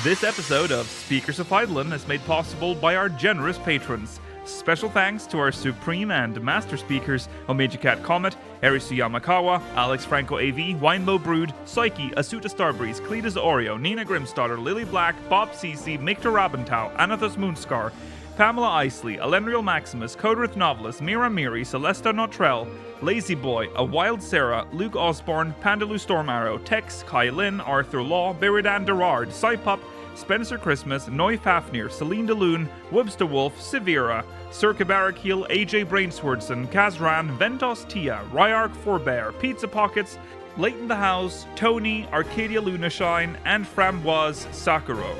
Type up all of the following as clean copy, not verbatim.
This episode of Speakers of Eidolon is made possible by our generous patrons. Special thanks to our supreme and master speakers, Omeji Cat Comet, Erisu Yamakawa, Alex Franco AV, Winebow Brood, Psyche, Asuta Starbreeze, Cletus Oreo, Nina Grimstarter, Lily Black, Bob CC, Mikter Rabentau, Anathos Moonscar, Pamela Isley, Elendriel Maximus, Codrith Novelist, Mira Miri, Celesta Notrell, Lazy Boy, A Wild Sarah, Luke Osborne, Pandalu Stormarrow, Tex, Kai Lin, Arthur Law, Beridan Derard, Cypup, Spencer Christmas, Noy Fafnir, Celine DeLune, Webster Wolf, Severa, Sir Kabarakeel, AJ Brainswordson, Kazran, Ventos Tia, Ryark Forbear, Pizza Pockets, Leighton the House, Tony, Arcadia Lunashine, and Framboise Sakuro.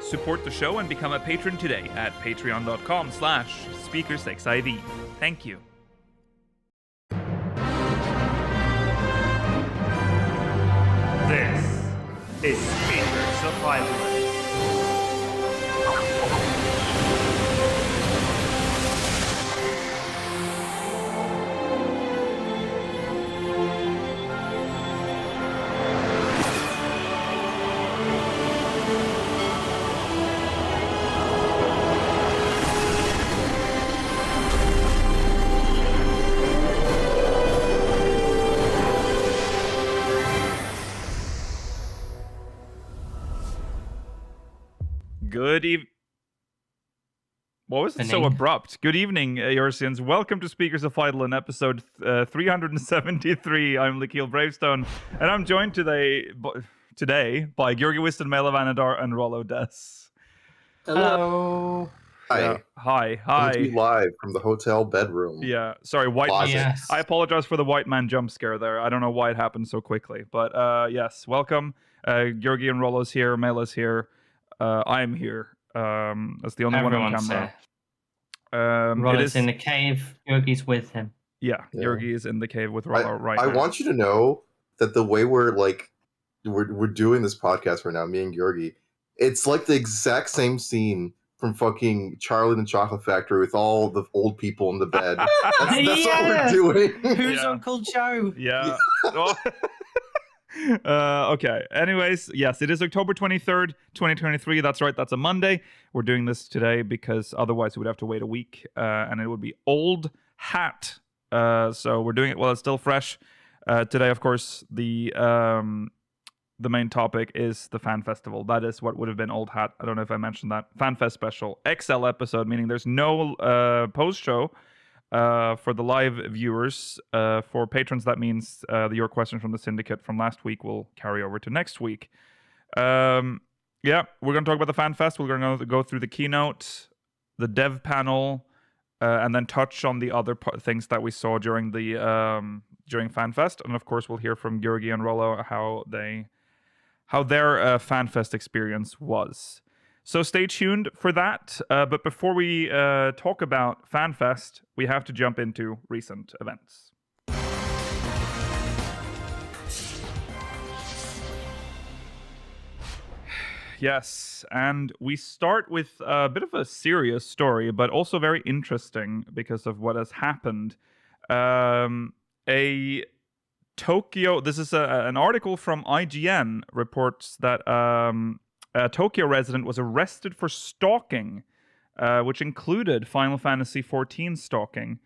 Support the show and become a patron today at patreon.com/speaker6iv. Thank you. This is Speakers of Eidolon. Good evening. What was it so abrupt? Good evening, Yorsians. Welcome to Speakers of Eidolon, episode 373. I'm Lakeel Bravestone, and I'm joined today by Georgi Wiston, Mela Vanadar, and Rollo Des. Hello. Hi. Hi. Coming to you live from the hotel bedroom. Yeah. Sorry, white man. Yes. I apologize for the white man jump scare there. I don't know why it happened so quickly, but yes, welcome. Georgi and Rollo's here. Mela's here. I'm here. That's the only Everyone's one on camera. Rollo's in the cave. Georgi's with him. Yeah, Georgi is in the cave with Rollo right now. I want you to know that the way we're doing this podcast right now, me and Georgi, it's like the exact same scene from fucking Charlie and the Chocolate Factory with all the old people in the bed. That's what we're doing. Who's Uncle Joe? Yeah. Okay. Anyways, yes, it is October 23rd, 2023. That's right. That's a Monday. We're doing this today because otherwise we would have to wait a week, and it would be old hat. So we're doing it while it's still fresh. Today, of course, the main topic is the fan festival. That is what would have been old hat. I don't know if I mentioned that. FanFest special XL episode, meaning there's no post show. For the live viewers, for patrons, that means your question from the syndicate from last week will carry over to next week. We're going to talk about the Fan Fest. We're going to go through the keynote, the dev panel, and then touch on the other things that we saw during the during Fan Fest. And of course, we'll hear from Georgi and Rollo how their Fan Fest experience was. So stay tuned for that. But before we talk about FanFest, we have to jump into recent events. Yes, and we start with a bit of a serious story, but also very interesting because of what has happened. This is an article from IGN reports that a Tokyo resident was arrested for stalking, which included Final Fantasy XIV stalking,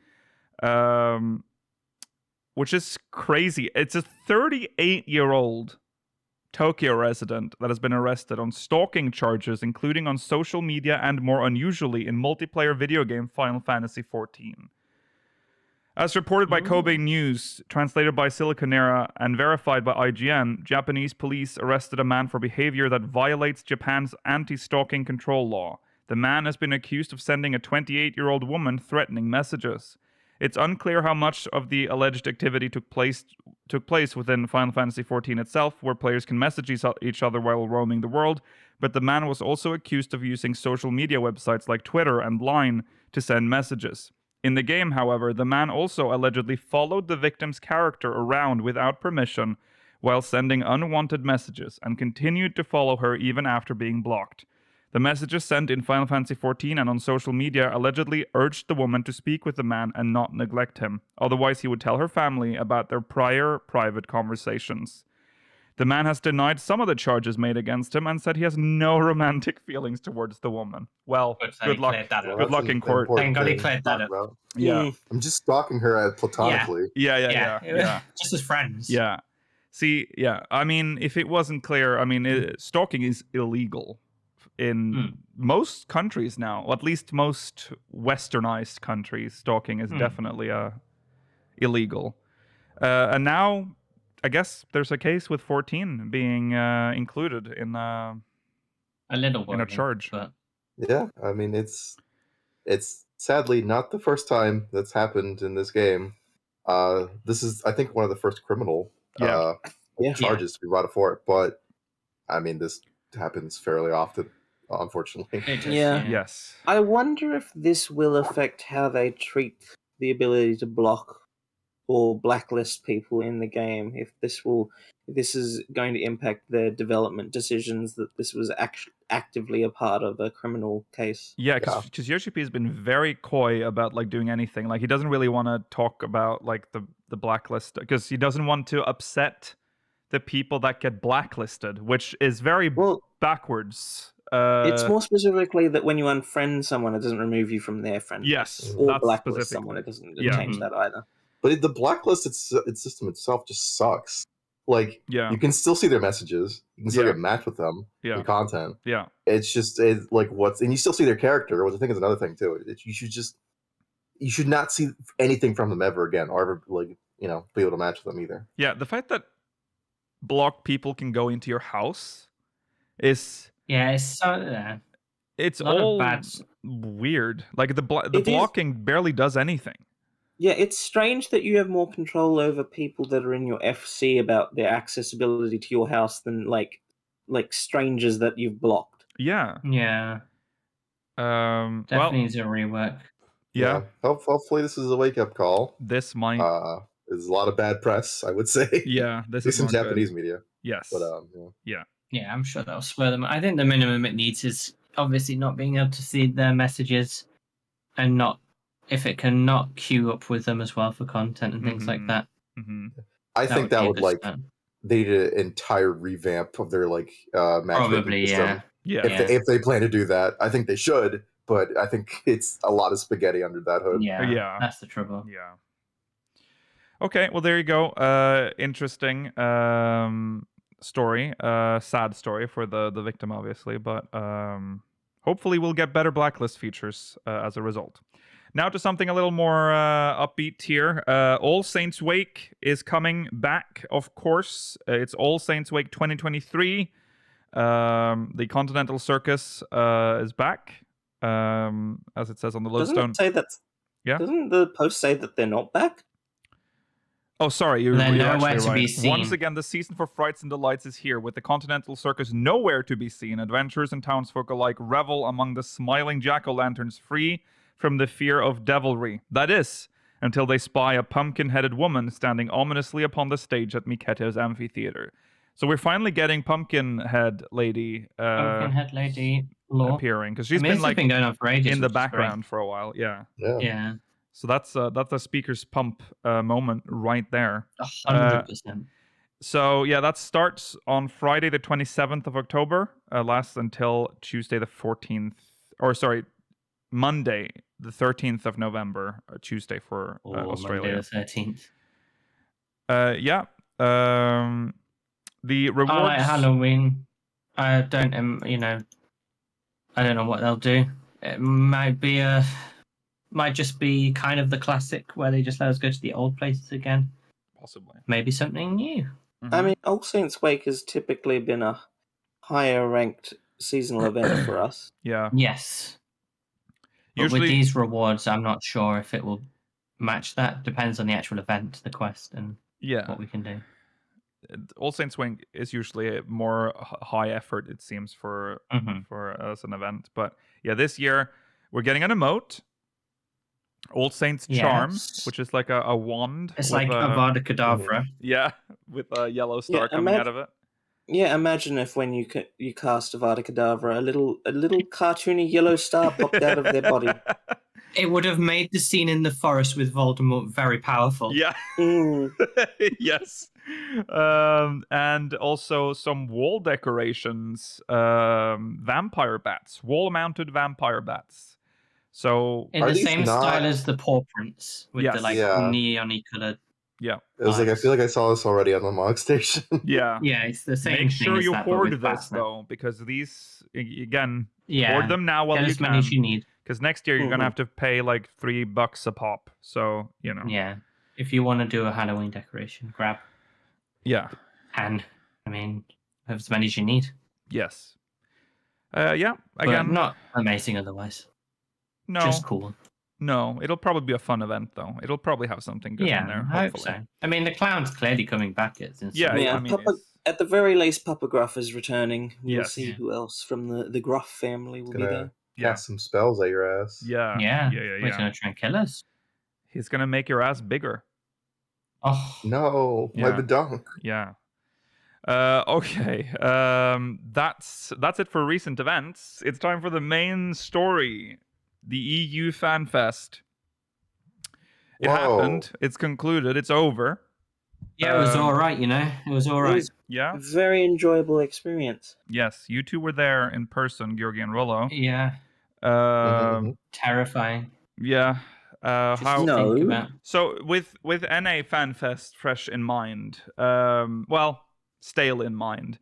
which is crazy. It's a 38-year-old Tokyo resident that has been arrested on stalking charges, including on social media and, more unusually, in multiplayer video game Final Fantasy XIV. As reported by Kobe News, translated by Siliconera, and verified by IGN, Japanese police arrested a man for behavior that violates Japan's anti-stalking control law. The man has been accused of sending a 28-year-old woman threatening messages. It's unclear how much of the alleged activity took place within Final Fantasy XIV itself, where players can message each other while roaming the world, but the man was also accused of using social media websites like Twitter and Line to send messages. In the game, however, the man also allegedly followed the victim's character around without permission while sending unwanted messages and continued to follow her even after being blocked. The messages sent in Final Fantasy XIV and on social media allegedly urged the woman to speak with the man and not neglect him. Otherwise, he would tell her family about their prior private conversations. The man has denied some of the charges made against him and said he has no romantic feelings towards the woman. Well, good luck. Good luck in court. Thank God he cleared that up. Yeah. I'm just stalking her platonically. Yeah. Just as friends. Yeah. See, yeah. I mean, if it wasn't clear, I mean, stalking is illegal in most countries now, or at least most westernized countries. Stalking is definitely illegal. And now, I guess there's a case with 14 being included in a little worrying, in a charge. But... Yeah, I mean, it's sadly not the first time that's happened in this game. This is, I think, one of the first criminal charges to be brought for it. But I mean, this happens fairly often, unfortunately. Yes. I wonder if this will affect how they treat the ability to block or blacklist people in the game. If this is going to impact their development decisions, that this was actively a part of a criminal case. Yeah, because Yoshi-P has been very coy about like doing anything. Like he doesn't really want to talk about like the blacklist because he doesn't want to upset the people that get blacklisted, which is very backwards. It's more specifically that when you unfriend someone, it doesn't remove you from their friend. Yes, or blacklist someone, it doesn't change that either. But the blacklist system itself just sucks. Like, you can still see their messages. You can still get matched with them. The content. Yeah. It's just like and you still see their character, which I think is another thing too. You should not see anything from them ever again, or ever be able to match with them either. Yeah, the fact that blocked people can go into your house is it's it's all weird. Like the blocking barely does anything. Yeah, it's strange that you have more control over people that are in your FC about their accessibility to your house than like strangers that you've blocked. Yeah. Yeah. Definitely needs a rework. Yeah. Hopefully this is a wake-up call. This might... there's a lot of bad press, I would say. Yeah, this is some Japanese media. Yes. But, Yeah, I'm sure that'll spur them. I think the minimum it needs is obviously not being able to see their messages and not... if it can not queue up with them as well for content and things like that. I think that would they need an entire revamp of their matchmaking system. If they plan to do that, I think they should, but I think it's a lot of spaghetti under that hood. Yeah, that's the trouble. Yeah. Okay, well there you go. Interesting story. Sad story for the victim, obviously, but hopefully we'll get better blacklist features as a result. Now to something a little more upbeat here. All Saints Wake is coming back, of course. It's All Saints Wake 2023. The Continental Circus is back, as it says on the lodestone. Doesn't it say that? Yeah. Doesn't the post say that they're not back? Oh, sorry. You're nowhere to right. be seen. Once again, the season for frights and delights is here, with the Continental Circus nowhere to be seen. Adventurers and townsfolk alike revel among the smiling jack-o'-lanterns, free from the fear of devilry. That is, until they spy a pumpkin-headed woman standing ominously upon the stage at Miketo's amphitheater. So we're finally getting Pumpkinhead Lady appearing, because she's been going on for ages, in the background for a while. Yeah. So that's a speaker's pump moment right there. 100%. So yeah, that starts on Friday the 27th of October, lasts until Tuesday the 14th, Monday the 13th of November, Tuesday for Australia. Monday the 13th. The rewards. Like Halloween. I don't know what they'll do. It might just be kind of the classic where they just let us go to the old places again. Possibly. Maybe something new. I mean, All Saints Wake has typically been a higher ranked seasonal event for us. Yeah. Yes. Usually, but with these rewards, I'm not sure if it will match that. Depends on the actual event, the quest, and what we can do. All Saints Wake is usually a more high effort, it seems, for us an event. But yeah, this year we're getting an emote, All Saints Charm, which is like a wand. It's like Avada Kedavra. Yeah, with a yellow star coming out of it. Yeah, imagine if when you cast Avada Kedavra, a little cartoony yellow star popped out of their body. It would have made the scene in the forest with Voldemort very powerful. Yeah. Yes. And also some wall decorations, vampire bats, wall-mounted vampire bats. So In Are the these same not- style as the paw prints with the Yes. like Yeah. neon-y colored. yeah, It was like I Nice. feel like I saw this already on the Mog Station. yeah. Yeah, it's the same Make thing sure as you that, but hoard with this bats now. though, because these again, Yeah, hoard them now while get you as many as you can. need. Because next year you're gonna Mhm. have to pay like $3 a pop. So Yeah, if you want to do a Halloween decoration, grab yeah. and I mean, have as many as you need. Yes. Yeah. But Again, not amazing otherwise. no, Just cool. no. It'll probably be a fun event though. It'll probably have something good in Yeah, there. I hope Hopefully. so. I mean, the clown's clearly coming back. Yeah, Yeah, I mean, Papa, it's- at the very least, Papa Gruff is returning. We'll Yes. see Yeah. who else from the Gruff family will be Gonna there. Yeah. cast some spells at your ass. Yeah. Yeah, Yeah. He's gonna try and kill us. He's gonna make your ass bigger. Oh, No, my Yeah. badonk. Yeah. Okay. That's it for recent events. It's time for the main story. The EU Fan Fest. It Whoa. happened. It's concluded. It's over. yeah, it was Um, all right. You know, it was all It right. was Yeah. a very enjoyable experience. Yes. You two were there in person, Georgi and Rollo. Yeah, Mhm. terrifying. Yeah. Just How? No. think about. So with NA Fan Fest fresh in mind, well, stale in mind,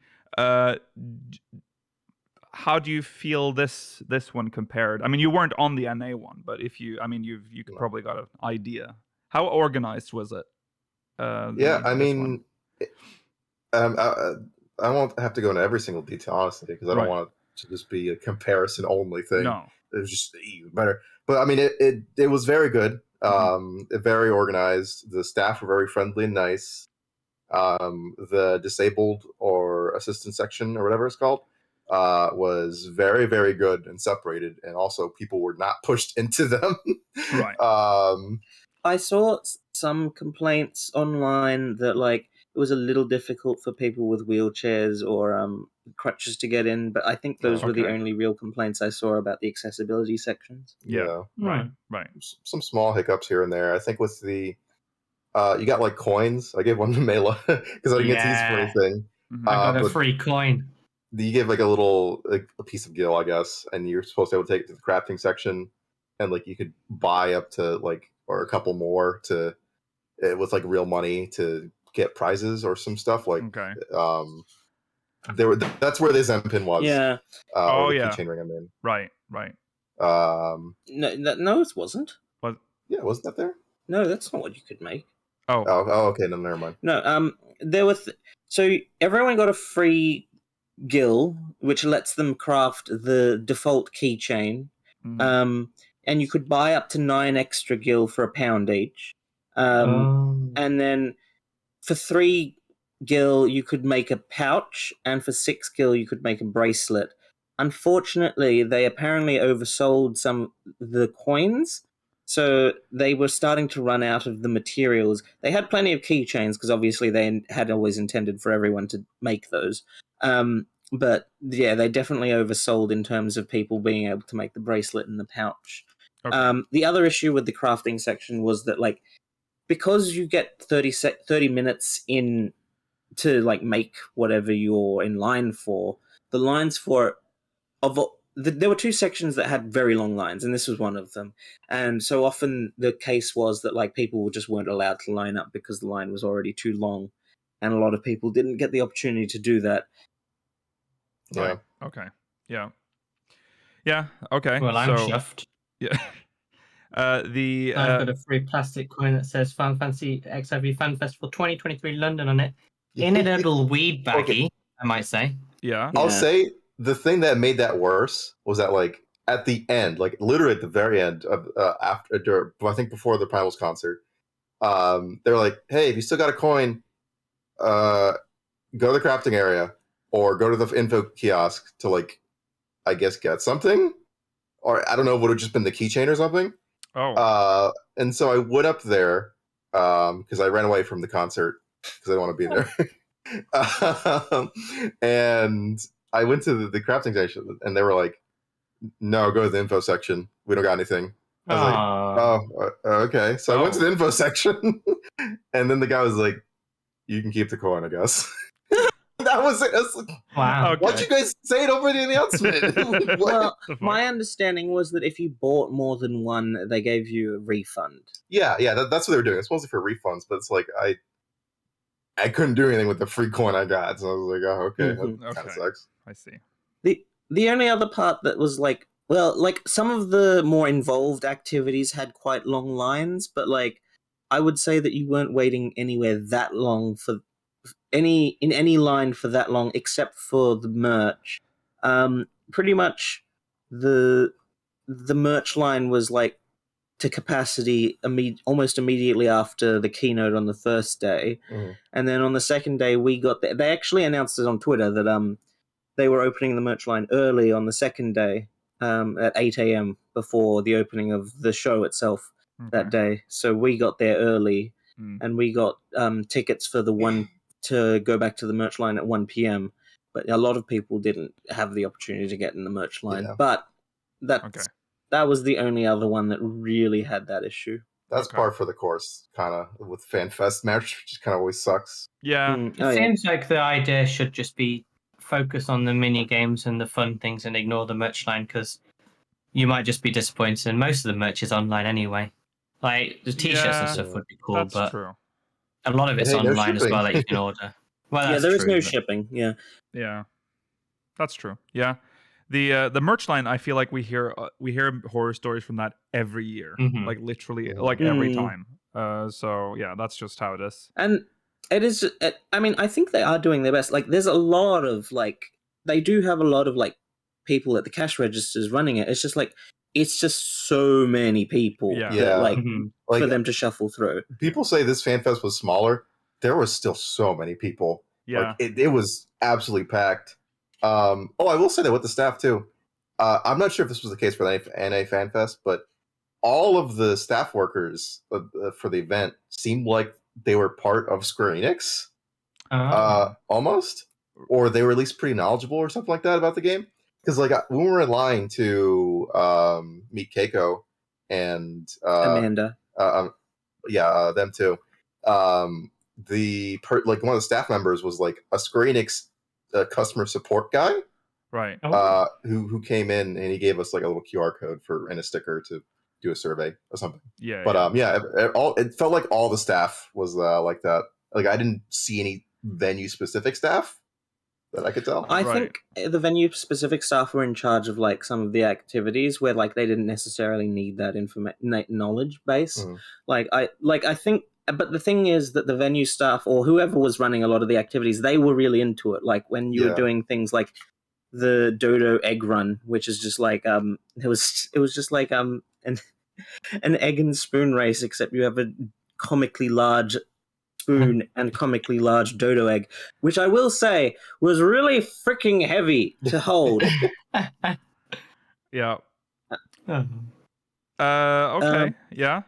how do you feel this one compared? I mean, you weren't on the NA one, but if you, I mean, you could No. probably got an idea. How organized was it? Yeah, I this one? mean, I won't have to go into every single detail, honestly, because I don't Right. want it to just be a comparison only thing. No. It was just even better. But I mean, it was very good. Very organized. The staff were very friendly and nice. The disabled or assistant section or whatever it's called was very, very good and separated, and also people were not pushed into them. Right. I saw some complaints online that like it was a little difficult for people with wheelchairs or crutches to get in, but I think those were the Okay. only real complaints I saw about the accessibility sections. Yeah. Right. Hmm. Right. Some small hiccups here and there. I think with the you got like coins. I gave one to Mela because I didn't get to use for Yeah. anything. Mhm. I got a but- free coin. You give like a piece of gil, I guess, and you're supposed to be able to take it to the crafting section, and like you could buy up to like or a couple more to with like real money to get prizes or some stuff like Okay. there were that's where the Zenpin was. Yeah, Oh, or the yeah. keychain ring I'm in. Right. Right. no, it wasn't. Yeah, wasn't that there? No, that's not what you could make. Oh. Oh, okay, no, never mind. No, there were so everyone got a free gil, which lets them craft the default keychain. Mhm. And you could buy up to 9 extra gil for £1 each. Oh. And then for 3 gil, you could make a pouch, and for 6 gil, you could make a bracelet. Unfortunately, they apparently oversold some the coins, so they were starting to run out of the materials. They had plenty of keychains because obviously they had always intended for everyone to make those. But yeah, they definitely oversold in terms of people being able to make the bracelet and the pouch. Okay. The other issue with the crafting section was that, like, because you get 30 minutes in to like make whatever you're in line for, the lines for there were 2 sections that had very long lines, and this was one of them. And so often the case was that like people just weren't allowed to line up because the line was already too long, and a lot of people didn't get the opportunity to do that. Yeah. Right. Okay. Yeah. Yeah. Okay. Well, I'm so, chuffed. Yeah. The I've got a free plastic coin that says Final Fantasy XIV Fan Festival 2023 London on it. In a little weed baggie, Okay. I might say. yeah. I'll Yeah. say the thing that made that worse was that like at the end, like literally at the very end of I think before the Primals concert, they're like, "Hey, if you still got a coin, go to the crafting area or go to the info kiosk to like, I guess get something, or I don't know, would have just been the keychain or something." Oh. And so I went up there because I ran away from the concert because I didn't want to be there. And I went to the crafting station, and they were like, "No, go to the info section. We don't got anything." I was like, Aw. "Oh, okay." So I went to the info section, and then the guy was like, You can keep the coin, I guess. That was it. Wow. Okay. Why'd you guys say it over the announcement? Well, The fuck? my understanding was that if you bought more than one, they gave you a refund. Yeah, that's what they were doing. It's mostly for refunds, but it's like I couldn't do anything with the free coin I got, so I was like, oh, okay, Mhm. that kind Okay. of sucks. I see. The only other part that was like, well, like some of the more involved activities had quite long lines, but like I would say that you weren't waiting anywhere that long for any line for that long, except for the merch. Pretty much the merch line was like to capacity almost immediately after the keynote on the first day, Mhm. and then on the second day we got they actually announced it on Twitter that they were opening the merch line early on the second day at 8 a.m. before the opening of the show itself that day. So we got there early, and we got tickets for the one to go back to the merch line at 1 p.m. But a lot of people didn't have the opportunity to get in the merch line. Yeah. But Okay. that was the only other one that really had that issue. That's Okay. par for the course, kind of, with FanFest merch, which kind of always sucks. Yeah. Mm, It oh, yeah. seems like the idea should just be focus on the mini games and the fun things and ignore the merch line, because you might just be disappointed, and most of the merch is online anyway. Like the t-shirts and Yeah, stuff would be cool, That's but true. a lot of it's Hey, no online as shipping. well that you can order. Well, Yeah, that's there is true, no but- shipping. Yeah. Yeah, that's true. Yeah, the merch line. I feel like we hear horror stories from that every year, Mhm. like literally, Mhm. like every Mm. time. So yeah, that's just how it is. And it is. I mean, I think they are doing their best. Like, there's a lot of like they do have a lot of like people at the cash registers running it. It's just like it's just so many people Yeah. that Yeah. like Mhm. Like, for them to shuffle through. people say this FanFest was smaller. There was still so many people. Yeah. Like, it was absolutely packed. I will say that with the staff too. I'm not sure if this was the case for the NA FanFest, but all of the staff workers for the event seemed like they were part of Square Enix, Oh. almost, or they were at least pretty knowledgeable or something like that about the game. Because like when we were in line to meet Keiko and Amanda. them too. Like one of the staff members was like a Square Enix customer support guy Right. Oh. who came in, and he gave us like a little QR code and a sticker to do a survey or something. Yeah. But it felt like all the staff was like that. Like I didn't see any venue specific staff that I could tell. I Right. think the venue specific staff were in charge of like some of the activities where like they didn't necessarily need that knowledge base. Mhm. I think, but the thing is that the venue staff or whoever was running a lot of the activities, they were really into it. Like when you were Yeah. doing things like the dodo egg run, which is just like it was just like an egg and spoon race, except you have a comically large spoon and comically large dodo egg, which I will say was really freaking heavy to hold. Yeah. Oh. Okay. Yeah.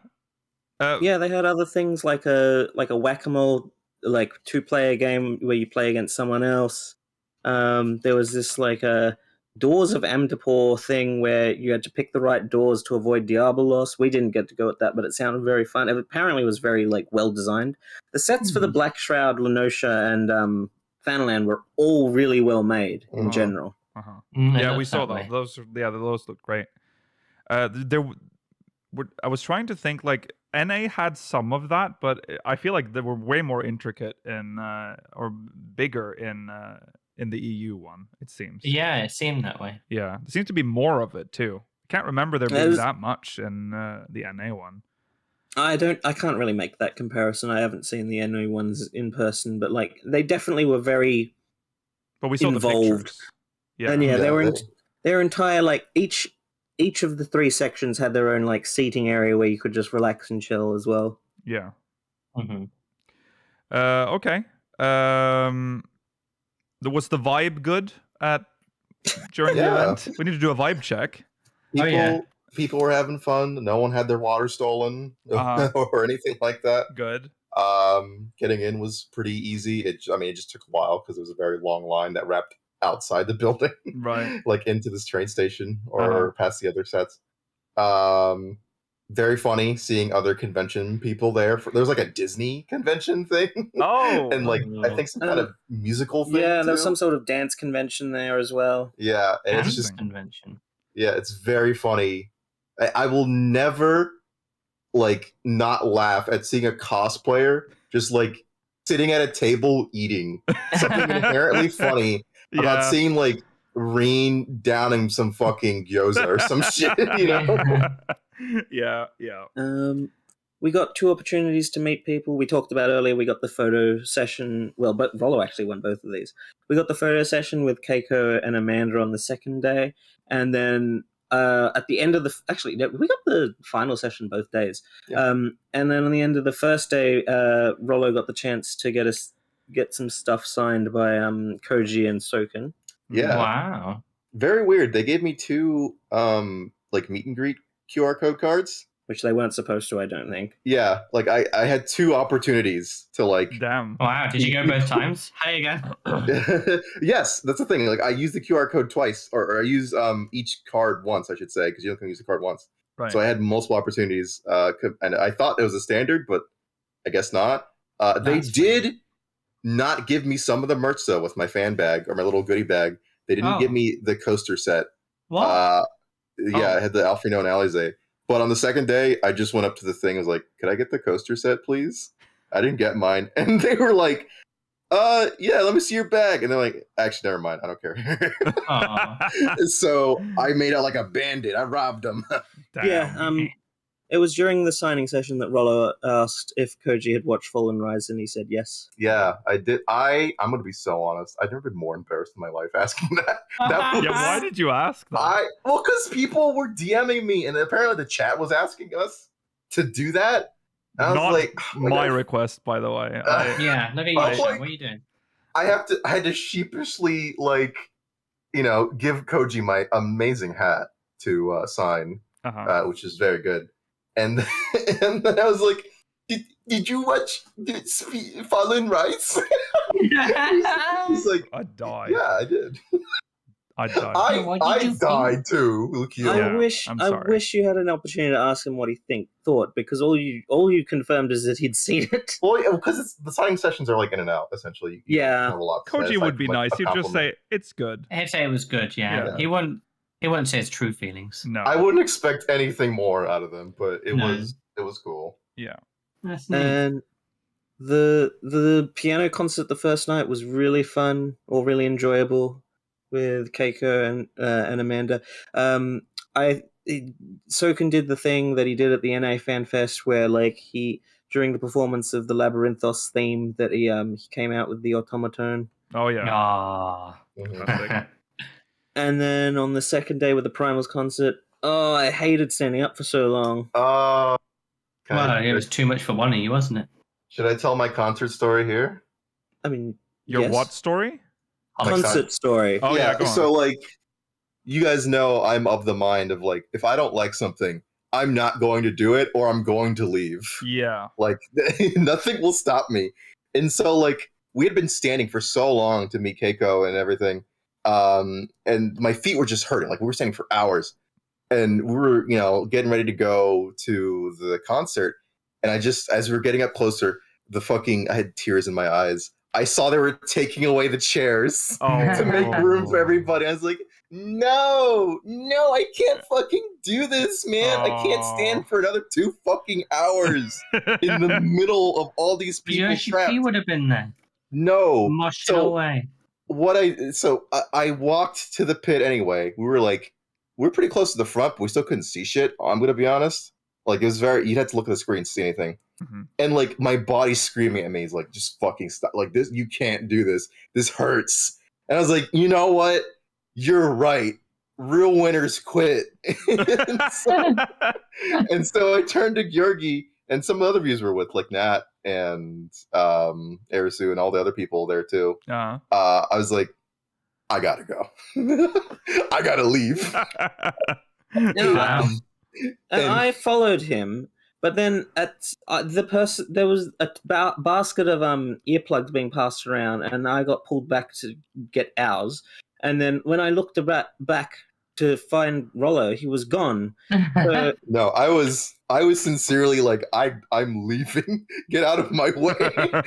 Yeah, they had other things like a whack-a-mole, like 2-player game where you play against someone else. There was this like a Doors of Amdapor thing where you had to pick the right doors to avoid Diabolos. We didn't get to go at that, but it sounded very fun. It apparently was very like well designed. The sets for the Black Shroud, Lenosha, and Thanalan were all really well made in Uh-huh. general. Uh-huh. It Yeah, we looks saw that way. those. Those look great. I was trying to think like NA had some of that, but I feel like they were way more intricate in or bigger in the EU one. It seems. Yeah, it seemed that way. Yeah, there seems to be more of it too. I can't remember there being There's- that much in the NA one. I can't really make that comparison. I haven't seen the NA ones in person, but like they definitely were very But we saw the involved. pictures. Yeah. And yeah, Yeah, they were they- their entire like each of the 3 sections had their own like seating area where you could just relax and chill as well. Yeah. Mhm. Okay. Was the vibe good during the Yeah. event? We need to do a vibe check. People, Oh, yeah. people were having fun. No one had their water stolen Uh-huh. or anything like that. Good. Getting in was pretty easy. It just took a while because it was a very long line that wrapped outside the building, Right. like into this train station or Uh-huh. past the other sets. very funny seeing other convention people there. There's like a Disney convention thing. Oh. And like I think some kind of musical thing. Yeah, too. there's some sort of dance convention there as well. Yeah, and it's Dance just convention. yeah, it's very funny. I will never like not laugh at seeing a cosplayer just like sitting at a table eating. Something inherently funny about Yeah. seeing like Reen downing some fucking gyoza or some shit, you know? Yeah. We got 2 opportunities to meet people. We talked about earlier. We got the photo session. Well, but Rollo actually won both of these. We got the photo session with Keiko and Amanda on the second day, and then at the end of we got the final session both days. Yeah. And then on the end of the first day, Rollo got the chance to get some stuff signed by Koji and Soken. Yeah. Wow. Very weird. They gave me 2 like meet and greet QR code cards. Which they weren't supposed to, I don't think. Yeah, like I had 2 opportunities to like Damn. Wow. Did you go both times? Hey again. yes, that's the thing. Like I use the QR code twice, or I use each card once, I should say, because you only can use the card once. Right. So I had multiple opportunities, and I thought it was a standard, but I guess not. They That's did not give me some of the merch though with my fan bag or my little goodie bag. They didn't give me the coaster set. What? Yeah, I had the Alfredo and Alize. But on the second day, I just went up to the thing. I was like, "Could I get the coaster set, please?" I didn't get mine, and they were like, yeah, let me see your bag." And they're like, "Actually, never mind. I don't care." So I made out like a bandit. I robbed them. Damn. Yeah, it was during the signing session that Rollo asked if Koji had watched Fallen Rise, and he said yes. Yeah, I did. I'm going to be so honest. I've never been more embarrassed in my life asking that. That Yeah, why did you ask that? Well, because people were DMing me, and apparently the chat was asking us to do that. And I was Not like, my request, by the way. Yeah, look at you, Like- Sean. What are you doing? I had to sheepishly like, give Koji my amazing hat to sign, which is very good. And then I was like, did you watch Fallen Rise? He's like, I died. yeah, I did. I died. I died too. Look, you. Yeah, I wish you had an opportunity to ask him what he thought, because all you confirmed is that he'd seen it. Well, because the signing sessions are like in and out essentially. You Yeah. don't have a lot to say. Koji It's would be like nice. a He'd just compliment. say, it's good. He'd say it was good, yeah. Yeah. He wouldn't say his true feelings. No. I wouldn't expect anything more out of them, but it No. was cool. Yeah. That's neat. And the piano concert the first night was really fun, or really enjoyable, with Keiko and Amanda. Soken did the thing that he did at the NA Fan Fest, where like during the performance of the Labyrinthos theme, that he came out with the automaton. Oh, yeah. Ah. Mhm. And then on the second day with the Primals concert, I hated standing up for so long. Can Well, I- it was too much for one of you, wasn't it? should I tell my concert story here? I mean, Your yes. what story? Concert story? Oh, yeah, go on. So like, you guys know I'm of the mind of like, if I don't like something, I'm not going to do it, or I'm going to leave. Yeah. Like nothing will stop me. And so like we had been standing for so long to meet Keiko and everything. And my feet were just hurting. Like we were standing for hours. And we were, getting ready to go to the concert. And as we were getting up closer, I had tears in my eyes. I saw they were taking away the chairs Oh. to make room for everybody. I was like, no, I can't fucking do this, man. I can't stand for another 2 fucking hours in the middle of all these people Yoshi-P trapped. would have been there. No. Mushed So- away. I walked to the pit anyway. We were pretty close to the front, but we still couldn't see shit. I'm gonna be honest. Like it was you'd have to look at the screen to see anything. Mhm. And like my body's screaming at me. It's like, just fucking stop. Like this, you can't do this. This hurts. And I was like, you know what? You're right. Real winners quit. and so I turned to Georgi and some of the other viewers were with, like Nat and Arisu and all the other people there too. Uh-huh. I was like, I gotta go. I gotta leave. Wow. And I followed him, but then at there was a basket of earplugs being passed around, and I got pulled back to get ours. And then when I looked back to find Rollo. He was gone. So, No, I was sincerely like, I'm leaving. Get out of my way.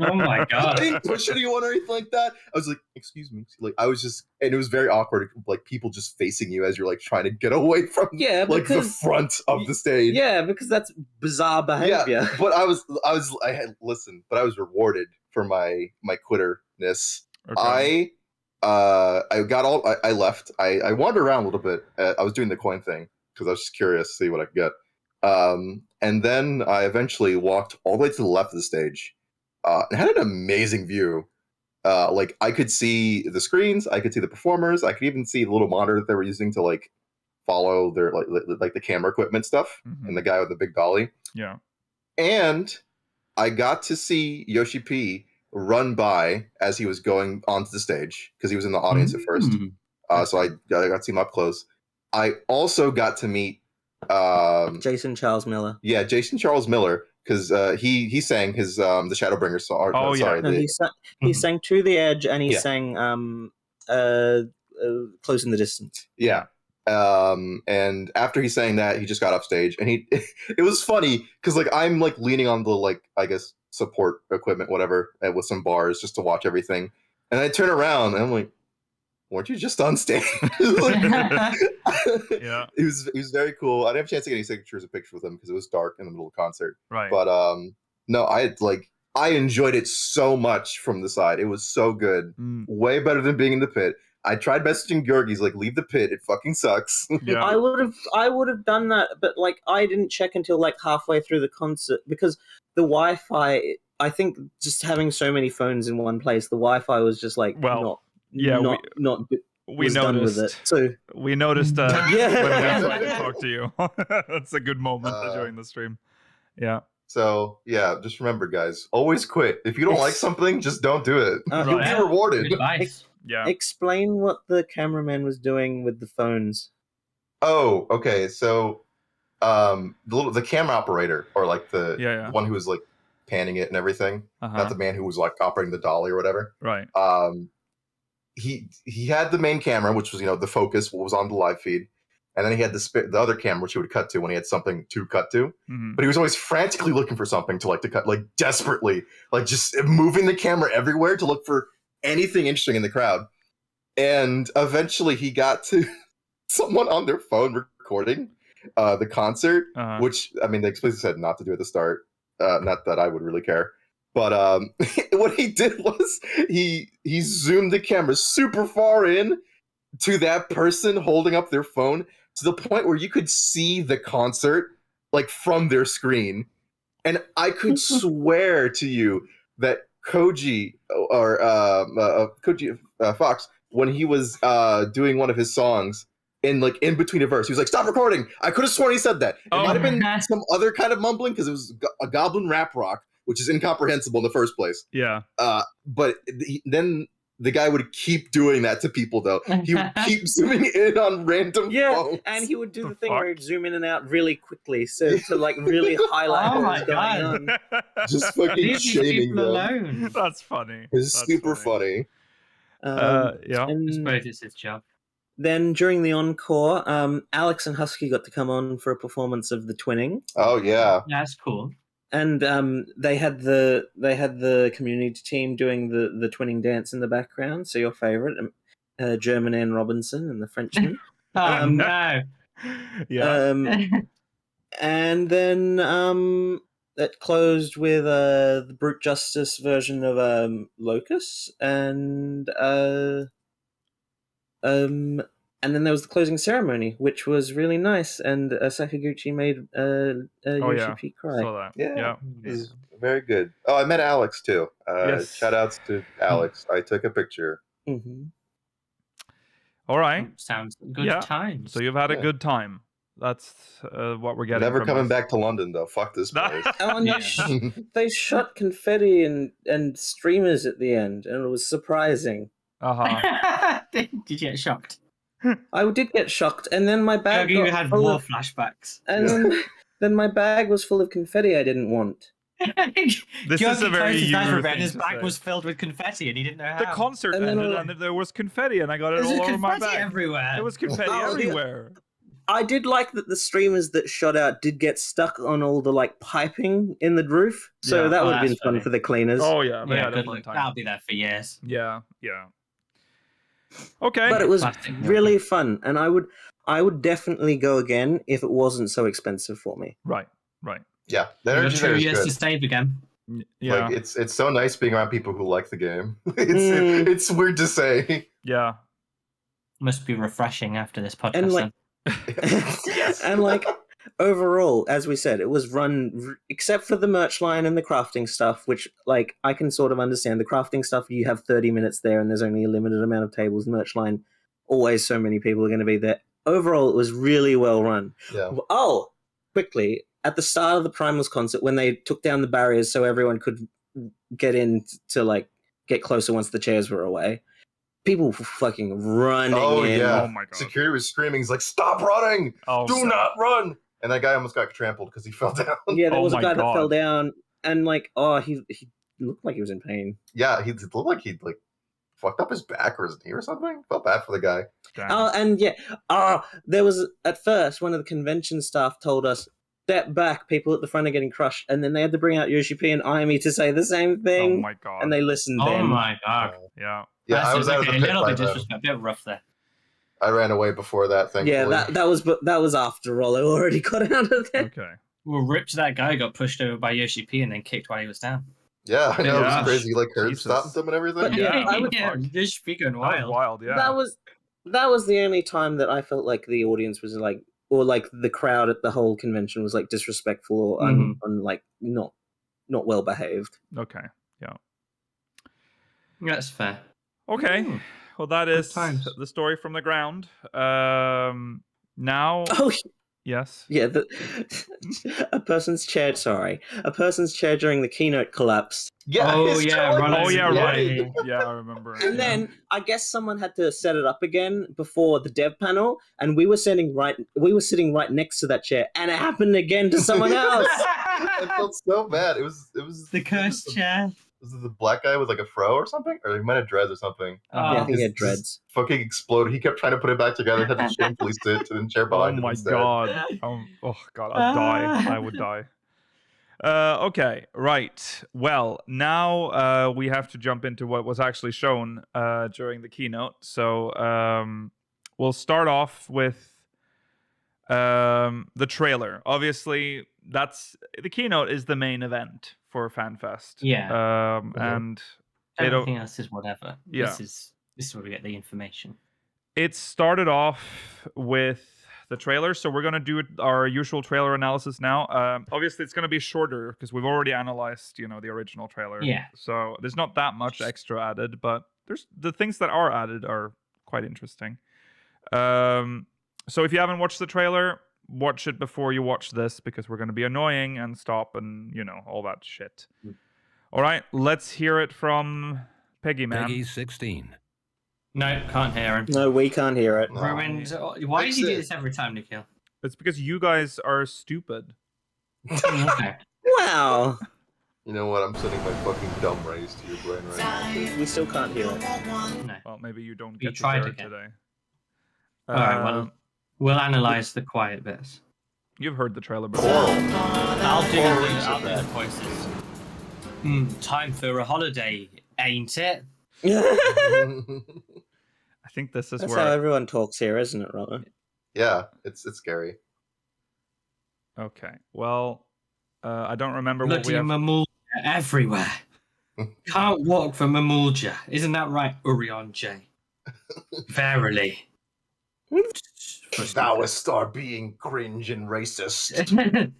Oh my I god. didn't push anyone or anything like that. I was like, excuse me. Like, I was just, and it was very awkward. Like, people just facing you as you're like trying to get away from yeah, like the because front of the stage. yeah, because that's bizarre behavior. Yeah, but I had listened, but I was rewarded for my quitterness. Okay. I got all. I left. I wandered around a little bit. I was doing the coin thing because I was just curious to see what I could get. And then I eventually walked all the way to the left of the stage. And had an amazing view. Like I could see the screens, I could see the performers, I could even see the little monitor that they were using to like follow their like the camera equipment stuff, and the guy with the big dolly. Yeah. And I got to see Yoshi-P run by as he was going onto the stage because he was in the audience at first. So I got to see him up close. I also got to meet Jason Charles Miller. Yeah, Jason Charles Miller, because he sang his the Shadowbringer song. Oh, yeah. Sorry, No, he sang To the Edge, and he Yeah. sang Close in the Distance. Yeah. And after he sang that, he just got off stage, and it was funny because like I'm like leaning on the like I guess support equipment, whatever, with some bars just to watch everything, and I turn around and I'm like, weren't you just on stage? Yeah. It was very cool. I didn't have a chance to get any signatures or pictures with him because it was dark in the middle of the concert. Right. But no, I enjoyed it so much from the side. It was so good. Way better than being in the pit. I tried messaging Georgie's like, leave the pit. It fucking sucks. Yeah. I would have done that, but like I didn't check until like halfway through the concert because the Wi-Fi. I think just having so many phones in one place, the Wi-Fi was just like not good. We was done with noticed. it. So We noticed Yeah. when we tried to talk to you. That's a good moment during the stream. Yeah. So yeah, just remember, guys, always quit. If you don't like something, just don't do it. You'll be rewarded. Good advice. Yeah. explain what the cameraman was doing with the phones. Oh, okay. So the camera operator, or like the one who was like panning it and everything, not the man who was like operating the dolly or whatever. Right. He had the main camera, which was the focus, what was on the live feed, and then he had the other camera, which he would cut to when he had something to cut to. But he was always frantically looking for something to cut, like desperately, like just moving the camera everywhere to look for anything interesting in the crowd. And eventually, he got to someone on their phone recording the concert, which I mean, they explicitly said not to do at the start. Not that I would really care. But what he did was he zoomed the camera super far in to that person holding up their phone to the point where you could see the concert like from their screen. And I could swear to you that Koji or Koji Fox, when he was doing one of his songs in between a verse, he was like, "Stop recording." I could have sworn he said that. It might have been some other kind of mumbling because it was a goblin rap rock, which is incomprehensible in the first place. Yeah. But then the guy would keep doing that to people, though. He would keep zooming in on random phones. And he would do the thing where he'd zoom in and out really quickly, so to like really highlight what was going on. Just fucking shaming them. Alone. That's funny. It's super funny. Yeah. I suppose it's his job. Then during the encore, Alex and Husky got to come on for a performance of the Twinning. Oh yeah, That's cool. And they had the community team doing the Twinning dance in the background. So your favorite, German Ann Robinson and the Frenchman. No. Yeah. And then it closed with the Brute Justice version of Locus, and then there was the closing ceremony, which was really nice, and Sakaguchi made Yoshi-P cry. Saw that. Yeah. It was very good. Oh, I met Alex too. Yes. Shout outs to Alex. I took a picture. Mm-hmm. All right. Sounds good times. So you've had a good time. That's what we're getting. Never from coming this. back to London though. Fuck this place. Oh, and they shot confetti and streamers at the end, and it was surprising. Did you get shocked? I did get shocked, and then my bag You got had full more of, flashbacks. and then my bag was full of confetti I didn't want. This is a very his eyes you were red, thing his to bag say. was filled with confetti and he didn't know how. The concert And then ended all- and there was confetti and I got it There's all over my confetti bag. everywhere. There was confetti Oh, yeah. everywhere. I did like that the streamers that shot out did get stuck on all the like piping in the roof, so Yeah. that Oh, would have been that's fun funny. for the cleaners. Oh yeah, they Yeah, had a good fun luck. time. That'll be there for years. Yeah. Okay. But it was Plastic really fun, and I would definitely go again if it wasn't so expensive for me. Right. Yeah, the You've got energy 2 there is years good. to save again. Yeah. Like it's so nice being around people who like the game. It's Mm. weird to say. yeah. Must be refreshing after this podcast. And like, then. and like overall, as we said, it was run except for the merch line and the crafting stuff, which like I can sort of understand. The crafting stuff, you have 30 minutes there, and there's only a limited amount of tables. Merch line, always so many people are going to be there. Overall, it was really well run. Yeah. Oh, quickly, at the start of the Primals concert, when they took down the barriers so everyone could get in to like get closer once the chairs were away, people were fucking running Oh in. yeah. Oh my God. Security was screaming. He's like, "Stop running! Oh, Do not run!" And that guy almost got trampled because he fell down. Yeah, there Oh was a my guy God. that fell down, and like, oh, he looked like he was in pain. Yeah, he looked like he'd like fucked up his back or his knee or something. Felt bad for the guy. Damn. Oh, and yeah, there was at first one of the convention staff told us, "Step back, people at the front are getting crushed," and then they had to bring out Yoshi-P and Imi to say the same Oh thing, my God. and they listened. Oh then. my god. Yeah. Yeah, I was out of the a pit little by bit then. disrespect, a bit rough there. I ran away before that. Thankfully. Yeah, that was after all. I already got out of there. Okay. Well, Rich, that guy got pushed over by Yoshi-P and then kicked while he was down. Yeah, I know. It Yeah. was crazy. Like curb Jesus. stomped him and everything. But Yeah. I would- yeah, Yoshi-P going That wild. was wild. Yeah. That was the only time that I felt like the audience was like, or like the crowd at the whole convention was like disrespectful or like not well behaved. Okay. Yeah. That's fair. Okay. Hmm. Well, that is times. the story from the ground. Now, Oh yes. yeah, a person's chair during the keynote collapsed. Yeah. Oh, his yeah, jaw right. Oh was yeah, bloody. right. Yeah, I remember. And yeah. then I guess someone had to set it up again before the dev panel, and we were sitting right next to that chair, and it happened again to someone else. I felt so bad. It was The cursed chair. Was it the black guy with like a fro or something? Or he might have dreads or something. Oh, Yeah, I think he had This dreads. fucking exploded. He kept trying to put it back together, had to shamefully sit to the chair Oh behind him my instead. God. Oh God, I'd die. I would die. Okay, right. Well, now we have to jump into what was actually shown during the keynote. So we'll start off with the trailer. Obviously, the keynote is the main event for FanFest. Yeah. And Everything else is whatever. Yeah. This is where we get the information. it started off with the trailer, so we're gonna do our usual trailer analysis now. Obviously, it's gonna be shorter because we've already analyzed, the original trailer. Yeah. So there's not that much extra added, but there's the things that are added are quite interesting. So if you haven't watched the trailer, watch it before you watch this because we're gonna be annoying and stop and all that shit. All right, let's hear it from Peggy, man. Peggy 16. No, can't hear him. No, we can't hear it. No. Ruined. Why Fix do you do it. this every time, Nikhil? It's because you guys are stupid. Okay. Wow. You know what? I'm sending my fucking dumb rays to your brain right now. We still can't hear it. No. Well, maybe you don't You get to tried hear it again. today. All right. Well, we'll analyze the quiet bits. You've heard the trailer before. I'll do Horrible. I'll do the voices. Time for a holiday, ain't it? I think this is That's where. how everyone talks here, isn't it, Robert? Yeah, it's scary. Okay. Well, I don't remember what we Bloody have. Mamulja everywhere. Can't walk for Mamulja. Isn't that right, Urion J? Verily. Thouest are being cringe and racist.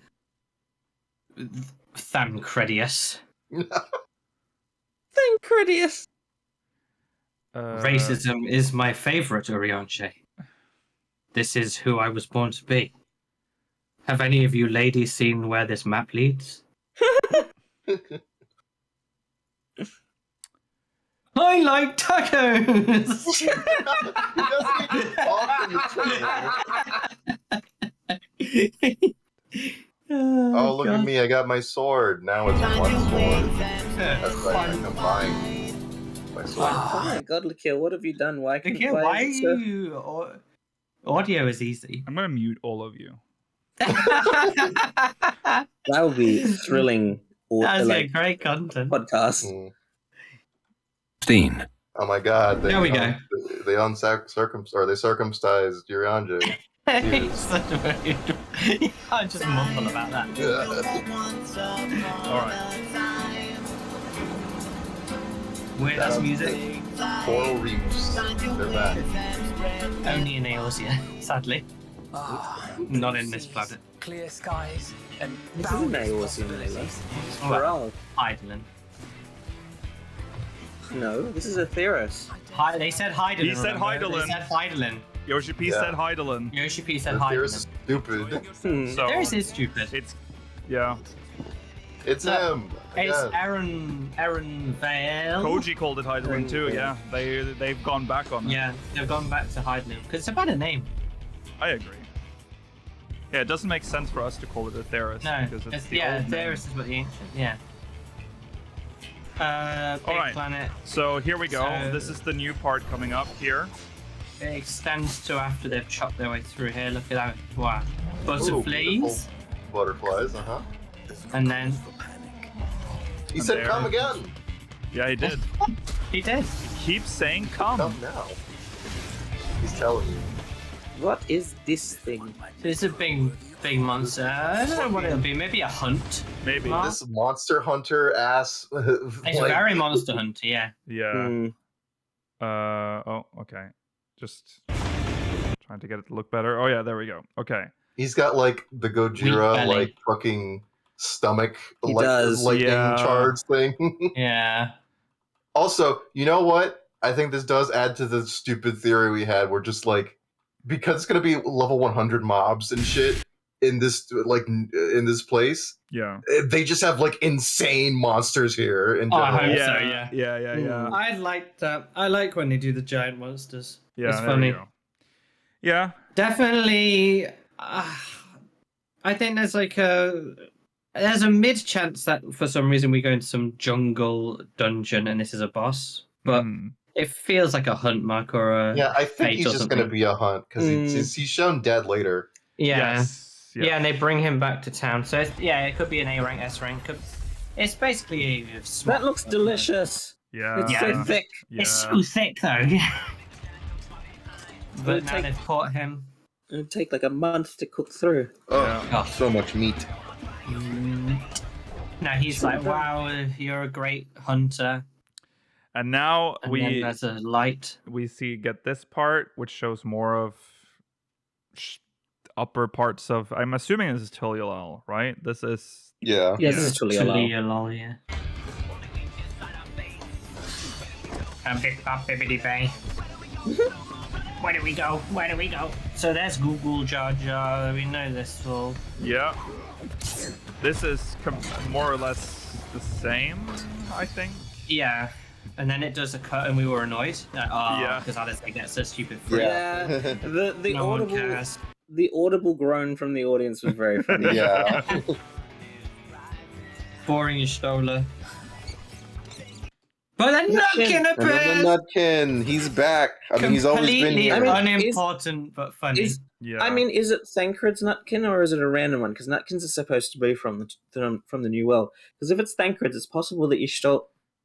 Thancredius. Thank Critius. Racism is my favorite, Urianche. This is who I was born to be. Have any of you ladies seen where this map leads? I like tacos! He doesn't even talk in the trailer. Oh, look at me! I got my sword. Now it's one sword. That's right. I combined my sword. Oh my god, Lakil, what have you done? Why can Lakil, why are is it so- you... Audio is easy. I'm gonna mute all of you. That would be thrilling That's like great content. podcast. Mm. 15. Oh my god! There we go. They circumcised Urianger. He's such a very... You can't just mumble about that. All right. Weird ass music. Coral Reefs. They're back. Only in Eorzea, sadly. Not in this planet. Clear skies and This isn't Eorzea, Layla. It's Pharrell. Heidelin. No, this is Atheros. They said Heidelin. He said remember? Heidelin. They said Heidelin. Yoshi-P Yeah. said Heidelin. Yoshi-P said There's Heidelin. stupid. So There's is stupid. it's yeah. It's No, him. It's Again. Aaron Vale. Koji called it Heidelin too. Yeah, they've gone back on it. Yeah, they've gone back to Heidelin because it's a better name. I agree. Yeah, it doesn't make sense for us to call it Atheros No, because it's the yeah, old name. Theris is what the ancient. Yeah. Big Alright. planet. So here we go. So- This is the new part coming up here. It extends to after they've chopped their way through here. Look at that. Wow. Ooh, Butterflies. beautiful butterflies. And then He said, there. "Come again." Yeah, he did. he did. Keep saying come. Come now. He's telling you. What is this thing? It's a big monster. I don't know what it'll be. Maybe a hunt. Maybe. Mark? This monster hunter ass. It's very monster hunter. Yeah. Yeah. Hmm. Oh, okay. Just trying to get it to look better. Oh yeah, there we go. Okay. He's got like the Wheat Gojira belly. like fucking stomach He like does. lightning Yeah. charge thing. Yeah. Also, you know what? I think this does add to the stupid theory we had. We're just like, because it's gonna be level 100 mobs and shit in this in this place. Yeah. They just have like insane monsters here in Oh, I general. hope Yeah. so, yeah. Yeah. I like that. I like when they do the giant monsters. Yeah. It's there funny. we go. Yeah. Definitely. I think there's there's a mid chance that for some reason we go into some jungle dungeon and this is a boss, but Mm. it feels like a hunt mark or a Yeah, I think fate he's or just gonna something. be a hunt because he's shown dead later. Yeah. Yes. Yeah, and they bring him back to town. So it could be an A rank, S rank. It's basically a That looks delicious. Yeah. It's Yeah. so thick. Yeah. It's so thick though. But It'll now take- they've caught him. It'll take like a month to cook through. Yeah. So much meat. Now he's like, "Wow, you're a great hunter." And now And then there's a light. we get this part, which shows more of upper parts of. I'm assuming this is Tulial, right? This is. Yeah. Yeah, this is Tulial. Tulial, yeah. Big bop, bibbidi bang. Where do we go? Where do we go? So there's Google Jar Jar. We know this all. Yeah. This is more or less the same, I think. Yeah. And then it does a cut, and we were annoyed. Yeah. Because Alistair gets so stupid free. Yeah, the No one audible cares. the audible groan from the audience was very funny. Yeah. Boring Stoller. But then Nutkin. Nutkin appears. Nutkin, he's back. I mean, he's always been Completely here. I mean, unimportant but funny. Is Yeah. I mean, is it Thancred's Nutkin or is it a random one? Because Nutkins is supposed to be from the New World. Because if it's Thancred's, it's possible that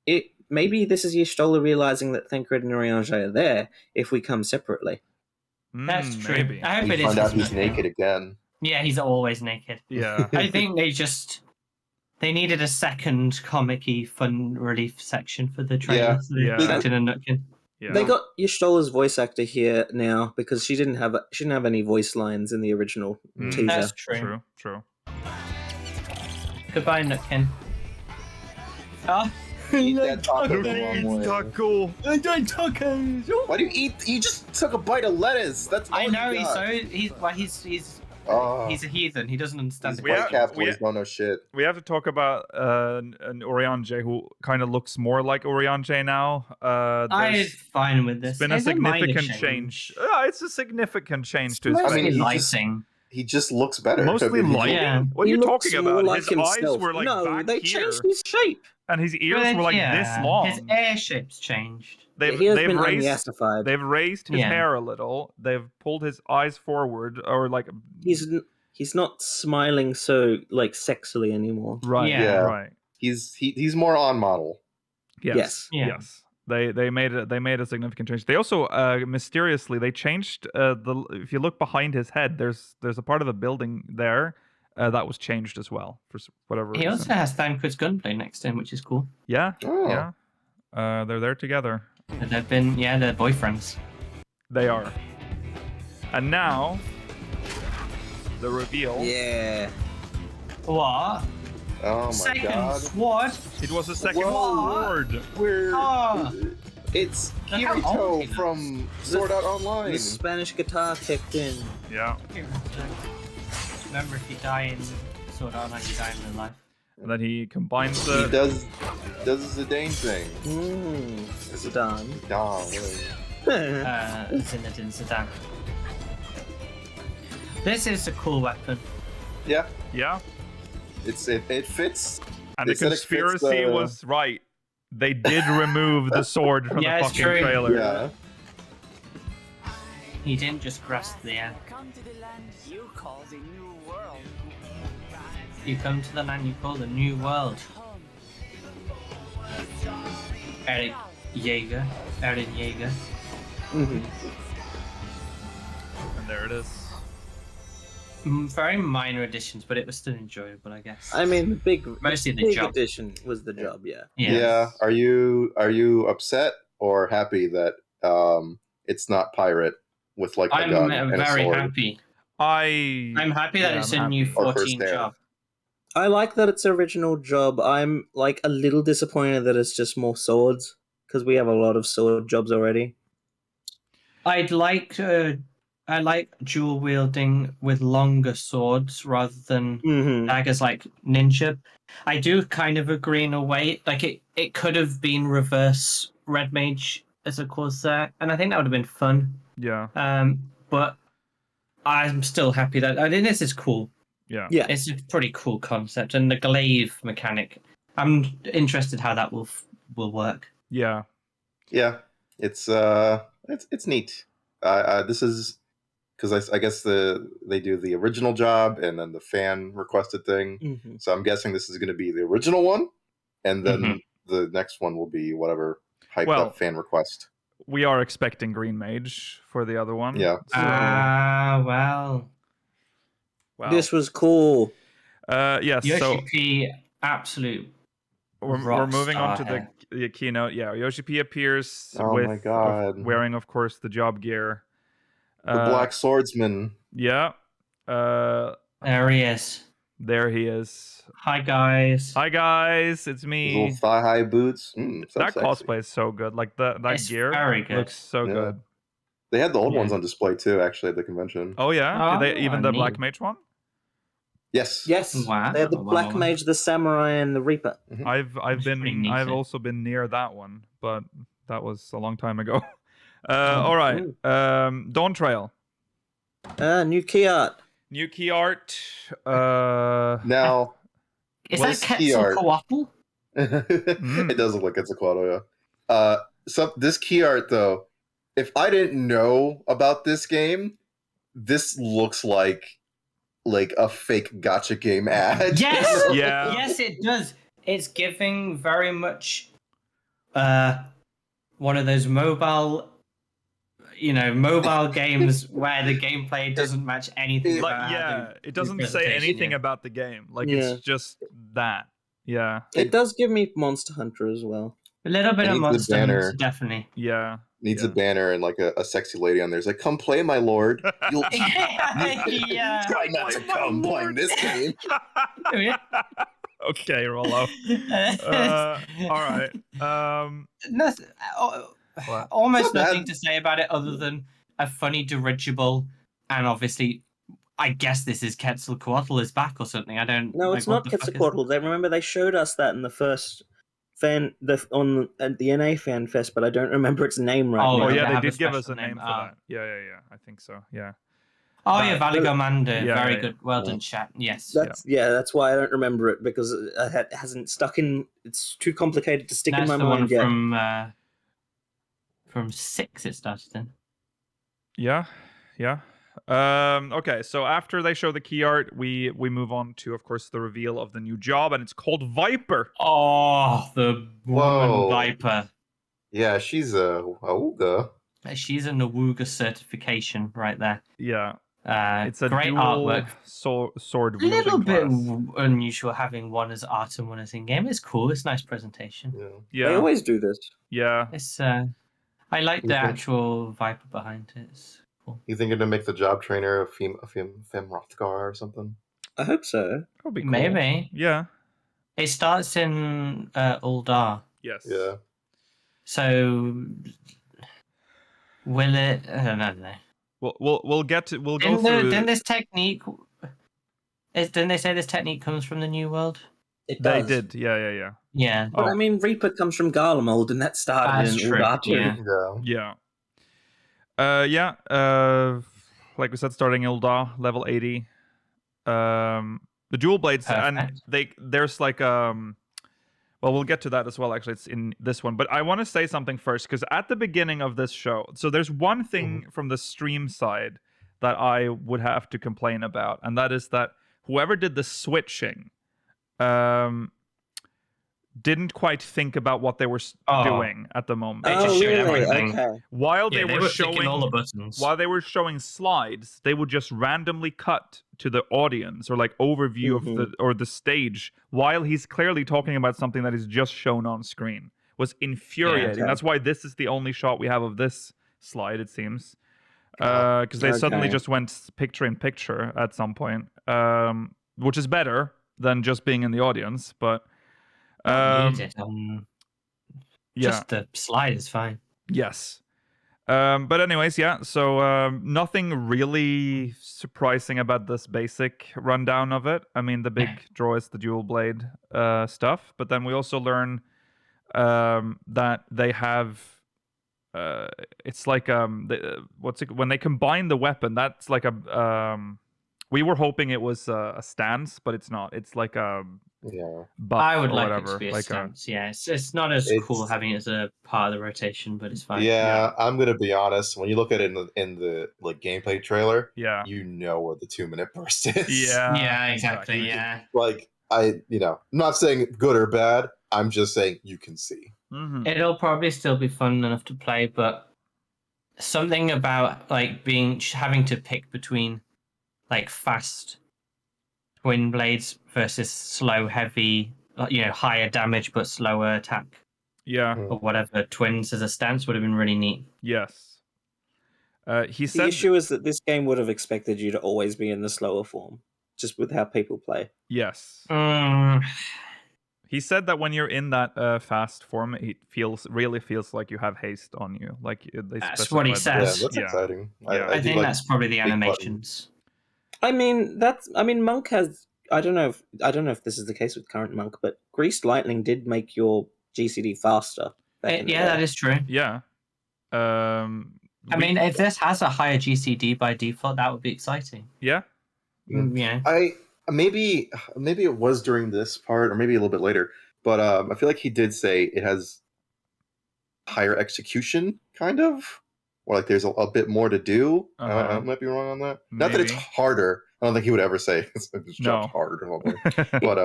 it. Maybe this is Y'shtola realizing that Thancred and Oriange are there if we come separately. That's true. Maybe. I hope We it is. find out his he's Nutkin. naked again. Yeah, he's always naked. Yeah. I think they needed a second comic-y fun relief section for the trailer. Yeah. So they Yeah. stuck in a Nutkin. Yeah. They got Y'shtola's voice actor here now because she didn't have any voice lines in the original teaser. That's true. True. Goodbye, Nutkin. Oh, Eat that taco the wrong way. Taco. I don't tacos. Why do you eat? You just took a bite of lettuce. That's all I know you got. Oh, he's a heathen. He doesn't understand. these the We white have- cap we boys have- don't know shit. We have to talk about an Oriange who kind of looks more like Oriange now. I'm There's fine with this. been a It's minor significant change. It's a significant change to his I Mostly mean, face. he just- lighting. he just looks better. Mostly I mean, lighting. Yeah. What are He you looks talking more about? like His himself. eyes were like no, back they here, changed his shape. and his ears were like this long. His air shape's changed. He has been raised unyassified. they've raised his Yeah. hair a little. They've pulled his eyes forward, or like He's not smiling so like sexily anymore. right, Yeah. right. he's more on model. Yes, Yeah. yes. They made a significant change. They also mysteriously they changed the. If you look behind his head, there's a part of the building there that was changed as well for whatever He reason. also has Thanquid's gunplay next to him, which is cool. Yeah, Oh. yeah. They're there together. They've been, they're boyfriends. They are. And now the reveal. Yeah. What? Oh my Second god. what? It was a second Whoa. sword. We're Oh. it's Look how old he Kirito from Sword Art Online. The Spanish guitar kicked in. Yeah. Remember, if you die in Sword Art Online, you die in real life. And then he combines He the. does the Zidane thing. Zidane. Dom. Zinedine Zidane. This is a cool weapon. Yeah, Yeah. it fits. And They the said it fits conspiracy the- was right. They did remove the sword from Yeah, the it's fucking true. trailer. Yeah. He didn't just grasp the air. Come to the land you call the new world. You come to the land you call the New World. Eric Yeager. Eren Yeager. And there it is. Very minor additions, but it was still enjoyable, I guess. I mean, the Mostly the big job. addition was the job. Yeah. Yeah. Are you upset or happy that it's not pirate with like a I'm gun and a very sword? happy. I'm I'm happy that it's I'm a new happy. Or 14 first job. I like that it's original job. I'm like a little disappointed that it's just more swords because we have a lot of sword jobs already. I like dual wielding with longer swords rather than Mm-hmm. daggers like ninja. I do kind of agree in a way. Like it could have been reverse red mage as a Corsair, and I think that would have been fun. Yeah. But I'm still happy that I think this is cool. Yeah. Yeah. It's a pretty cool concept, and the glaive mechanic. I'm interested how that will work. Yeah. Yeah, it's neat. This is because I guess they do the original job and then the fan requested thing. Mm-hmm. So I'm guessing this is going to be the original one, and then Mhm. the next one will be whatever hyped Well- up fan request. We are expecting Green Mage for the other one. Yeah. So, Well. wow. This was cool. Yes. So Yoshi-P, absolute. we're rock moving on to star the keynote. Yeah. Yoshi-P appears Oh with my God. wearing, of course, the job gear. The Black Swordsman. Yeah. There he is. There he is. Hi guys. Hi guys, it's His me. little thigh-high boots. So That sexy. cosplay is so good. Like that It's gear very good. looks so Yeah. good. They had the old Yeah. ones on display too, actually, at the convention. Oh yeah, did they even the neat. Black Mage one? Yes. Yes. Wow. They had the Black Wow. Mage, the Samurai, and the Reaper. I've That's pretty been neat, I've eh? also been near that one, but that was a long time ago. All right, Ooh. Dawn Trail, New key art. new key art. Now, Is What that is key art? Quetzalcoatl? it does look like it's a Quetzalcoatl, yeah. So this key art, though, if I didn't know about this game, this looks like a fake gotcha game ad. Yes! Yeah. Yes, it does. It's giving very much one of those mobile games where the gameplay doesn't match anything. Like, about how yeah, the it doesn't say presentation anything is. about the game. Like Yeah. it's just that. Yeah, It does give me Monster Hunter as well. A little bit It of needs the Monster banner. Hunter, definitely. yeah. Needs Yeah. a banner and like a sexy lady on there. It's like, come play, my lord. You'll Yeah. try not to come playing this game. Okay, Rollo. All right. Nothing, What? almost It's not nothing bad. to say about it other than a funny dirigible, and obviously, I guess this is Quetzalcoatl is back or something. I don't. No, like, it's what not the fuck is- Quetzalcoatl. They remember they showed us that in the first at the NA Fan Fest, but I don't remember its name right Oh, now. Oh Did yeah, they they have a did give us a special name name? for that. Yeah, I think so. Yeah. Oh yeah, Valigomander. Yeah, Very yeah, good. Well yeah. done, chat. Yes. That's why I don't remember it, because it hasn't stuck in. It's too complicated to stick in That's my the one mind yet. from 6 it started in. Yeah. Okay, so after they show the key art, we move on to, of course, the reveal of the new job, and it's called Viper. Oh, the woman Whoa. Viper. Yeah, she's a Auga. She's a Nawuga certification right there. Yeah, it's a great dual artwork. sword A wielding little bit class. unusual having one as art and one as in game. It's cool. It's nice presentation. Yeah. Yeah, They always do this. yeah. It's I like You the think- actual Viper behind it. It's cool. You thinking to make the job trainer a Fem Rothgar or something? I hope so. That would be cool. Maybe. Yeah. It starts in Uldar. Yes. Yeah. So will it? I don't know. We'll go through. Didn't this technique? Didn't they say this technique comes from the New World? It They does. did. Yeah. Yeah. But Oh. I mean, Reaper comes from Garlemald, and that started That's in true, Uldar too. yeah. Yeah. Like we said, starting Ildar, level 80. The dual blades, and there's like well, we'll get to that as well. Actually, it's in this one, but I want to say something first, because at the beginning of this show, so there's one thing from the stream side that I would have to complain about, and that is that whoever did the switching didn't quite think about what they were doing at the moment. They just showed everything. Okay. While Yeah, they were clicking showing all the buttons. while they were showing slides, they would just randomly cut to the audience or like overview of the stage while he's clearly talking about something that is just shown on screen. Was infuriating. okay. That's why this is the only shot we have of this slide, it seems. Because they suddenly just went picture in picture at some point, which is better than just being in the audience. But Just the slide is fine. yes. But anyways, yeah. So nothing really surprising about this basic rundown of it. I mean, the big draw is the dual blade stuff, but then we also learn that they have. It's like when they combine the weapon, that's like a. We were hoping it was a stance, but it's not. It's like a. Buff I would or like whatever. it to be a like stance. Yeah, it's not as cool having it as a part of the rotation, but it's fine. Yeah, I'm gonna be honest. When you look at it in the like gameplay trailer, you know what the 2-minute burst is. Yeah, exactly. Yeah. Like I'm not saying good or bad. I'm just saying you can see. It'll probably still be fun enough to play, but something about like having to pick between like fast twin blades versus slow, heavy, higher damage but slower attack. Yeah. Or whatever twins as a stance would have been really neat. Yes. He said the issue is that this game would have expected you to always be in the slower form, just with how people play. Yes. He said that when you're in that fast form, it really feels like you have haste on you. Like that's what he says. Yeah, that's exciting. I think that's probably the animations. I mean, Monk has. I don't know if this is the case with current Monk, but Greased Lightning did make your GCD faster. That is true. Yeah. I mean, if this has a higher GCD by default, that would be exciting. Yeah. Yeah. Maybe it was during this part, or maybe a little bit later. But I feel like he did say it has higher execution, kind of, or like there's a bit more to do. I might be wrong on that. Not that it's harder. I don't think he would ever say it's just hard or something. But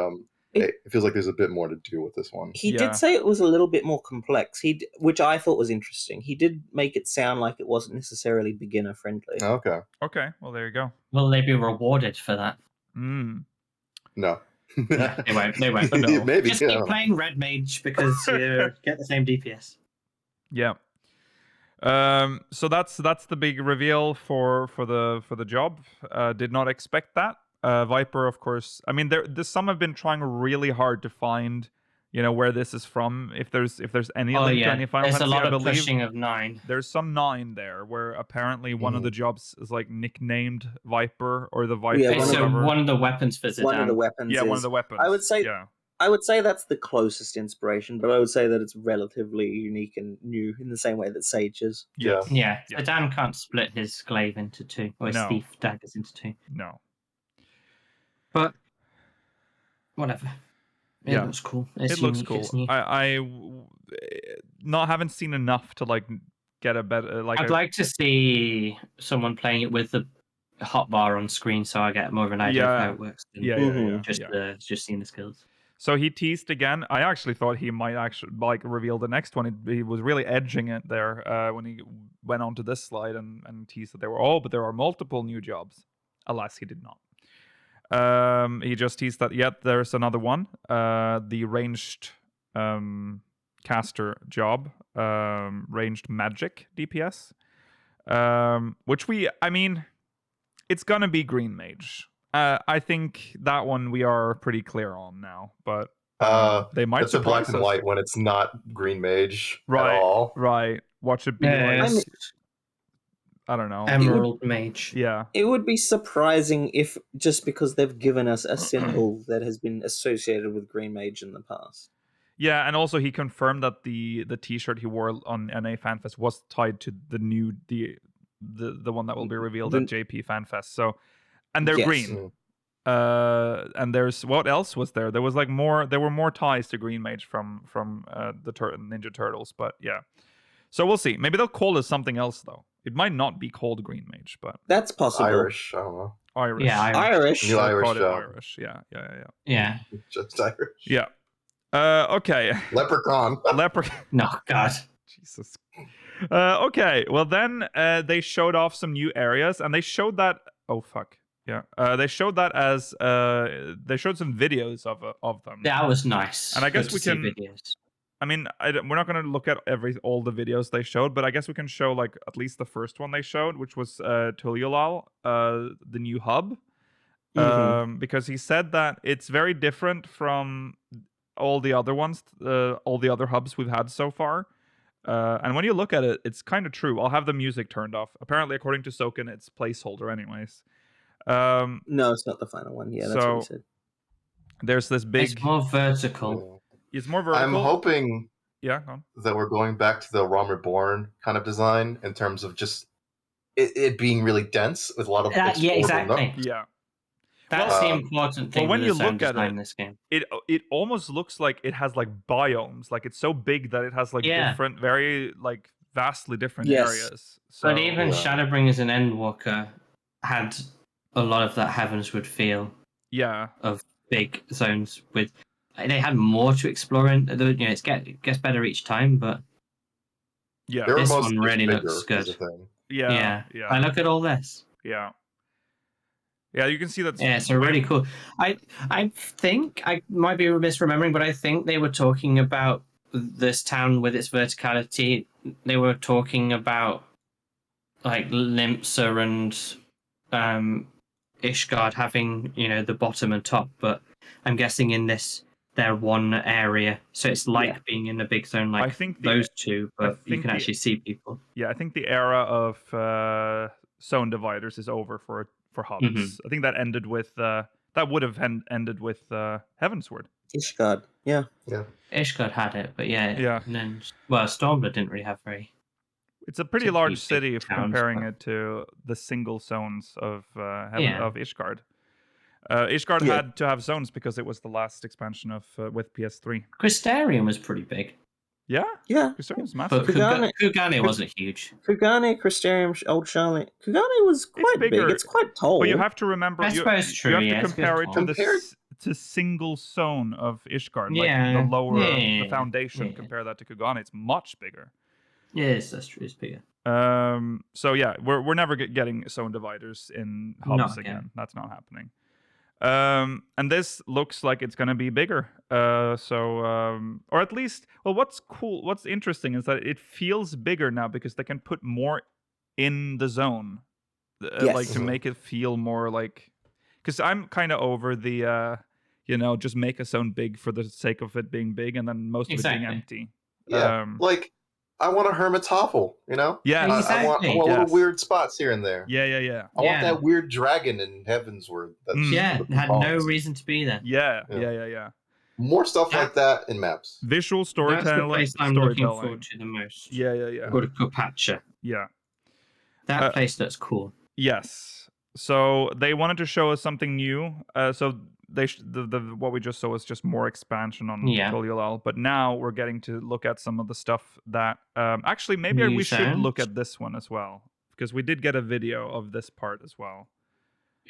it feels like there's a bit more to do with this one. He did say it was a little bit more complex. Which I thought was interesting. He did make it sound like it wasn't necessarily beginner friendly. Okay. Okay. Well, there you go. Will they be rewarded for that? No. They won't. No. Maybe. Just keep playing Red Mage because you get the same DPS. Yeah. So that's the big reveal for the job. Did not expect that. Viper, of course. I mean, some have been trying really hard to find, where this is from. If there's any link to any Final Fantasy, there's a lot I of believe pushing of 9. There's some 9 there, where apparently one of the jobs is like nicknamed Viper or the Viper. Yeah, one of the weapons for Zidane. One of the weapons. Yeah, one of the weapons. I would say. Yeah. I would say that's the closest inspiration, but I would say that it's relatively unique and new in the same way that Sage is. Yeah. Yeah, Yeah. so Dan can't split his glaive into two, or his No. thief daggers into two. No. But whatever. It Yeah. looks cool. It's It looks unique, cool. It's new. Haven't seen enough to like get a better like. I'd like to see someone playing it with the hotbar on screen, so I get more of an idea of how it works. Than just seeing the skills. So he teased again. I actually thought he might actually like reveal the next one. He was really edging it there when he went onto this slide and teased that but there are multiple new jobs. Alas, he did not. He just teased that there's another one. The ranged caster job, ranged magic DPS, which it's gonna be green mage. I think that one we are pretty clear on now, but they might It's a black surprise and us. white when it's not green mage Right, at all. right. What should be Yeah, like? it's I don't know. Emerald Mage. Yeah, It would be surprising if just because they've given us a symbol that has been associated with Green Mage in the past. yeah, and also he confirmed that the T-shirt he wore on NA FanFest was tied to the new the one that will be revealed at JP FanFest. So, and they're Yes. green. And there's what else was there? There was like more. There were more ties to Green Mage from the Ninja Turtles, but yeah. So we'll see. Maybe they'll call it something else though. It might not be called Green Mage, but That's possible. Irish, I don't know. Irish. Yeah, Irish. New They'll Irish call it job. Irish. Yeah. Yeah. Just Irish. Yeah. Okay. Leprechaun. Leprechaun. No, God. Jesus. Okay. Well, then they showed off some new areas, and they showed that. Oh fuck. Yeah. They showed that as they showed some videos of them. That was nice. And I guess Good we to see can- videos. I mean, we're not going to look at all the videos they showed, but I guess we can show like at least the first one they showed, which was Tuliolal, the new hub, because he said that it's very different from all the other ones, all the other hubs we've had so far. And when you look at it, it's kind of true. I'll have the music turned off. Apparently, according to Soken, it's placeholder anyways. No, it's not the final one. Yeah, that's what he said. There's this big. It's more vertical. It's more vertical. I'm hoping Yeah, go on. that we're going back to the Realm Reborn kind of design in terms of just it being really dense with a lot of Yeah, explorable exactly. Yeah. That's the important thing. when with you the sound look at design it, in this game. It almost looks like it has like biomes. Like it's so big that it has like different, very like vastly different areas. So, But even Shadowbringers and Endwalker had a lot of that Heavensward feel of big zones with. They had more to explore, and it gets better each time. But yeah, They were this mostly one really bigger, looks is good. the thing. yeah. I look at all this. Yeah, you can see that. Yeah, it's really cool. I think I might be misremembering, but I think they were talking about this town with its verticality. They were talking about like Limsa and Ishgard having the bottom and top, but I'm guessing in this they're one area, so it's like being in a big zone like I think those two, but you can actually see people. Yeah, I think the era of zone dividers is over for hubs. Mm-hmm. I think that ended with that would have ended with Heavensward. Ishgard. Yeah. Ishgard had it, but Yeah. And then Stormblood didn't really have very. It's a pretty It's a large big city if town, comparing but- it to the single zones of Ishgard. Ishgard had to have zones because it was the last expansion of with PS3. Crystarium was pretty big, Yeah, Yeah. Crystarium's but massive. Kugane wasn't huge. Kugane, Crystarium, Old Charlotte. Kugane was quite big. bigger. It's quite tall. But you have to remember, I you suppose true, have to yeah, it's compare it to good the to single zone of Ishgard, Yeah, like the lower, yeah, the foundation. yeah. Compare that to Kugane; it's much bigger. Yes, that's true. It's bigger. So yeah, we're never getting zone dividers in hubs Not again. again. That's not happening. And this looks like it's gonna be bigger. Or at least, well, what's interesting is that it feels bigger now because they can put more in the zone, like to make it feel more like. Because I'm kind of over the, just make a zone big for the sake of it being big, and then most of it being empty. Yeah, like I want a hermit's hovel, Yeah, I want Exactly. little weird spots here and there. yeah. I want that weird dragon in Heavensward. That's Yeah, what it had the no boss. reason to be there. Yeah. More stuff like that in maps. Visual That's the storytelling. place I'm looking forward to the most. Yeah. Urkupacha. Yeah. That place looks cool. Yes. So they wanted to show us something new. So the what we just saw was just more expansion on Toliolal, but now we're getting to look at some of the stuff that actually maybe we should look at this one as well, because we did get a video of this part as well.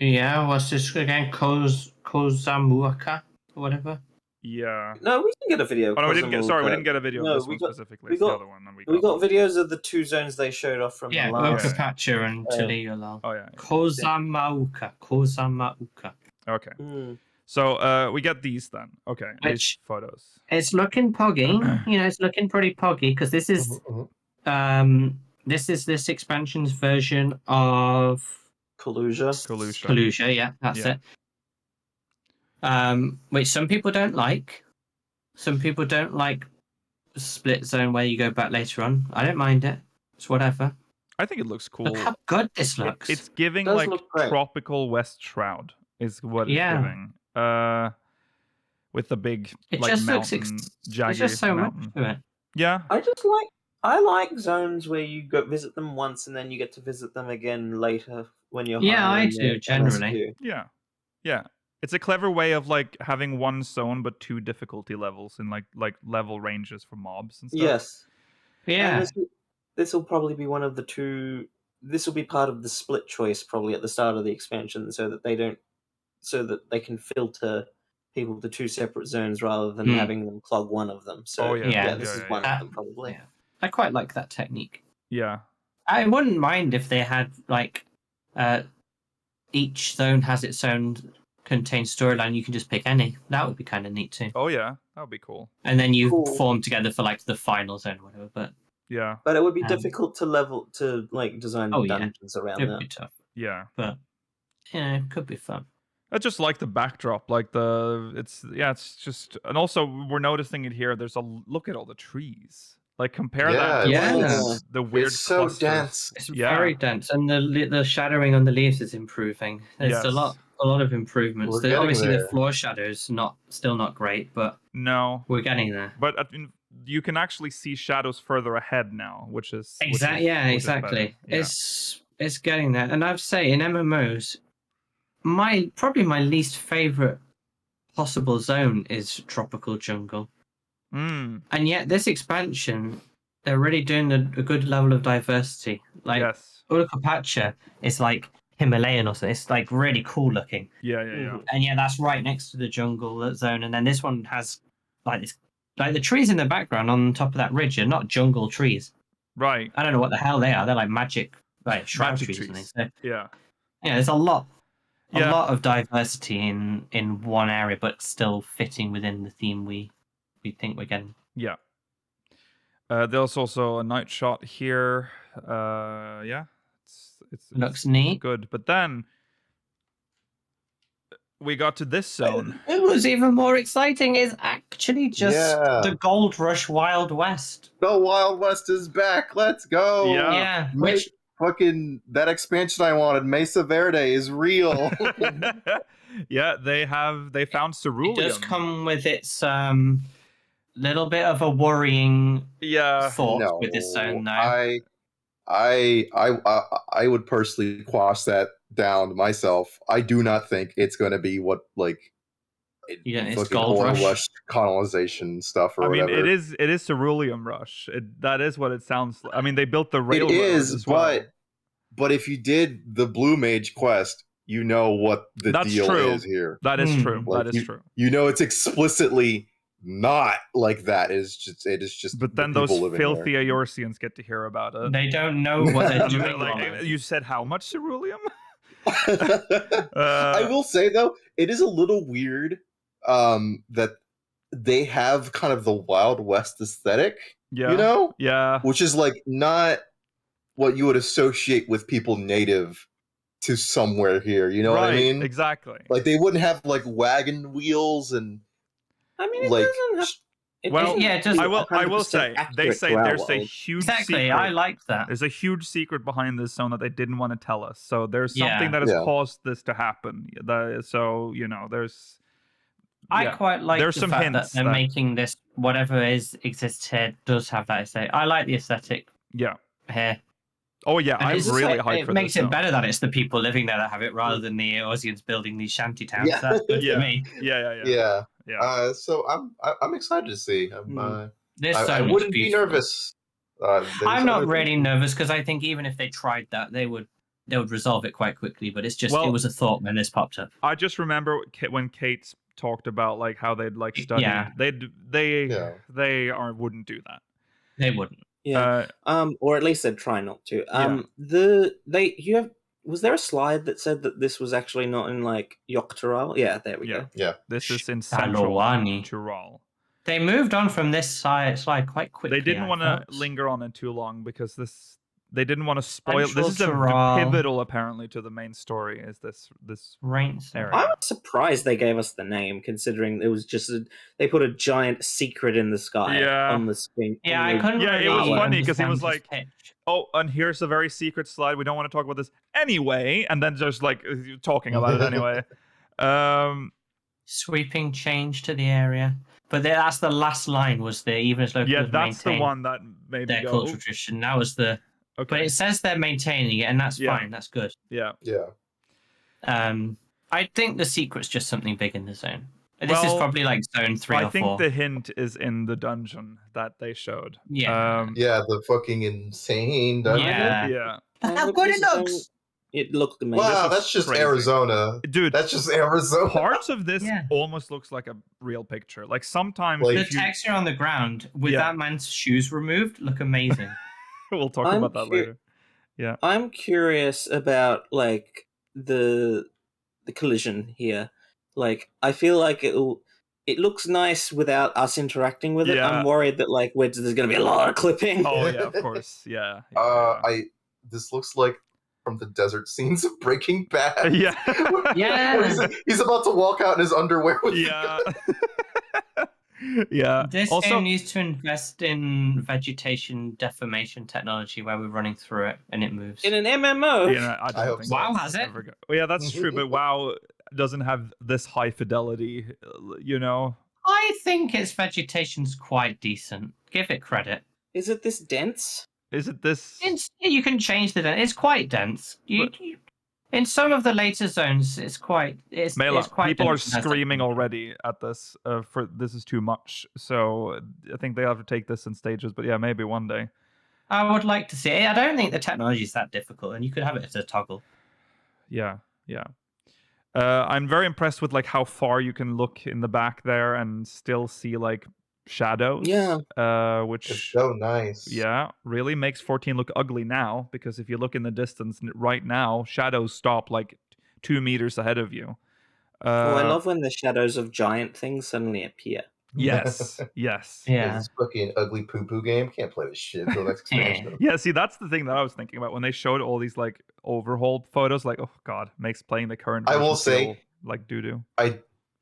Yeah, what's this again? Kozamuaka or whatever. Yeah. No, we can get a video. Oh, no, we didn't get. Sorry, we didn't get a video of this one specifically. It's the other one. We got videos of the 2 zones they showed off from the last. Urkupacha and Toliolal. Oh yeah. Kozamauka. Okay. So we get these then. Okay. These photos. It's looking poggy. It's looking pretty poggy because this is this expansion's version of Kalusha, yeah, that's it. Which some people don't like. Some people don't like split zone where you go back later on. I don't mind it. It's whatever. I think it looks cool. Look how good this looks. It's giving like tropical West Shroud is what it's giving. With the big mountain, it's just so much to it. Yeah. I like zones where you go visit them once and then you get to visit them again later when you're I do generally. Yeah. It's a clever way of like having one zone but 2 difficulty levels in like level ranges for mobs and stuff. Yes. Yeah. This will probably be one of the 2. This will be part of the split choice probably at the start of the expansion, so that they can filter people to 2 separate zones rather than having them clog one of them. So this is one of them probably. Yeah. I quite like that technique. Yeah. I wouldn't mind if they had like each zone has its own contained storyline. You can just pick any. That would be kind of neat too. Oh yeah, that would be cool. And then you form together for like the final zone or whatever. But but it would be difficult to design dungeons around that. It would be tough. Yeah. But it could be fun. I just like the backdrop, like it's just, and also we're noticing it here. There's look at all the trees. Like compare that to the weird. It's so clusters. dense. It's very dense, and the shadowing on the leaves is improving. There's a lot of improvements. Obviously, the floor shadows still not great, but we're getting there. But you can actually see shadows further ahead now, which is exactly. It's getting there, and I'd say in MMOs, probably my least favorite possible zone is tropical jungle. And yet this expansion, they're really doing a good level of diversity. Like Urkupacha is like Himalayan or something. It's like really cool looking. Yeah. And that's right next to the jungle zone. And then this one has like this, like the trees in the background on top of that ridge are not jungle trees. Right. I don't know what the hell they are. They're like magic, shrub trees. So, there's a lot of diversity in one area, but still fitting within the theme we think we're getting. Yeah. There's also a night shot here. It's looks neat. Good. But then we got to this zone. It was even more exciting. It's actually just the Gold Rush Wild West. The Wild West is back. Let's go. Yeah. Which fucking that expansion I wanted, Mesa Verde, is real. Yeah, they found ceruleum. It does come with its little bit of a worrying thought with this zone though. I would personally quash that down myself. I do not think it's going to be what it's Gold Rush colonization stuff or whatever. I mean, it is ceruleum rush. That is what it sounds like. I mean, they built the railroad. It is, as well. but if you did the Blue Mage quest, you know what the deal is here. That is true. That is true. You know, it's explicitly not like that. It is just. But then those filthy Eorzeans get to hear about it. They don't know what they're doing. You said how much ceruleum? I will say though, it is a little weird that they have kind of the Wild West aesthetic. Yeah. You know? Yeah. Which is like not what you would associate with people native to somewhere here. You know what I mean? Exactly. Like they wouldn't have like wagon wheels and. I mean, it like, doesn't have. I will say they say there's a huge secret. I like that. There's a huge secret behind this zone that they didn't want to tell us. So there's something that has caused this to happen. So there's I Yeah. quite like There's the some fact that hints they're that- making this whatever exists here does have that aesthetic. I like the aesthetic Yeah. here. Oh yeah, And I'm it's really like, hyped it for makes this. it better that it's the people living there that have it rather than the Aussians building these shanty towns. Yeah. That's good Yeah. for me. Yeah. Yeah. So I'm excited to see. This I zone looks wouldn't be beautiful. nervous. I'm not really nervous because I think even if they tried that, they would resolve it quite quickly. But it's just Well, it was a thought when this popped up. I just remember when Kate talked about like how they'd like studied. Yeah. They wouldn't do that. They wouldn't. Yeah. Or at least they'd try not to. Yeah. Was there a slide that said that this was actually not in like Yoktaral? Yeah, there we go. Yeah. This is in central Talowani. Tyrol. They moved on from this slide quite quickly. They didn't I want to felt. linger on it too long because they didn't want to spoil. Central This is Tyrol. pivotal apparently to the main story. Is this Rain area? I'm surprised they gave us the name, considering it was just they put a giant secret in the sky Yeah. on the screen. Yeah, on I the- couldn't. Yeah, it really was funny 'cause he understand was his like- pitch. Oh, and here's a very secret slide. We don't want to talk about this anyway, and then just like talking about it anyway. Sweeping change to the area, but that's the last line. Was the even as local Yeah, have that's the maintained one that made me their go. cultural tradition. That was the. But Okay. it says they're maintaining it, and that's Yeah. fine. That's good. Yeah. Yeah. I think the secret's just something big in the zone. This is Well, probably like zone 3 I or think 4. the hint is in the dungeon that they showed. Yeah. Yeah, the fucking insane dungeon. Yeah. Yeah. How good it looks! It looked amazing. Wow, This is that's just crazy. Arizona. Dude, That's just Arizona. parts of this Yeah. almost looks like a real picture. Like sometimes Like- The if you, texture on the ground with Yeah. that man's shoes removed look amazing. we'll talk I'm about that later. I'm curious about like the collision here. Like, I feel like it looks nice without us interacting with it. Yeah. I'm worried that like there's going to be a lot of clipping. Oh yeah, of course. Yeah. Yeah. This looks like from the desert scenes of Breaking Bad. Yeah. Yeah. Where he's about to walk out in his underwear with Yeah. Yeah. This Also, game needs to invest in vegetation deformation technology where we're running through it and it moves. In an MMO. you know, I don't hope think so. WoW that's has it. ever well, yeah, that's true, but WoW doesn't have this high fidelity, you know. I think its vegetation's quite decent. Give it credit. Is it this dense? Is it this? You can change it's quite dense. In some of the later zones, it's quite. Mela, it's quite people are dense and has that screaming control. already at this. For this is too much. So I think they have to take this in stages. But yeah, maybe one day. I would like to see it. I don't think the technology is that difficult, and you could have it as a toggle. Yeah. I'm very impressed with like how far you can look in the back there and still see like shadows. Yeah. Which It's so nice. yeah, really makes 14 look ugly now, because if you look in the distance right now, shadows stop like 2 meters ahead of you. I love when the shadows of giant things suddenly appear. Yes. Yeah. This fucking ugly poo poo game. Can't play this shit until next expansion. Yeah, see, that's the thing that I was thinking about when they showed all these like overhauled photos. Like, oh god, makes playing the current. I will version feel say- like doo doo.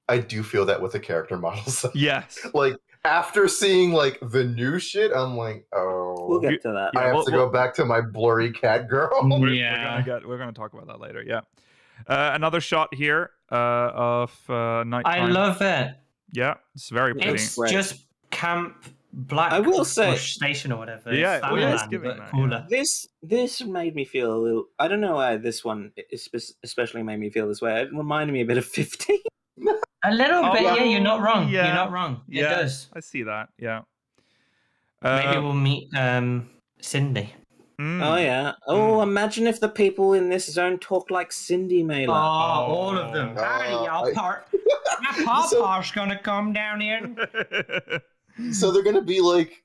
I do feel that with the character models. Yes. Like after seeing like the new shit, I'm like, oh, We'll get to that. Yeah, I have we'll- to go back to my blurry cat girl. Yeah. We're gonna talk about that later. Yeah. Another shot here of nighttime. I love it. Yeah, it's very pretty. It's Right. just camp black. I will say- Bush station or whatever. Yeah, It's well, yeah, it's Thailand, giving but that, cooler. This made me feel a little. I don't know why this one especially made me feel this way. It reminded me a bit of 15. A little Oh, bit. Yeah, you're not wrong. yeah. You're not wrong. It Yeah, does. I see that. Yeah. Maybe we'll meet Cindy. Oh yeah. Oh, imagine if the people in this zone talk like Cindy Mailer. All of them. Oh, Howdy, y'all. I- My So- pawpaw's gonna come down here. So they're gonna be like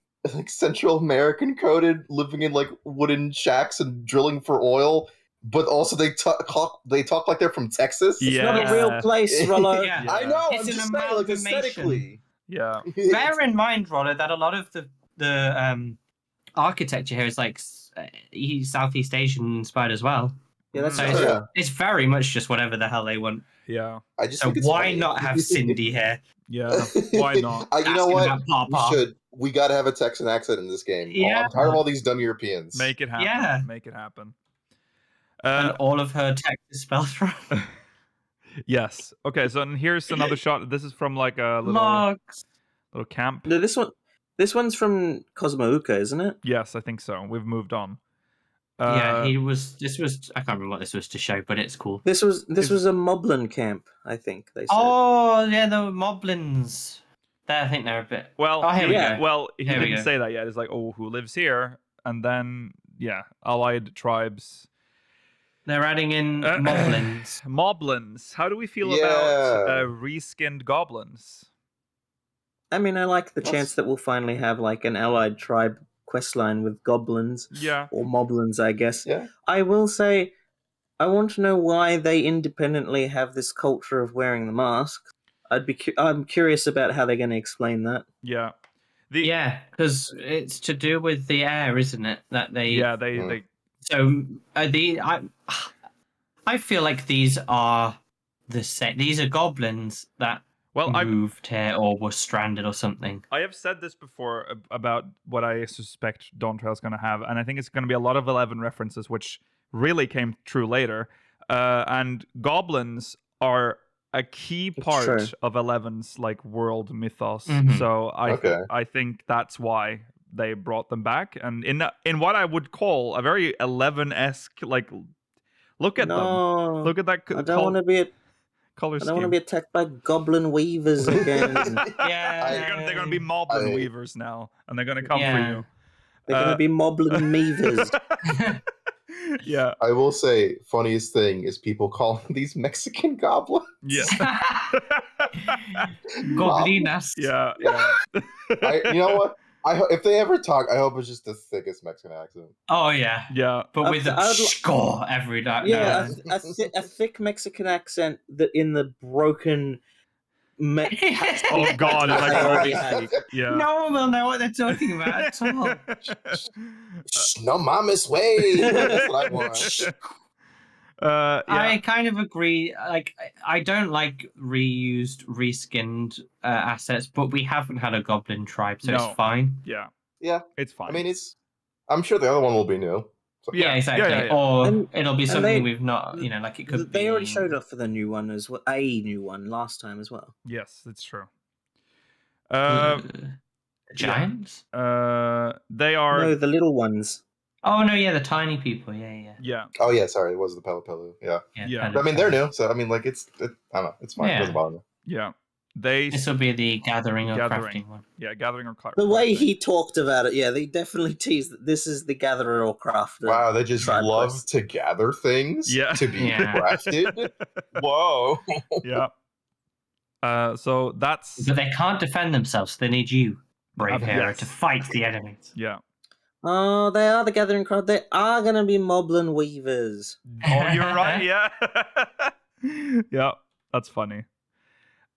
Central American coded, living in like wooden shacks and drilling for oil, but also they talk like they're from Texas. It's not a Yeah. real place, Rollo. Yeah. I know. It's I'm an just saying, like amalgamation. aesthetically. Yeah. Bear in mind, Roller, that a lot of the architecture here is like Southeast Asian inspired as well. Yeah, that's So right. it's, Yeah. it's very much just whatever the hell they want. Yeah. I just So think it's why funny. not have Cindy here? Yeah. Why not? You know asking what? about Pawpaw? We should. We gotta have a Texan accent in this game. Yeah. I'm tired of all these dumb Europeans. Make it happen. Yeah. Make it happen. And all of her text is spelled wrong. Yes. Okay. So and here's another shot. This is from like a Logs. little camp. No, this one's from Cosmouka, isn't it? Yes, I think so. We've moved on. Yeah, he was. This was. I can't remember what this was to show, but it's cool. This was a Moblin camp, I think they said. Oh yeah, the Moblins. I think they're a bit. Well, Oh, here we yeah. go. Well, he Here we didn't go. say that yet. It's like, oh, who lives here? And then, yeah, allied tribes. They're adding in Moblins. Moblins. How do we feel Yeah. about reskinned goblins? I mean, I like the What's- chance that we'll finally have like an allied tribe questline with goblins Yeah. or moblins, I guess. Yeah. I will say, I want to know why they independently have this culture of wearing the mask. I'm curious about how they're going to explain that. Yeah. Yeah, because it's to do with the air, isn't it? That they. Yeah, Mm. they So I feel like these are the same. These are goblins that well, I moved here or were stranded or something. I have said this before about what I suspect Dawn Trail's going to have, and I think it's going to be a lot of 11 references, which really came true later. And goblins are a key part true. of 11's like world mythos. Mhm. So Okay. I think that's why they brought them back, and in what I would call a very 11-esque like look at them. No, Look at that I don't want to be. color I scheme. don't want to be attacked by goblin weavers again. Yeah, They're gonna be moblin I- weavers now, and they're gonna come Yeah. for you. They're going to be moblin meavers. Yeah. I will say, funniest thing is people calling these Mexican goblins. Yeah. Goblinas. Yeah. You know what? If they ever talk, I hope it's just the thickest Mexican accent. Oh yeah, Yeah. but with the I'd- score every day. Yeah, a thick Mexican accent that in the broken. Oh God, it's like Already already. had. Yeah. No one will know what they're talking about at all. No mames way. That's what I want. Yeah. I kind of agree. Like, I don't like reused, reskinned assets, but we haven't had a goblin tribe, so No. it's fine. Yeah. Yeah. It's fine. I mean, I'm sure the other one will be new. So. Yeah, exactly. yeah. Or And- it'll be and something they- we've not, like it could be. They already showed up for the new one as well. A new one last time as well. Yes, it's true. The giants? They are. No, the little ones. Oh, no, yeah, the tiny people. Yeah. Yeah. Oh yeah, sorry, it was the Pelu Pelu. Yeah. Yeah. Pelu I mean, they're Pelu. new, so I mean, like I don't know, it's fine. It doesn't Yeah. bother me. Yeah. They. This will be the gathering or Gathering. crafting one. Yeah. Gathering or The way crafting. he talked about it, yeah, they definitely teased that this is the gatherer or crafter. Wow, they just tribe love quest. to gather things Yeah. to be Yeah. crafted. Whoa. Yeah. So that's. But they can't defend themselves, so they need you, brave hero, yes. to fight the enemies. Yeah. Oh, they are the gathering crowd. They are going to be moblin weavers. Oh, you're right. Yeah. Yeah. That's funny.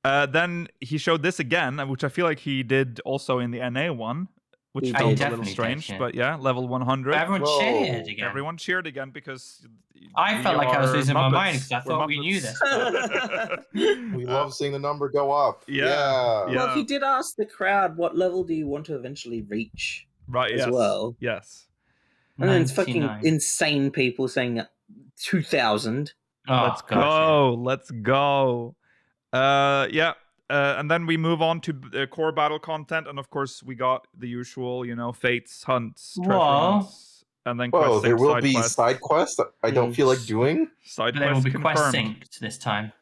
Then he showed this again, which I feel like he did also in the NA one, which He felt a little definitely did, strange. yeah. But yeah, level 100. Everyone Whoa. cheered again. Everyone cheered again because I we felt like I was are losing my Muppets. mind because I We're thought we knew Muppets. this. We love seeing the number go up. Yeah. Yeah. Well, he did ask the crowd, what level do you want to eventually reach? Right. as Yes. well. Yes. And then it's fucking 99. insane people saying 2,000. Oh, Let's gosh, go. Let's go. Yeah. And then we move on to core battle content, and of course we got the usual, fates, hunts, treasure Whoa. hunts, and then Whoa, quests, there will side be quests. side quests that I don't feel like doing. Side But they will quests be quest confirmed. synced this time.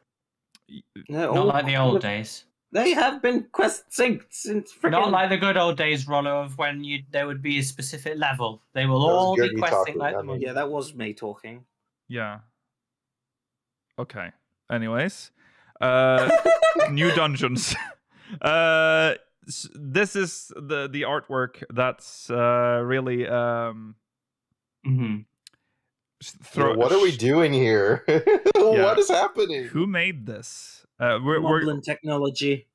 They're Not all like the old days. They have been quest synced since freaking... Not like the good old days, Rollo, of when there would be a specific level. They will That was all be Gary quest talking, synced like not the me. old Yeah, that was me talking. Yeah. Okay. Anyways, new dungeons. This is the artwork that's really Mhm. What are we doing here? What is happening? Who made this? We're Moblin technology.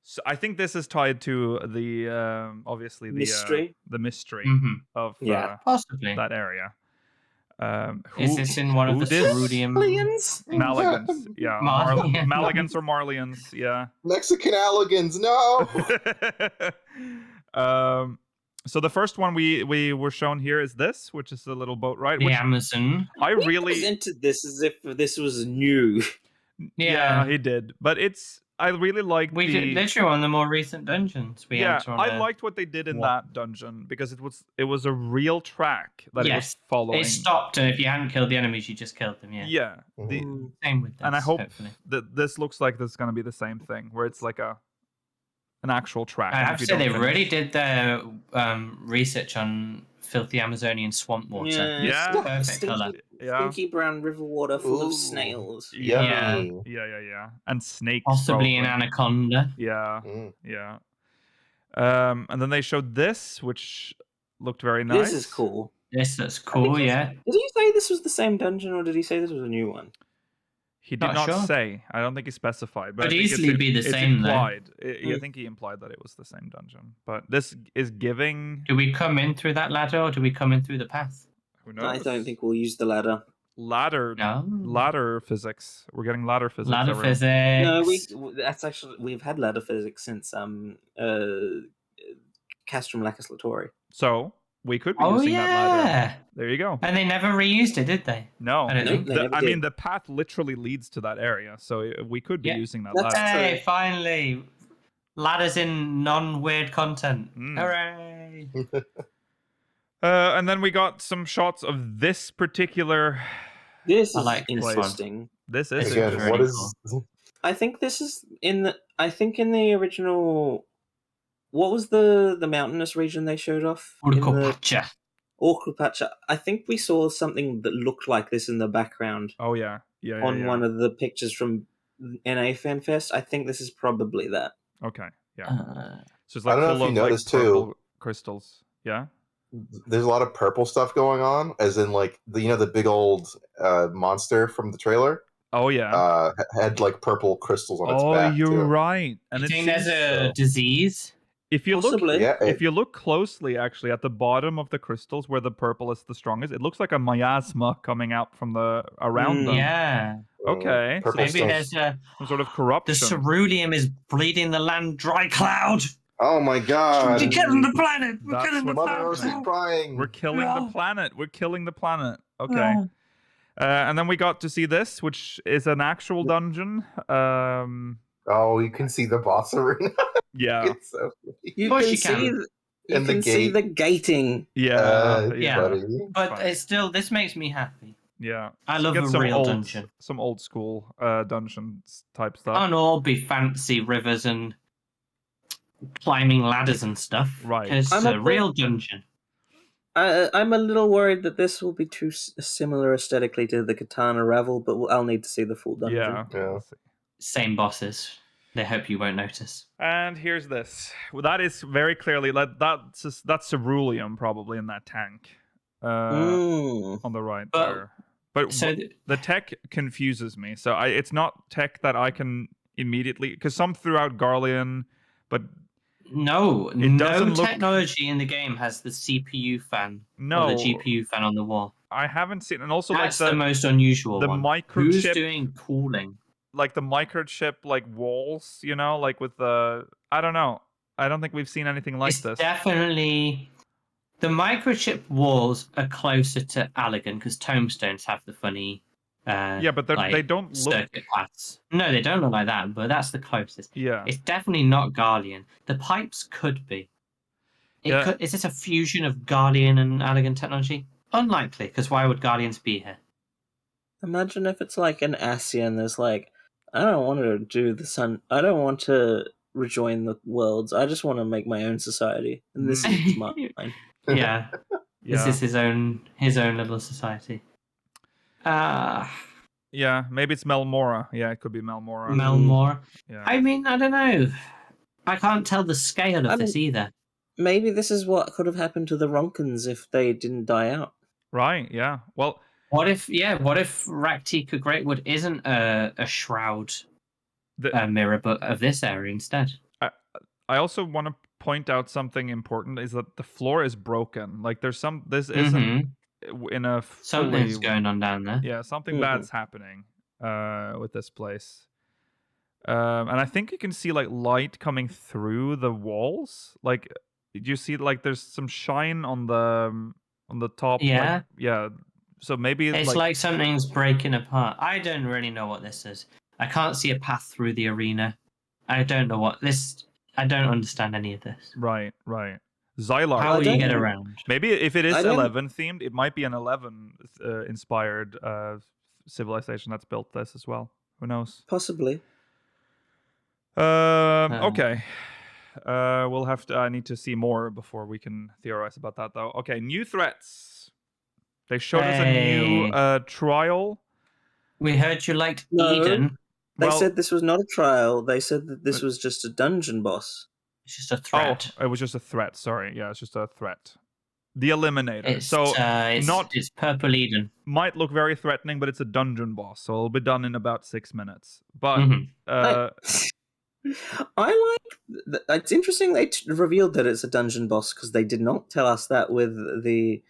So I think this is tied to the obviously the Mystery? the mystery Mhm. of Yeah. Possibly. that area. Is this in one of who the did? Cerulean? Aliens? Maligans? Yeah, Marlians. Maligans or Marlians? Yeah. Mexican elegans, no. So the first one we were shown here is this, which is the little boat ride. The Which Amazon. I really Presented this as if this was new. yeah, Yeah. he did. But I really like We the did literally one of the more recent dungeons. We yeah, enter on I a- liked what they did in What? that dungeon because it was a real track that it was Yes, following. it stopped, and if you hadn't killed the enemies, you just killed them. Yeah. Yeah, Mhm. Same with this. and I hope hopefully. that this looks like this is going to be the same thing, where it's like an actual track. I and have if to you say they don't really finish- did their research on filthy Amazonian swamp water. Yeah. Perfect stinky, colour. Yeah. stinky brown river water full Ooh. of snails. Yeah, Yummy. yeah, and snakes. Possibly an probably. anaconda. Yeah, Mm. yeah. And then they showed this, which looked very nice. This is cool. This looks cool, yeah. Did he say this was the same dungeon, or did he say this was a new one? He did Not not sure. say. I don't think he specified. But Could I think easily be the it's same, though. implied. I Mm. think he implied that it was the same dungeon. But this is giving. Do we come in through that ladder, or do we come in through the path? Who knows? I don't think we'll use the ladder. Ladder physics. We're getting ladder physics. Ladder everyone. physics. No, that's actually we've had ladder physics since Castrum Lacus Latori. So we could be Oh using that ladder. yeah. There you go. And they never reused it, did they? No, I don't Nope, think. they never I did. mean the path literally leads to that area, so we could be Yeah. using that That's ladder. Hey, true. finally. Ladders in non-weird content. Mm. Hooray. And then we got some shots of this particular. This I is like this one. interesting. This is Again, interesting. what very is? I think this is in the. I think in the original. What was the mountainous region they showed off? In the Urkopacha. Orkrupacha. I think we saw something that looked like this in the background Oh yeah, yeah. on yeah. one of the pictures from NA Fan Fest. I think this is probably that. Okay, yeah. Uh, So it's I like don't know full if you of noticed, like too. purple crystals. Yeah. There's a lot of purple stuff going on, as in like the big old monster from the trailer Oh yeah. had like purple crystals on its Oh, back you're too. right. And you it think there's seems- a so. disease? if you look Possibly. Yeah, if you look closely, actually, at the bottom of the crystals where the purple is the strongest, it looks like a miasma coming out from the around them. Yeah. Okay, so purple Maybe stuff. there's a... some sort of The corruption. ceruleum is bleeding the land dry cloud. Oh my god! We're killing the planet. We're That's killing the what- Mother Earth is planet. crying. We're killing No. the planet. We're killing the planet. Okay. No. And then we got to see this, which is an actual dungeon. Oh, you can see the boss arena. Yeah. It's so You course can you see. can. You And the can see gate. the gating. Yeah. yeah. buddy. But Fine. it's still, this makes me happy. Yeah. I So love get a some real old, dungeon. Some old school dungeons type stuff. Can't all be fancy rivers and climbing ladders and stuff. Right. It's I'm a a bit- real dungeon. I'm a little worried that this will be too similar aesthetically to the Katana Ravel, but I'll need to see the full dungeon. Yeah. Yeah. Let's see. Same bosses. They hope you won't notice. And here's this. Well, that is very clearly that's ceruleum probably in that tank. On the right But- there. But So the tech confuses me. So it's not tech that I can immediately, because some threw out Garlean, but no doesn't look- technology in the game has the CPU fan no, or the GPU fan on the wall. I haven't seen. And also That's like the most unusual the one. microchip, Who's doing cooling? like the microchip like walls, like with the, I don't know. I don't think we've seen anything like It's this. definitely the microchip walls are closer to Allegan because tomestones have the funny. Yeah, but like, they don't look. circuit paths. No, they don't look like that, but that's the closest. Yeah. It's definitely not Guardian. The pipes could be. Yeah. Is this a fusion of Guardian and Allegan technology? Unlikely, because why would Guardians be here? Imagine if it's like an Assia and there's like, I don't want to do the sun. I don't want to rejoin the worlds. I just want to make my own society, and this is mine. Yeah, Yeah. this is his own little society. Yeah, maybe it's Melmora. Yeah, it could be Melmora. Melmore. Yeah. I mean, I don't know. I can't tell the scale of I this either. Maybe this is what could have happened to the Ronkans if they didn't die out. Right, yeah. Well, What if Raktika Greatwood isn't a shroud the, mirror, but of this area instead? I also want to point out something important is that the floor is broken. Like this isn't in a fully, Something's going on down there. Yeah, something Mhm. bad's happening with this place. And I think you can see like light coming through the walls. Like you see like there's some shine on the top? Yeah. Like, yeah. So maybe It's like something's breaking apart. I don't really know what this is. I can't see a path through the arena. I don't know what this. I don't understand any of this. right. Xylar. How will you don't get know. around? Maybe if it is I don't- 11 themed, it might be an 11 inspired civilization that's built this as well. Who knows? Possibly. Okay. We'll have to. I need to see more before we can theorize about that, though. Okay, new threats. They showed us a new trial. We heard you liked No. Eden. They Well- said this was not a trial. They said that this was just a dungeon boss. It's just a threat. Oh, it was just a threat. Sorry. Yeah, it's just a threat. The Eliminator. It's, so it's Purple Eden. might look very threatening, but it's a dungeon boss, so it'll be done in about 6 minutes. But Mhm. I like. It's interesting they revealed that it's a dungeon boss because they did not tell us that with the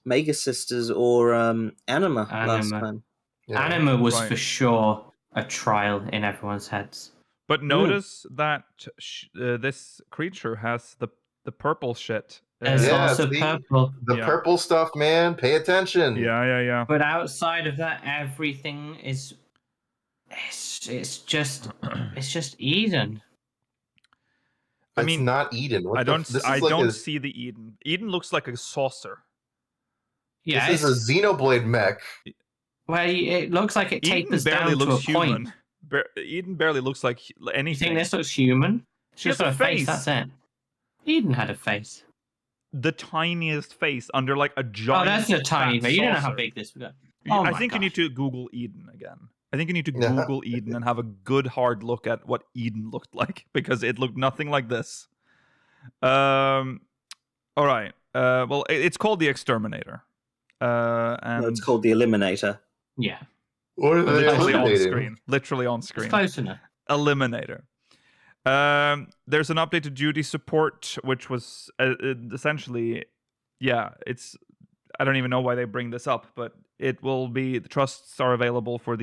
Mega Sisters or Anima last Anima. time. Yeah. Anima was Right. for sure a trial in everyone's heads. But notice that this creature has the purple shit. There's Yeah, also see? purple. The Yeah. purple stuff, man. Pay attention. Yeah. But outside of that, everything is. It's just Eden. I It's mean, not Eden. What I the don't. This is I like don't see the Eden. Eden looks like a saucer. Yeah, This is a Xenoblade mech. well, it looks like it Eden tapers barely down to a looks point. human. Eden barely looks like You anything. think this looks human? It's She has just got a a face. face. That's it. Eden had a face. The tiniest face under like a Oh, giant. that's a tiny fat face. You don't know how saucer. big this was. I think you need to Google Eden again. I think you need to Google Eden and have a good hard look at what Eden looked like because it looked nothing like this. All right. Well, it's called the Exterminator. And No, it's called the Eliminator. Yeah, What are they literally on eliminating? screen. Literally on it's screen. close enough. Eliminator. There's an update to duty support, which was essentially, it's. I don't even know why they bring this up, but it will be the trusts are available for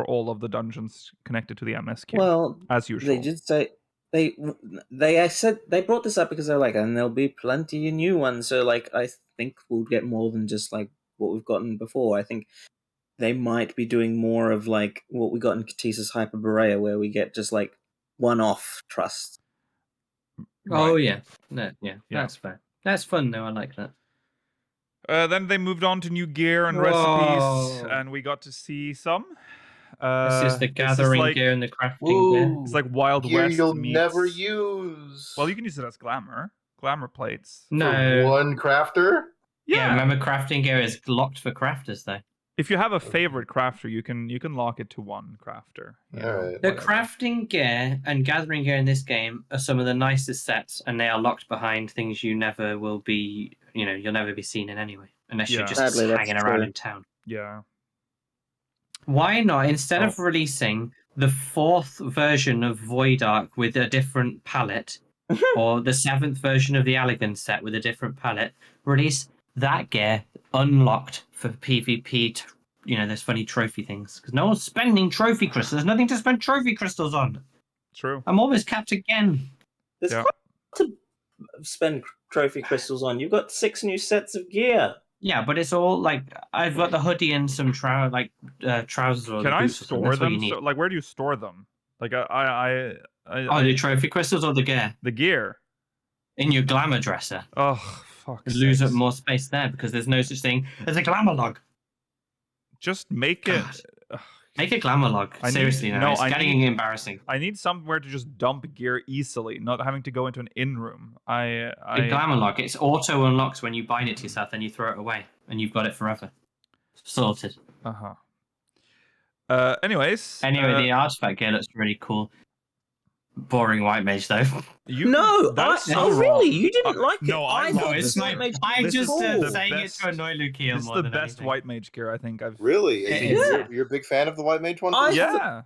all of the dungeons connected to the MSQ Well, as usual. they did say they said they brought this up because they're like, and there'll be plenty of new ones. So like, I think we'll get more than just like what we've gotten before. I think they might be doing more of like what we got in Katissa's Hyperborea, where we get just like one-off trusts. Oh Right. yeah, that's fair. That's fun though. I like that. Then they moved on to new gear and Whoa. recipes, and we got to see some. This is the gathering like, gear and the crafting gear. Ooh, It's like Wild gear West you'll meets... never use. Well, you can use it as glamour plates. For No. one crafter. Yeah, remember crafting gear is locked for crafters though. If you have a favorite crafter, you can lock it to one crafter. you know, Alright. The whatever. crafting gear and gathering gear in this game are some of the nicest sets, and they are locked behind things you never will be. You'll never be seen in anyway, unless Yeah. you're just Sadly, that's hanging around true. in town. Yeah. Why not, instead of releasing the 4th version of Void Ark with a different palette, or the 7th version of the Allegan set with a different palette, release that gear unlocked for PvP, there's funny trophy things. Because no one's spending trophy crystals. There's nothing to spend trophy crystals on. True. I'm always capped again. There's Yeah. quite a lot to spend trophy crystals on. You've got 6 new sets of gear. Yeah, but it's all like I've got the hoodie and some trousers or Can the I boots or something. store That's all them? you need. So, like, where do you store them? Like, The trophy crystals or the gear the gear. in your glamour dresser. Oh, fuck. You lose up more space there because there's no such thing as a glamour log. Just make it. God. Ugh. Make a glamour log. I need- Seriously, no, it's I getting need- embarrassing. I need somewhere to just dump gear easily, not having to go into an in room. A glamour log. It's auto unlocks when you bind it to yourself, then you throw it away, and you've got it forever. Sorted. Uh-huh. Anyways. Anyway, the artifact gear looks really cool. Boring white mage though. No, that's so oh wrong. really? You didn't like no, it? I thought love this this. White Mage I'm was this just is cool. the saying best- it to annoy Lucia This is more the than best anything. white mage gear I think I've. Really? It You- is. You're a big fan of the White Mage one? I- Yeah.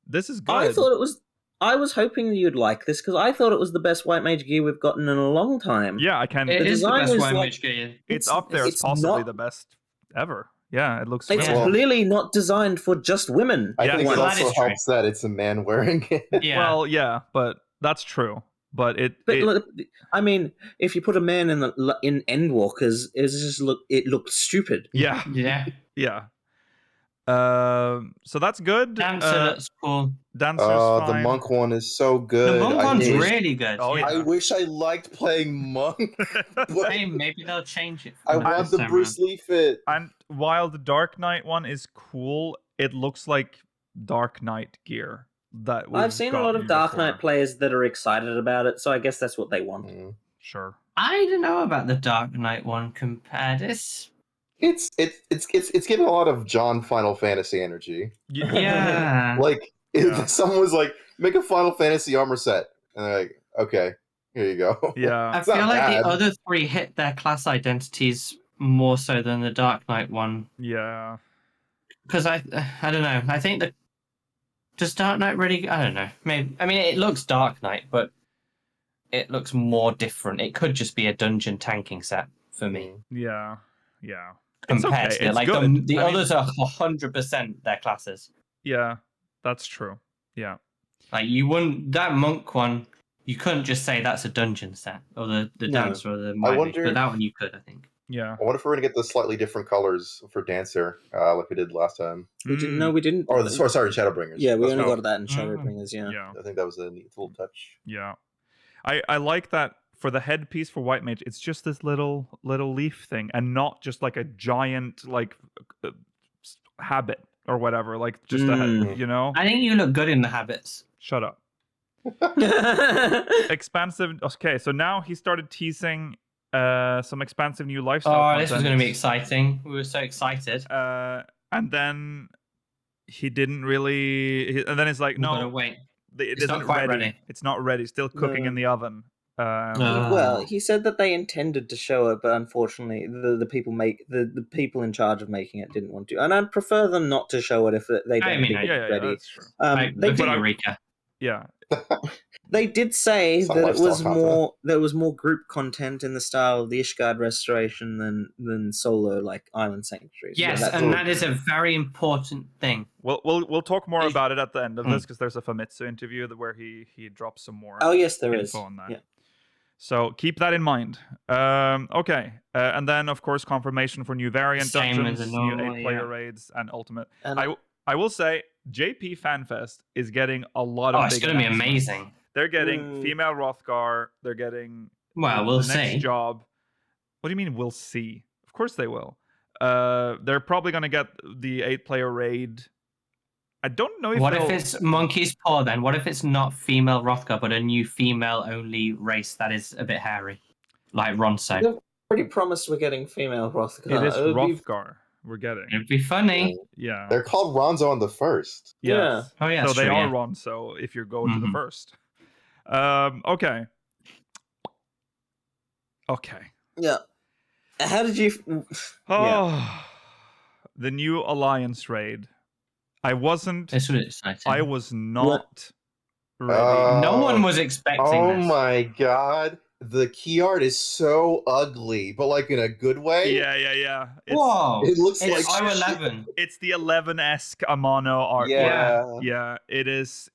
This is good. I thought it was. I was hoping you'd like this because I thought it was the best White Mage gear we've gotten in a long time. Yeah, I can. It The is the design best is white like- mage gear. It's up there as it's possibly not- the best ever. Yeah, it looks. It's really- Well- clearly not designed for just women. I Yeah, think well, it that also is true. helps that it's a man wearing it. Yeah. Well, yeah, but that's true. But look, I mean, if you put a man in Endwalkers, it looked stupid. yeah, Yeah. yeah. So that's good. Dancer looks cool. Dancer's The fine. monk one is so The good. monk I one's wish, really good. Oh, yeah. I wish I liked playing monk. But Hey, maybe they'll change it. I for want this the time Bruce Lee fit. And while the Dark Knight one is cool, it looks like Dark Knight gear that I've seen a lot of Dark Knight before. players that are excited about it, so I guess that's what they want. Mm. Sure. around. I don't know about the Dark Knight one compared. It's getting a lot of John Final Fantasy energy. Yeah. Like Yeah. someone was like, make a Final Fantasy armor set, and they're like, okay, here you go. Yeah. I It's not feel like bad. the other three hit their class identities more so than the Dark Knight one. Yeah. Because I don't know. I think that does Dark Knight really? I don't know. Maybe. I mean, it looks Dark Knight, but it looks more different. It could just be a dungeon tanking set for me. Yeah. Yeah. It's Compared okay. to it. It's Like good. the I mean, others are 100% their classes. Yeah, that's true. Yeah. Like you wouldn't that monk one. You couldn't just say that's a dungeon set or the No. dancer or the I mage, wonder- but that one you could, I think. Yeah. I wonder if we're gonna get the slightly different colors for Dancer, like we did last time. We didn't. No, we didn't. Or sorry, Shadowbringers. Yeah, we That's only what- got that in Mm. Shadowbringers. Yeah. Yeah. I think that was a neat little touch. Yeah. I like that for the headpiece for White Mage, it's just this little leaf thing and not just like a giant like habit or whatever. Like just a Mm. you know? I think you look good in the habits. Shut up. Expansive. Okay, so now he started teasing some expansive new lifestyle. Oh, this was going to be content. exciting. We were so excited. And then he didn't really. And then it's like, We've got to no, wait. it It's not isn't quite ready. ready. It's not ready. Still cooking in the oven. Well, he said that they intended to show it, but unfortunately, the people in charge of making it didn't want to. And I'd prefer them not to show it if they don't think yeah, it's ready. that's true. Like, They look at did. Eureka. Yeah, They did say Some that it lifestyle was content. there was more group content in the style of the Ishgard Restoration than solo like Island Sanctuaries. So Yes, that's- and that is a very important thing. we'll talk more If- about it at the end of this because there's a Famitsu interview where he drops some more. oh yes, there info is. on that. Yeah. So keep that in mind. Okay, and then of course confirmation for new variant Same as dungeons, the new normal, 8-player yeah. raids, and ultimate. And I will say JP FanFest is getting a lot of. Oh, it's big going to be announcements. amazing. They're getting Mm. female Rothgar. They're getting Well, we'll the next see. job. What do you mean we'll see? Of course they will. They're probably going to get the 8-player raid. I don't know if What if they'll- it's Monkey's Paw then? What if it's not female Rothgar, but a new female-only race that is a bit hairy? Like Ronso. They've already promised we're getting female Hrothgar. it is It would be- Rothgar we're getting. It'd be funny. Yeah. They're called Ronzo on the first. Yes. Oh, yeah, So that's they true, are yeah. Ron. So if you go to the Mhm. first. Okay. Okay. Yeah. How did you? Oh, the new Alliance raid. I wasn't. This was exciting. I was not ready. No one was expecting Oh this. my god. The key art is so ugly, but like in a good way. Yeah. It's, Whoa! It looks It's like O11. it's the 11-esque Amano art. Yeah. Yeah, it is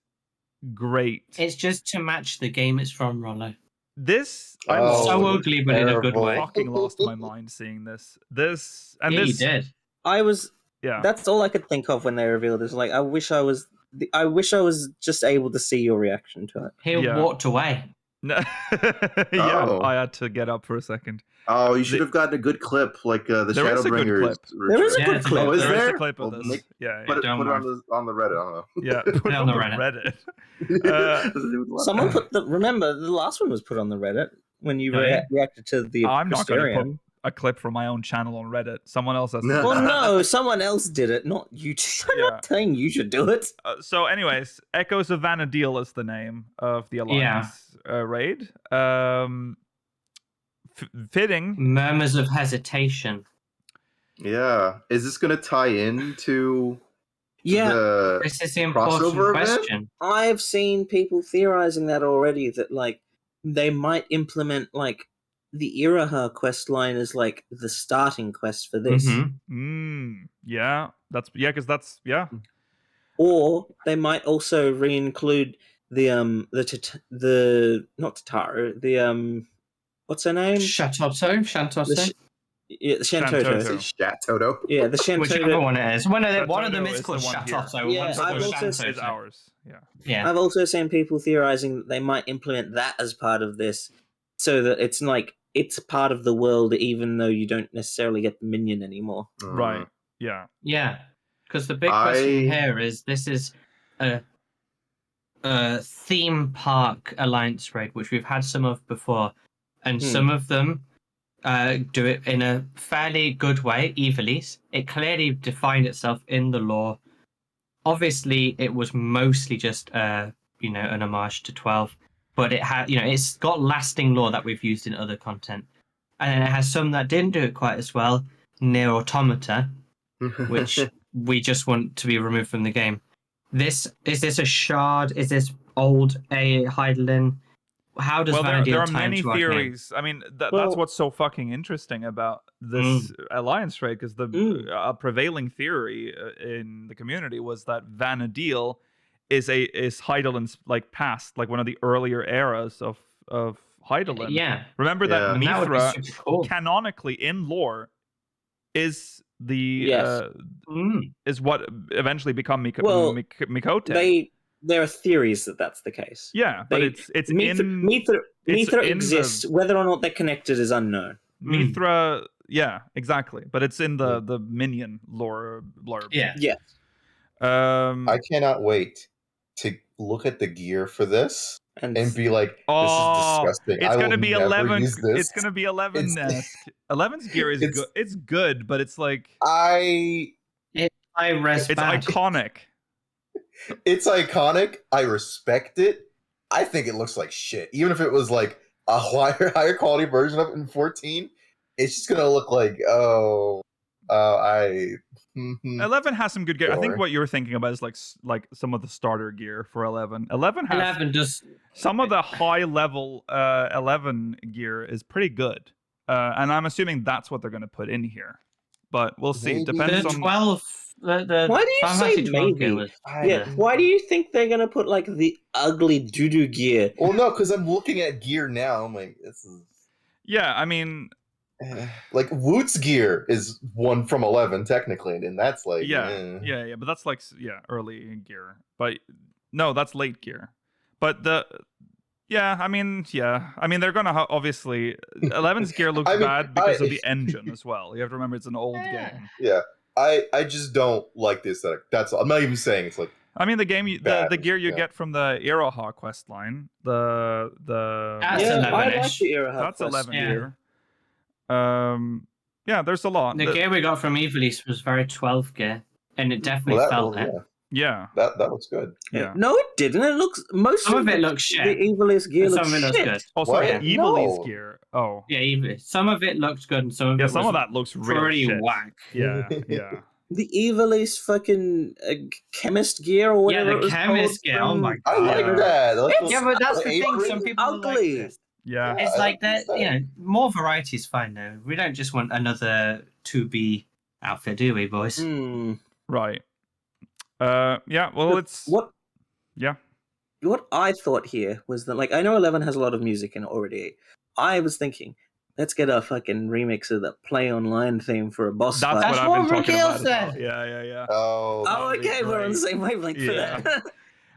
great. It's just to match the game it's from, Rollo. This I Oh, lost, So ugly, but in a good terrible. way. fucking lost my mind seeing this. This and Yeah, this. you did. I was. Yeah. That's all I could think of when they revealed this. Like, I wish I was just able to see your reaction to it. He Yeah. walked away. Yeah, Oh. I had to get up for a second. Oh, you should have gotten a good clip, like the There is a good Shadowbringers. clip. There is a Yeah, good it's a clip. Oh, is There is there? a clip of Well, this. make- Yeah, Put it Don't on the Reddit. I don't know. yeah. Put it on the Reddit. Someone put the. Remember, the last one was put on the Reddit when you Oh, yeah. reacted to the. I'm not going to Crystarium. put a clip from my own channel on Reddit. Someone else has. to No. do Well, that. no, someone else did it, not you. I'm Yeah. not saying you should do it. So, anyways, Echoes of Vanadil is the name of the Alliance raid. Fitting. Murmurs of hesitation. Yeah. Is this going to tie into Yeah, the This is the important crossover event? question. I've seen people theorizing that already. That like they might implement like the Iraha quest line as like the starting quest for this, Mhm. Yeah, because that's or they might also re-include the not Tataru, the what's her name? Shantoso. Yeah, Shantoto. Shantoto. Shatoto. Yeah, the Whichever Shantoto. one it is. One of them Shantoto is is called the one here. Shatoto. Yeah, one's I've called also is Shantoto. ours. Yeah. Yeah. I've also seen people theorizing that they might implement that as part of this, so that it's like it's part of the world, even though you don't necessarily get the minion anymore. Right. Yeah. Yeah. Because the big question here is this is a theme park alliance raid, which we've had some of before, and some of them do it in a fairly good way. Ivalice, it clearly defined itself in the lore. Obviously, it was mostly just an homage to 12, but it had it's got lasting lore that we've used in other content, and then it has some that didn't do it quite as well. Near Automata, which we just want to be removed from the game. Is this a shard? Is this old a Heidelin? How does Vanadil there are tie many into our game? theories. I mean, that's what's so fucking interesting about this alliance raid, because the prevailing theory in the community was that Vanadil is Heidelin's like past, like one of the earlier eras of Heidelin. Yeah. Remember that And that would be Mithra, super cool. canonically in lore, is the is what eventually become Mikote. There are theories that that's the case. Yeah, but it's Mithra exists. Whether or not they're connected is unknown. Mithra, yeah, exactly. But it's in the minion lore blurb. Yeah. Yeah. I cannot wait to look at the gear for this and be like, "This is disgusting." It's going to be 11. Use this. It's going to be 11. 11's gear is good. It's good, but it's like it's iconic. It's iconic. I respect it. I think it looks like shit. Even if it was like a higher quality version of it in 14, it's just gonna look like 11 has some good gear. I think what you were thinking about is like some of the starter gear for 11. 11 has some of the high level 11 gear is pretty good, and I'm assuming that's what they're going to put in here. But we'll see. Maybe. Depends on 12. Why do you say maybe? Why do you think they're gonna put like the ugly doo-doo gear? Well, no, because I'm looking at gear now. I'm like, this is. Yeah, I mean, like Woot's gear is one from 11 technically, and that's like yeah, but that's like early gear. But no, that's late gear. But I mean, they're gonna obviously 11's gear looks bad because of the engine as well. You have to remember it's an old game. Yeah. I just don't like the aesthetic. That's all. I'm not even saying it's like. I mean, the game, the gear you get from the Iroha quest line, the that's 11-ish. I like the Iroha that's quest. 11 gear. Yeah, there's a lot. The gear we got from Ivalice was very 12 gear, and it definitely felt it. Yeah, that looks good. Yeah. No, it didn't. It looks some of it looks shit. The Ivalice gear some looks of it looks good. Oh, sorry, Ivalice gear. Oh, yeah, Ivalice. Some of it looks good, and some of some of that looks pretty shit. whack. Yeah. The Ivalice fucking chemist gear or whatever. Yeah, the chemist gear. Oh my god, I like that. But that's the thing. Some people ugly. Like this. Yeah, it's like that. More variety is fine though. We don't just want another 2B outfit, do we, boys? Right. Yeah. Well, it's what. Yeah. What I thought here was that, like, I know 11 has a lot of music in it already. I was thinking, let's get a fucking remix of the Play Online theme for a boss fight. That's what I've been talking about. Said. Yeah. Oh, okay, we're on the same wavelength for that.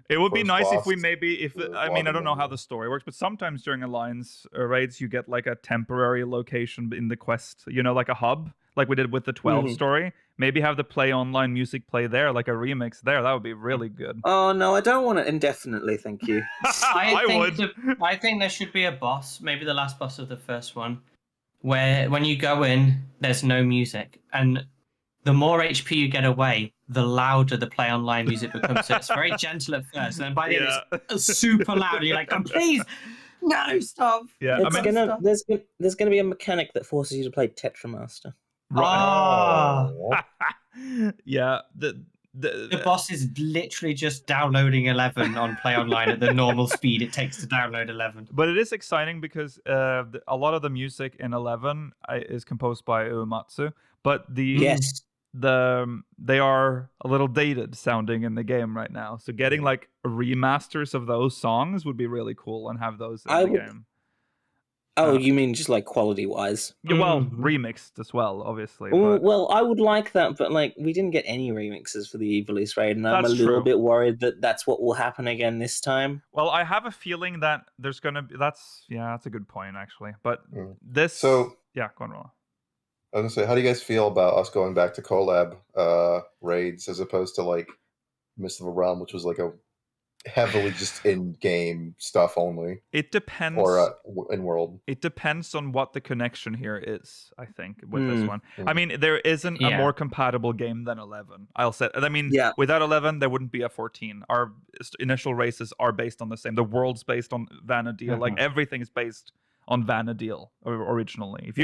It would be nice if we I mean, I don't know how the story works, but sometimes during Alliance raids, you get like a temporary location in the quest, like a hub, like we did with the 12 story. Maybe have the Play Online music play there, like a remix there. That would be really good. Oh, no, I don't want it indefinitely, thank you. I think there should be a boss, maybe the last boss of the first one, where when you go in, there's no music. And the more HP you get away, the louder the Play Online music becomes. So it's very gentle at first, and then by the end it's super loud. And you're like, oh, please, no, stop. Yeah, there's gonna be a mechanic that forces you to play Tetramaster. Right. Yeah. The boss is literally just downloading 11 on Play Online at the normal speed it takes to download 11. But it is exciting because a lot of the music in 11 is composed by Uematsu, but the they are a little dated sounding in the game right now. So getting like remasters of those songs would be really cool and have those in the game. Oh, you mean just like quality wise? Yeah, well, remixed as well, obviously. Well, But well, I would like that, but like we didn't get any remixes for the Evilise raid, and I'm a That's little true. bit worried that that's what will happen again this time. well, I have a feeling that there's gonna be. That's a good point actually. But this. So- yeah, go on, Rolla. I was gonna say, how do you guys feel about us going back to collab raids as opposed to like Mist of a Realm, which was like a heavily just in-game stuff only, It depends. or in world? It depends on what the connection here is, I think, with this one. Mm. I mean, there isn't a Yeah. more compatible game than 11. I'll say. I mean, Yeah. without 11, there wouldn't be a 14. Our initial races are based on the same. The world's based on Vana'diel. Like, everything is based on Vana'diel originally. If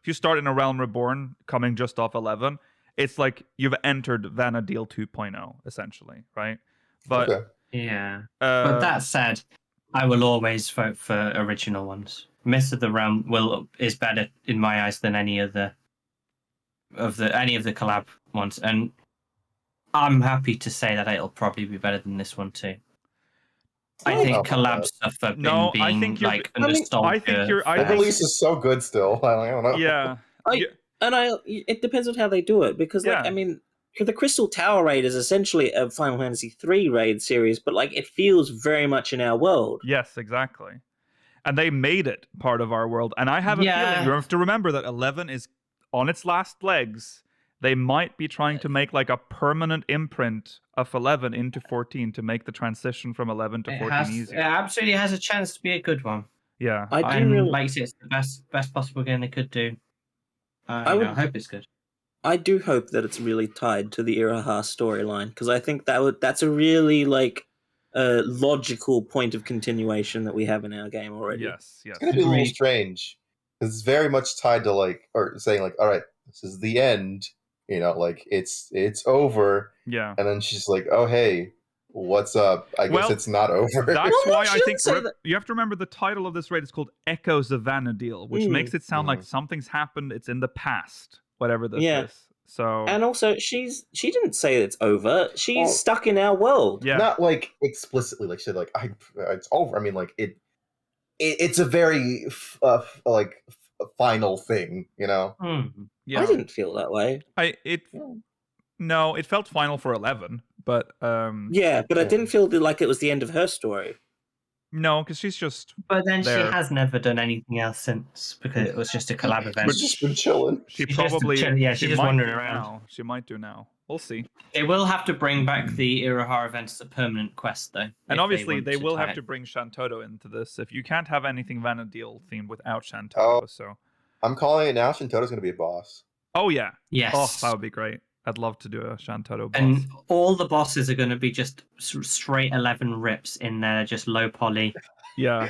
you start in a Realm Reborn coming just off 11, it's like you've entered Vana'diel 2.0, essentially, right? But Okay. Yeah. But that said, I will always vote for original ones. Mist of the Realm is better in my eyes than any of the collab ones, and I'm happy to say that it'll probably be better than this one too. I think collab stuff have No, been I think you're- like I mean, nostalgia. I think you're- I The think- release is so good still. I don't know. yeah. It depends on how they do it, because like Yeah. I mean, the Crystal Tower raid is essentially a Final Fantasy III raid series, but like it feels very much in our world. Yes, exactly. And they made it part of our world. And I have a feeling you have to remember that 11 is on its last legs. They might be trying to make like a permanent imprint of 11 into 14 to make the transition from 11 to 14 It easier. absolutely has a chance to be a good one. Yeah. I do And really, like I say, it's the best possible game they could do. I I would- hope it's good. I do hope that it's really tied to the Iraha storyline, because I think that's a really like logical point of continuation that we have in our game already. Yes, yes. It's gonna be a little Agreed. strange because it's very much tied to like, or saying like, all right, this is the end. You know, like it's over, Yeah. and then she's like, oh hey, what's up? I guess Well, it's not over. That's no, why she I didn't think say that. you have to remember the title of this raid is called Echoes of Vana'diel, which makes it sound like something's happened. It's in the past, whatever this is. So And also, she didn't say it's over. She's Well, stuck in our world. yeah, Not like explicitly, like she said, like it's over. I mean, like it's a very final thing, you know. yeah. I didn't feel that way. No, it felt final for 11, but Yeah, but I didn't feel like it was the end of her story. no, because she's just But then there. she has never done anything else since, because it was just a collab event. She's just been chilling. she She's just probably chilling- yeah, she's just might wandering do around. now. She might do now. We'll see. They will have to bring back the Iraha event as a permanent quest, though. And obviously, they will have tie to it. bring Shantoto into this. If you can't have anything Vana'diel themed without Shantoto, Oh. so I'm calling it now. Shintoto's gonna be a boss. oh yeah, Yes. oh that would be great. I'd love to do a Shantoto boss. And all the bosses are going to be just straight 11 rips in there, just low poly, Yeah,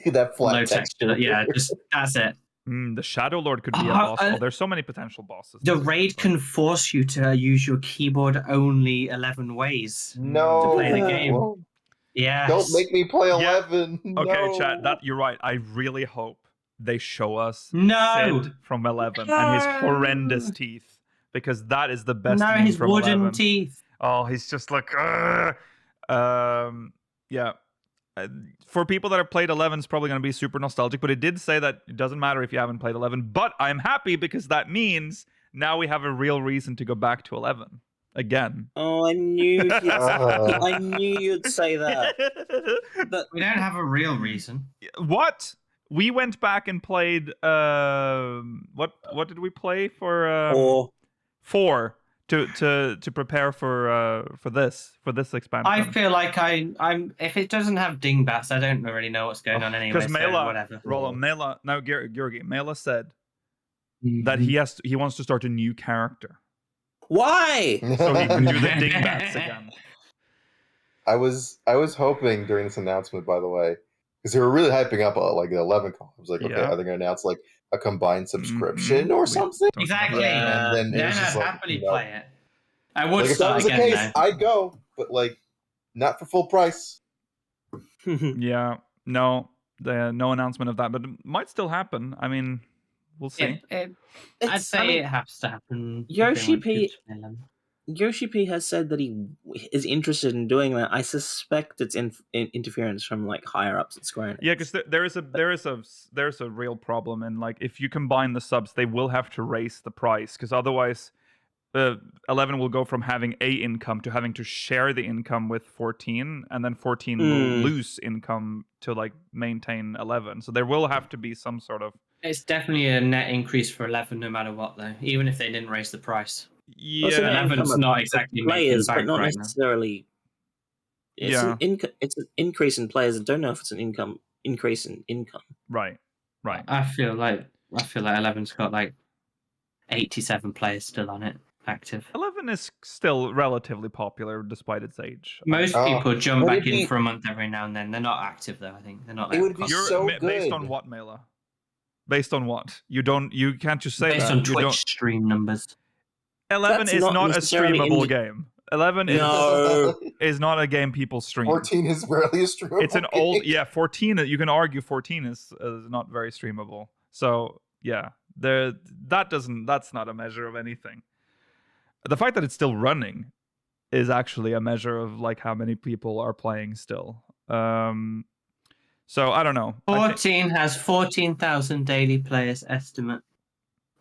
That flat low texture. texture. Yeah, just that's it. the Shadow Lord could be a Oh, boss. and- Oh, there's so many potential bosses. The raid can force you to use your keyboard only 11 ways. No. To play the game. Whoa. Yes. Don't make me play Yeah. 11. Okay, no. chat. That you're right. I really hope they show us No. Sid from 11 and his No. horrendous teeth, because that is the best. No, meme his from wooden 11. teeth. Oh, he's just like, "Ugh." Yeah. For people that have played 11, it's probably going to be super nostalgic, but it did say that it doesn't matter if you haven't played 11. But I'm happy because that means now we have a real reason to go back to 11 again. Oh, I knew I knew you'd say that. But We don't have a real reason. What? We went back and played. What did we play for? or 4 to prepare for this expansion. I feel like I'm. If it doesn't have dingbats, I don't really know what's going on anyway. Because So Mela, whatever. Rollo, Mela, now Georgi, Mela said Mm-hmm. that he wants to start a new character why? so he can do the dingbats again. I was hoping during this announcement, by the way, because they were really hyping up like the 11 call. I was like, okay, Yeah. are they going to announce like a combined subscription or We something? talked Exactly. Yeah. And then it Then was I'd just like, happily you know, play it. I would like if that start was the again case, now. I'd go, but like not for full price. Yeah, no announcement of that, but it might still happen. I mean, we'll see. I'd It's- say I mean, it has to happen. if Yoshi-P- they want to play them. Yoshi-P has said that he is interested in doing that. I suspect it's interference from like higher ups at Square Enix. Yeah, because there's a real problem, and like if you combine the subs, they will have to raise the price, because otherwise, 11 will go from having a income to having to share the income with 14, and then 14 will lose income to like maintain 11. So there will have to be some sort of. It's definitely a net increase for 11, no matter what, though. Even if they didn't raise the price. Well, it's an Yeah, income 11's of not exactly players, making but bank not right now. necessarily. It's Yeah. it's an increase in players. I don't know if it's an increase in income. right. I feel like 11's got like 87 players still on it active. 11 is still relatively popular despite its age. Most Oh, people jump would back it in be- for a month every now and then. They're not active though. I think they're not. It Like, would be constant. so Based on good. what, Mela? Based on what? You can't just say based that. on You Twitch don't- stream numbers. 11 That's is not not a necessarily streamable game. 11 No. is not a game people stream. 14 is barely a streamable. It's an old 14. You can argue 14 is not very streamable. So yeah, that's not a measure of anything. The fact that it's still running is actually a measure of like how many people are playing still. So I don't know. 14 has 14,000 daily players estimate.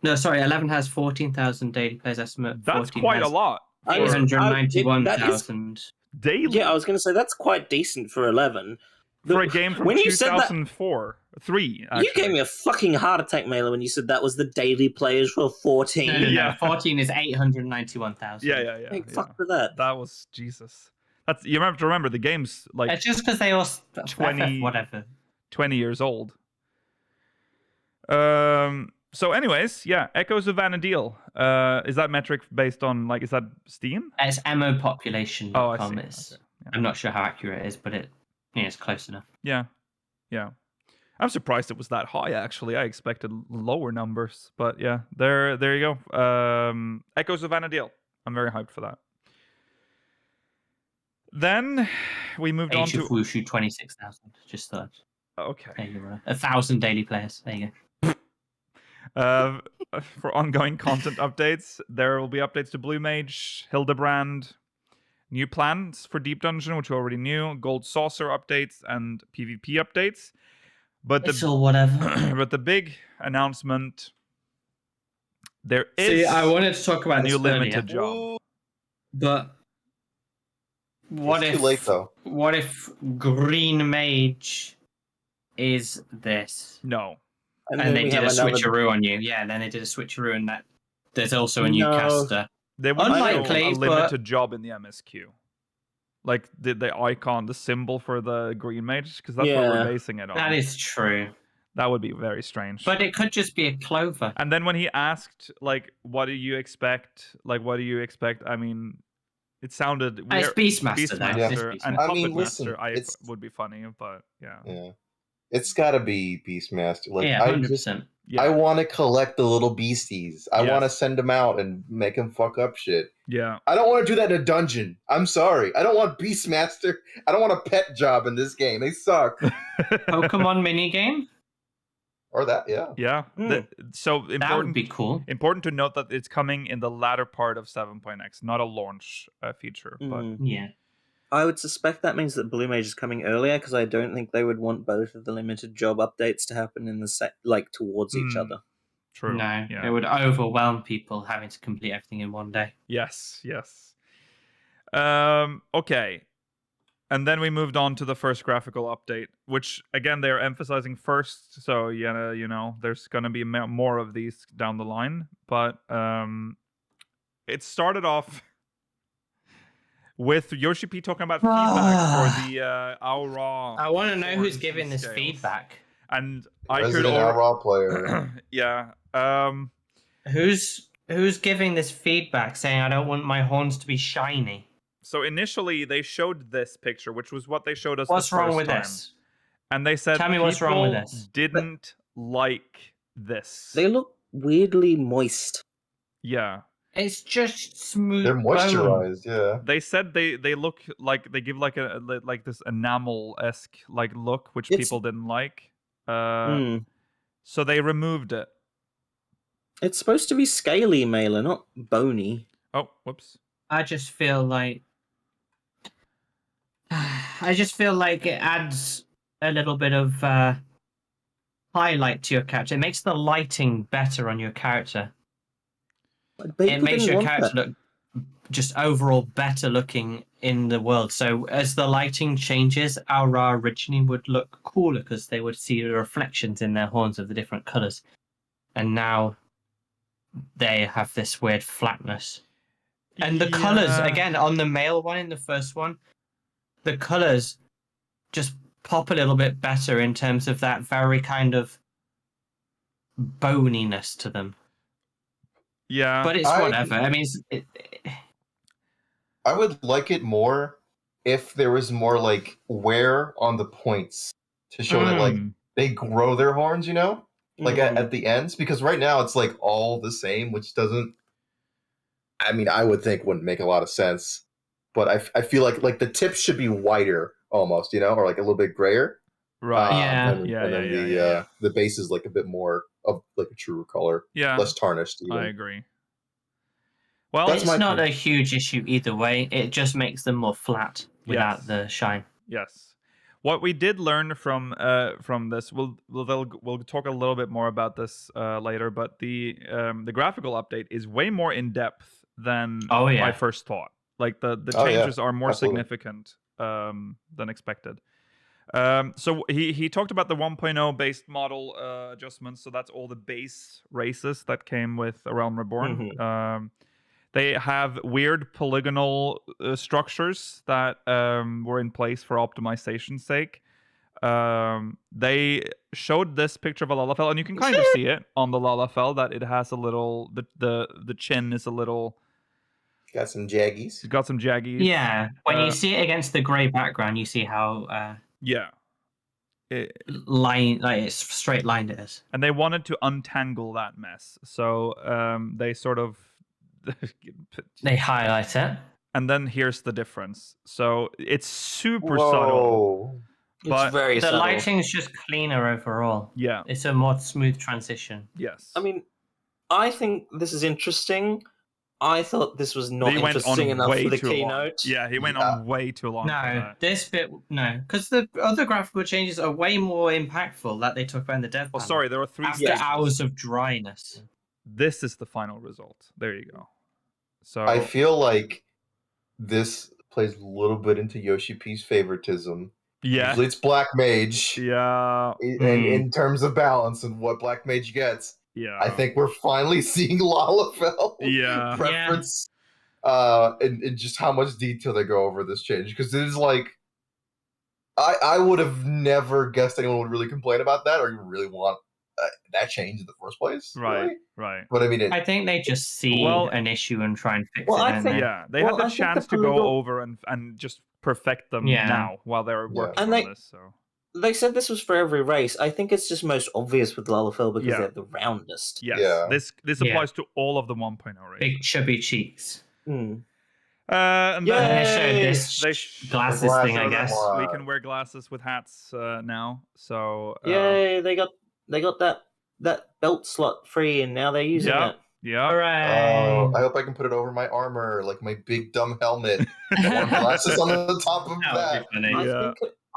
No, sorry, 11 has 14,000 daily players estimate. That's 14 quite a has lot. I was- 891,000. Daily Yeah, I was going to say that's quite decent for 11. for a game from when you said that, 2004, 3. Actually. you gave me a fucking heart attack, Mela, when you said that was the daily players for 14. No, Yeah. 14 is 891,000. Yeah. Thank fuck for that. That was Jesus. That's you have to remember the game's like It's just because they all 20 whatever. 20 years old. So anyways, yeah, Echoes of Vanadil. Is that metric based on like is that Steam? It's mopopulation.com. Oh, I see. It's, Okay. Yeah. I'm not sure how accurate it is, but it's close enough. Yeah. I'm surprised it was that high actually. I expected lower numbers, but yeah, there you go. Echoes of Vanadil. I'm very hyped for that. Then we moved on Age of to Wushu 26,000. Just thought. okay. There you go. 1,000 daily players. There you go. For ongoing content updates, there will be updates to Blue Mage, Hildebrand, new plans for Deep Dungeon, which we already knew, Gold Saucer updates, and PvP updates. But It's all whatever. but the big announcement, there is See, I wanted to talk a about new this limited earlier, job. but what It's if too late though. What if Green Mage is this? No. And And then they we did a have another- switcheroo on you. Yeah, and then they did a switcheroo, and that there's also a new No. caster. They would Unlikely, show a but- limited job in the MSQ. Like the icon, the symbol for the Green Mage, because that's what Yeah. we're basing it on. That is true, That would be very strange. but it could just be a clover. And then when he asked, like, what do you expect? Like, what do you expect? I mean, it sounded It's weird. Beastmaster, though. Yeah. It's Beastmaster Beastmaster. and I Puppet mean, listen, Master it's- would be funny, but yeah. Yeah. It's gotta be Beastmaster. Like Yeah, I 100%. Yeah. I want to collect the little beasties. I Yes. want to send them out and make them fuck up shit. Yeah. I don't want to do that in a dungeon. I'm sorry. I don't want Beastmaster. I don't want a pet job in this game. They suck. Pokemon minigame? Or that, yeah. Yeah. Hmm. So That would important. be cool. Important to note that it's coming in the latter part of 7.x, not a launch feature. But Mm. Yeah. I would suspect that means that Blue Mage is coming earlier because I don't think they would want both of the limited job updates to happen in the towards each Hmm. other. true. No, Yeah. it would overwhelm people having to complete everything in one day. Yes. Okay. And then we moved on to the first graphical update, which again they're emphasizing first. So there's gonna be more of these down the line. But it started off with Yoshi-P talking about feedback for the Aura. I want to know who's forms giving and this scales. feedback. And I could Resident already, Raw player. yeah. Who's giving this feedback saying I don't want my horns to be shiny? So initially they showed this picture, which was what they showed us. What's the wrong first with time. this? And they said Tell me what's wrong with people this. didn't like this. They look weirdly moist. Yeah. It's just smooth. They're bone. moisturized, yeah. They said they look like they give like this enamel-esque like look, which It's- people didn't like. Mm. So they removed it. It's supposed to be scaly, Mailer, not bony. Oh, whoops. I just feel like it adds a little bit of highlight to your character. It makes the lighting better on your character. But people It makes didn't your want character that. look just overall better looking in the world. So as the lighting changes, Aura originally would look cooler because they would see the reflections in their horns of the different colors, and now they have this weird flatness. And the colors, again, on the male one in the first one, the colors just pop a little bit better in terms of that very kind of boniness to them. Yeah. But it's whatever. I mean, I would like it more if there was more like wear on the points to show that like they grow their horns, you know, like at the ends. Because right now it's like all the same, which doesn't. I mean, I would think wouldn't make a lot of sense, but I feel like the tips should be whiter almost, you know, or like a little bit grayer. Right. And then the base is like a bit more of like a truer color. Yeah. Less tarnished. Even. I agree. Well, That's it's not a huge issue either way. It just makes them more flat without the shine. Yes. What we did learn from this, we'll talk a little bit more about this later, but the graphical update is way more in depth than I first thought. Like the changes are more significant than expected. So he talked about the 1.0 based model adjustments. So that's all the base races that came with A Realm Reborn. They have weird polygonal structures that were in place for optimization's sake. They showed this picture of a Lalafell, and you can kind of see it on the Lalafell that it has a little the chin is a little. Got some jaggies. It's got some jaggies. Yeah, when you see it against the grey background, you see how it's straight lined it is. And they wanted to untangle that mess, so they sort of they highlight it. And then here's the difference. So it's super subtle. But it's very the subtle. lighting's just cleaner overall. Yeah. It's a more smooth transition. Yes. I mean, I think this is interesting. I thought this was not interesting enough for the keynote. Yeah, he went on way too long. No, this bit, because the other graphical changes are way more impactful that they took about in the dev panel. Sorry, there were 3 after hours of dryness. This is the final result. There you go. So I feel like this plays a little bit into Yoshi-P's favoritism. Yeah. Usually it's Black Mage. Yeah. And in terms of balance and what Black Mage gets. Yeah. I think we're finally seeing Lalafell preference and just how much detail they go over this change. Because it is like I would have never guessed anyone would really complain about that or even really want that change in the first place. Right, really. Right. But I mean, I think they just see an issue and try and fix it. They had the chance to go over and just perfect them now while they're working on this. So they said this was for every race. I think it's just most obvious with Lalafell because they're the roundest. Yes. Yeah. This applies to all of the 1.0 races. Big chubby cheeks. And then they showed this glasses thing, I guess. We can wear glasses with hats now. So yay, they got that belt slot free, and now they're using it. Yeah. Hooray! I hope I can put it over my armor, like my big dumb helmet. And glasses on the top of that.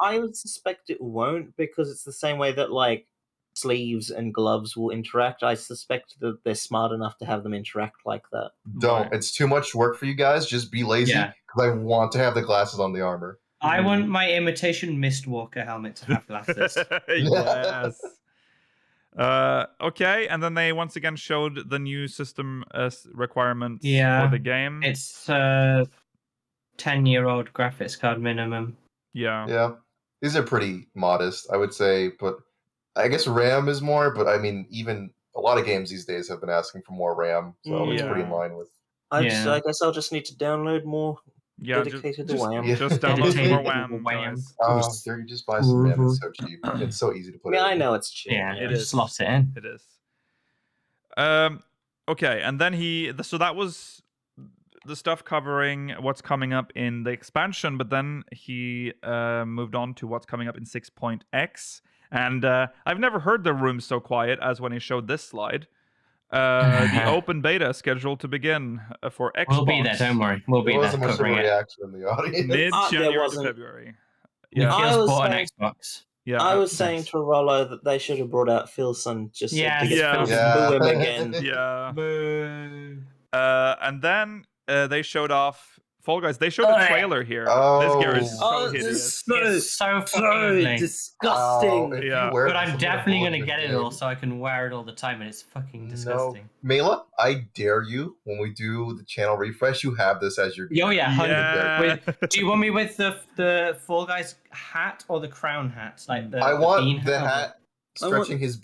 I would suspect it won't because it's the same way that like sleeves and gloves will interact. I suspect that they're smart enough to have them interact like that. Don't. It's too much work for you guys. Just be lazy because I want to have the glasses on the armor. I want my imitation Mistwalker helmet to have glasses. Yes. Okay, and then they once again showed the new system requirements for the game. It's 10-year-old graphics card minimum. Yeah. These are pretty modest, I would say, but I guess RAM is more, but I mean, even a lot of games these days have been asking for more RAM, so it's pretty in line with... I guess I'll just need to download more dedicated to WAM. Just download more WAM, guys. You just buy some RAM, it's so cheap. It's so easy to put in. I know it's cheap. Yeah, it is. Slot it in. It is. Okay, and then so that was the stuff covering what's coming up in the expansion, but then he moved on to what's coming up in 6.x. And I've never heard the room so quiet as when he showed this slide. The open beta scheduled to begin for Xbox. We'll be there, don't worry. We'll be There there wasn't much of a covering it. reaction in the audience. Mid-January to wasn't. February. We Yeah, I just was bought an saying- Xbox. yeah. I was saying to Rollo that they should have brought out Philson just Yes, to get Yeah. boo him again. Yeah. Boo. And then they showed off Fall Guys. They showed a trailer here. This gear is so Oh, hideous. It's so fucking so ugly. disgusting. If you Yeah. wear But this, I'm gonna definitely ruin going to your get it game. all so I can wear it all the time, and it's fucking disgusting. No. Mela, I dare you, when we do the channel refresh, you have this as your Oh, yeah, 100. Yeah. Do you want me with the Fall Guys hat or the crown hat? Like the I the want bean the hat? hat stretching his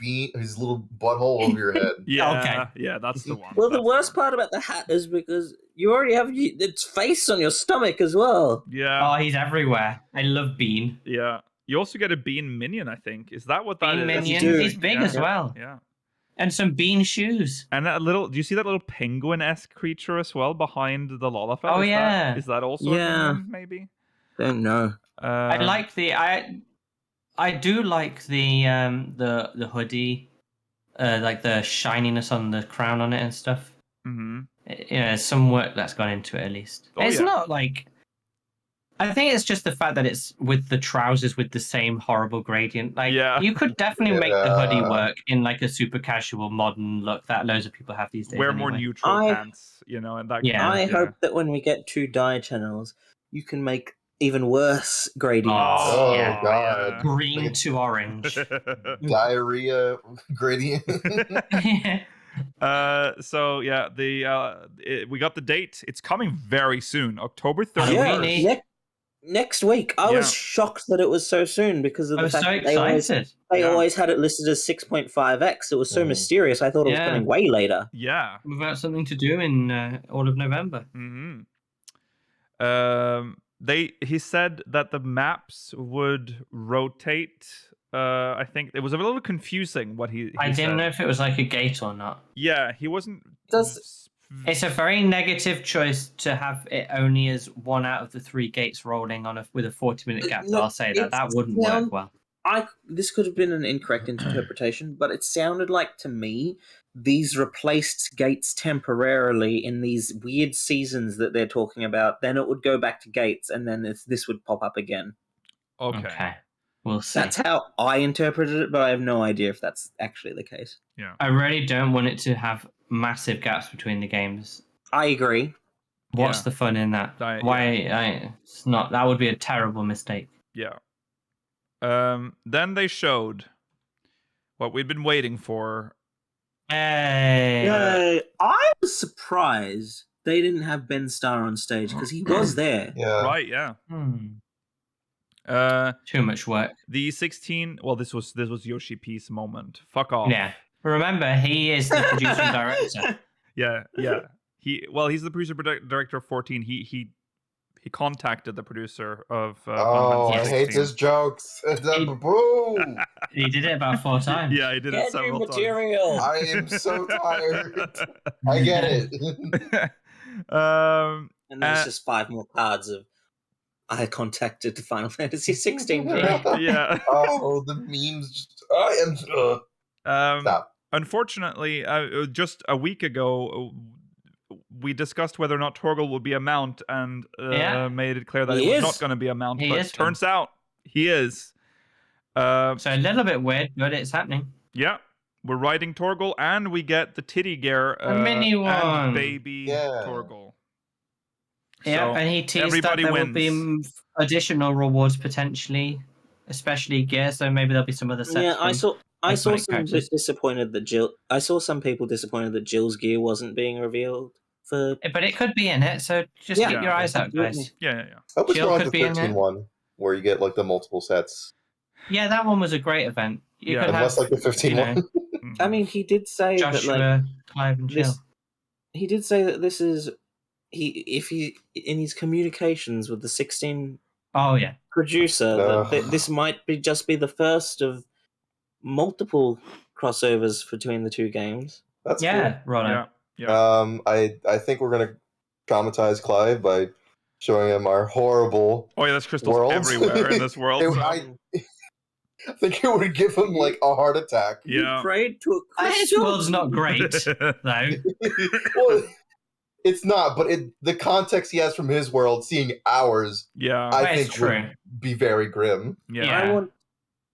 little butthole over your head. Yeah, Okay. yeah, that's the one. Well, the That's worst one. part about the hat is because you already have its face on your stomach as well. Yeah, Oh, he's everywhere. I love Bean. yeah. You also get a bean minion, I think. Is that what that Bean is? minion. do. He's big Yeah. as well. Yeah. And some bean shoes. And that little, do you see that little penguin-esque creature as well behind the Lollapalooza? Oh, yeah. Is that also a Yeah. minion, maybe? Don't know. I like I do like the hoodie, like the shininess on the crown on it and stuff. Mm-hmm. You know, there's some work that's gone into it at least. Oh, It's yeah. not like. I think it's just the fact that it's with the trousers with the same horrible gradient. Like, Yeah. you could definitely make the hoodie Yeah. work in like a super casual modern look that loads of people have these days. Wear more anyway. neutral I- pants, and that. Yeah. I hope that when we get 2 dye channels, you can make even worse gradients. Oh, yeah. God. Green to orange. Diarrhea gradient. So yeah, we got the date. It's coming very soon, October Yeah. 31st. Next week. I was shocked that it was so soon because of I the was fact so that they excited. always had it listed as 6.5x. It was so Mm. mysterious. I thought it was Yeah. coming way later. Yeah. We've got something to do in all of November. Mm-hmm. He said that the maps would rotate. I think it was a little confusing what he I said. didn't know if it was like a gate or not. Yeah, he wasn't. It's a very negative choice to have it only as 1 out of the 3 gates rolling on with a 40-minute gap. No, I'll say that it's wouldn't work well. This could have been an incorrect interpretation, but it sounded like to me these replaced gates temporarily in these weird seasons that they're talking about. Then it would go back to gates, and then this would pop up again. Okay. We'll see. That's how I interpreted it, but I have no idea if that's actually the case. I really don't want it to have massive gaps between the games. I agree. What's Yeah. the fun in that? Yeah. It's not. That would be a terrible mistake. Yeah. Then they showed what we'd been waiting for. Hey. I was surprised they didn't have Ben Starr on stage because he was there. Yeah. Right. Yeah. Hmm. Uh, Too much work. the 16. Well, this was Yoshi-P's moment. Fuck off. Yeah. Remember, he is the producer and director. Yeah. He's the producer director of 14. He contacted the producer of. Oh, Final I Fantasy hate 16. his jokes. Boo! He did it about 4 times. Yeah, he did it Get new several times. material. I am so tired. I get it. And there's just 5 more cards of I contacted Final Fantasy 16. Yeah. Oh, the memes. Stop. Unfortunately, just a week ago, we discussed whether or not Torgal would be a mount, and made it clear that He it was is. not going to be a mount. He But is turns out he is. So a little bit weird, but it's happening. Yeah, we're riding Torgal, and we get the titty gear. A mini and one. baby Yeah. Torgal. Yeah, So, and he teased that everybody there will be wins. additional rewards potentially, especially gear. So maybe there'll be some other sets. Yeah, I saw iconic some characters. disappointed that Jill. I saw some people disappointed that Jill's gear wasn't being revealed. For But it could be in it, so just Yeah. keep your eyes out, Absolutely. guys. Yeah. I hope it's Jill more like could the be in 13 it. one, where you get like the multiple sets. Yeah, that one was a great event. You Yeah. could have Unless like the 15 you know, one. Mhm. I mean, he did say that Joshua, like Clive, and Jill. this. He did say that this is if he in his communications with the 16 Oh yeah, producer Ugh. that this might be just be the first of multiple crossovers between the 2 games. That's yeah, right. Yeah. cool. I think we're gonna traumatize Clive by showing him our horrible. Oh yeah, there's crystals Worlds. everywhere in this world. It- so- I- I think it would give him like a heart attack. Yeah. You prayed to a His crystal. world's not great, though. Well, it's not, but the context he has from his world, seeing ours, Yeah. I That's think true. would be very grim. Yeah.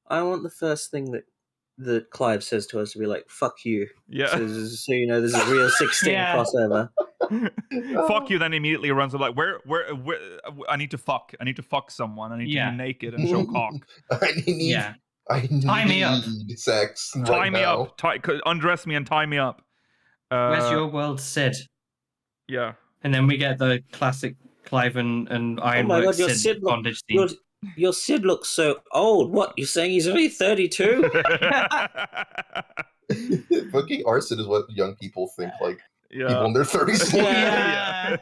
I want the first thing that Clive says to us to be like, "Fuck you." Yeah. So you know there's a real 16 Yeah. crossover. Fuck you, then immediately runs up like, where, I need to fuck someone. I need to be naked and show cock. I need Tie me up. sex. Tie right me now. up. Undress me and tie me up. Where's your world, Sid? Yeah. And then we get the classic Clive and Ironworks your Sid Sid bondage scene. Your Sid looks so old. What, you're saying he's only 32? Fucking arson is what young people think like people Yeah. in their 30s. Yeah.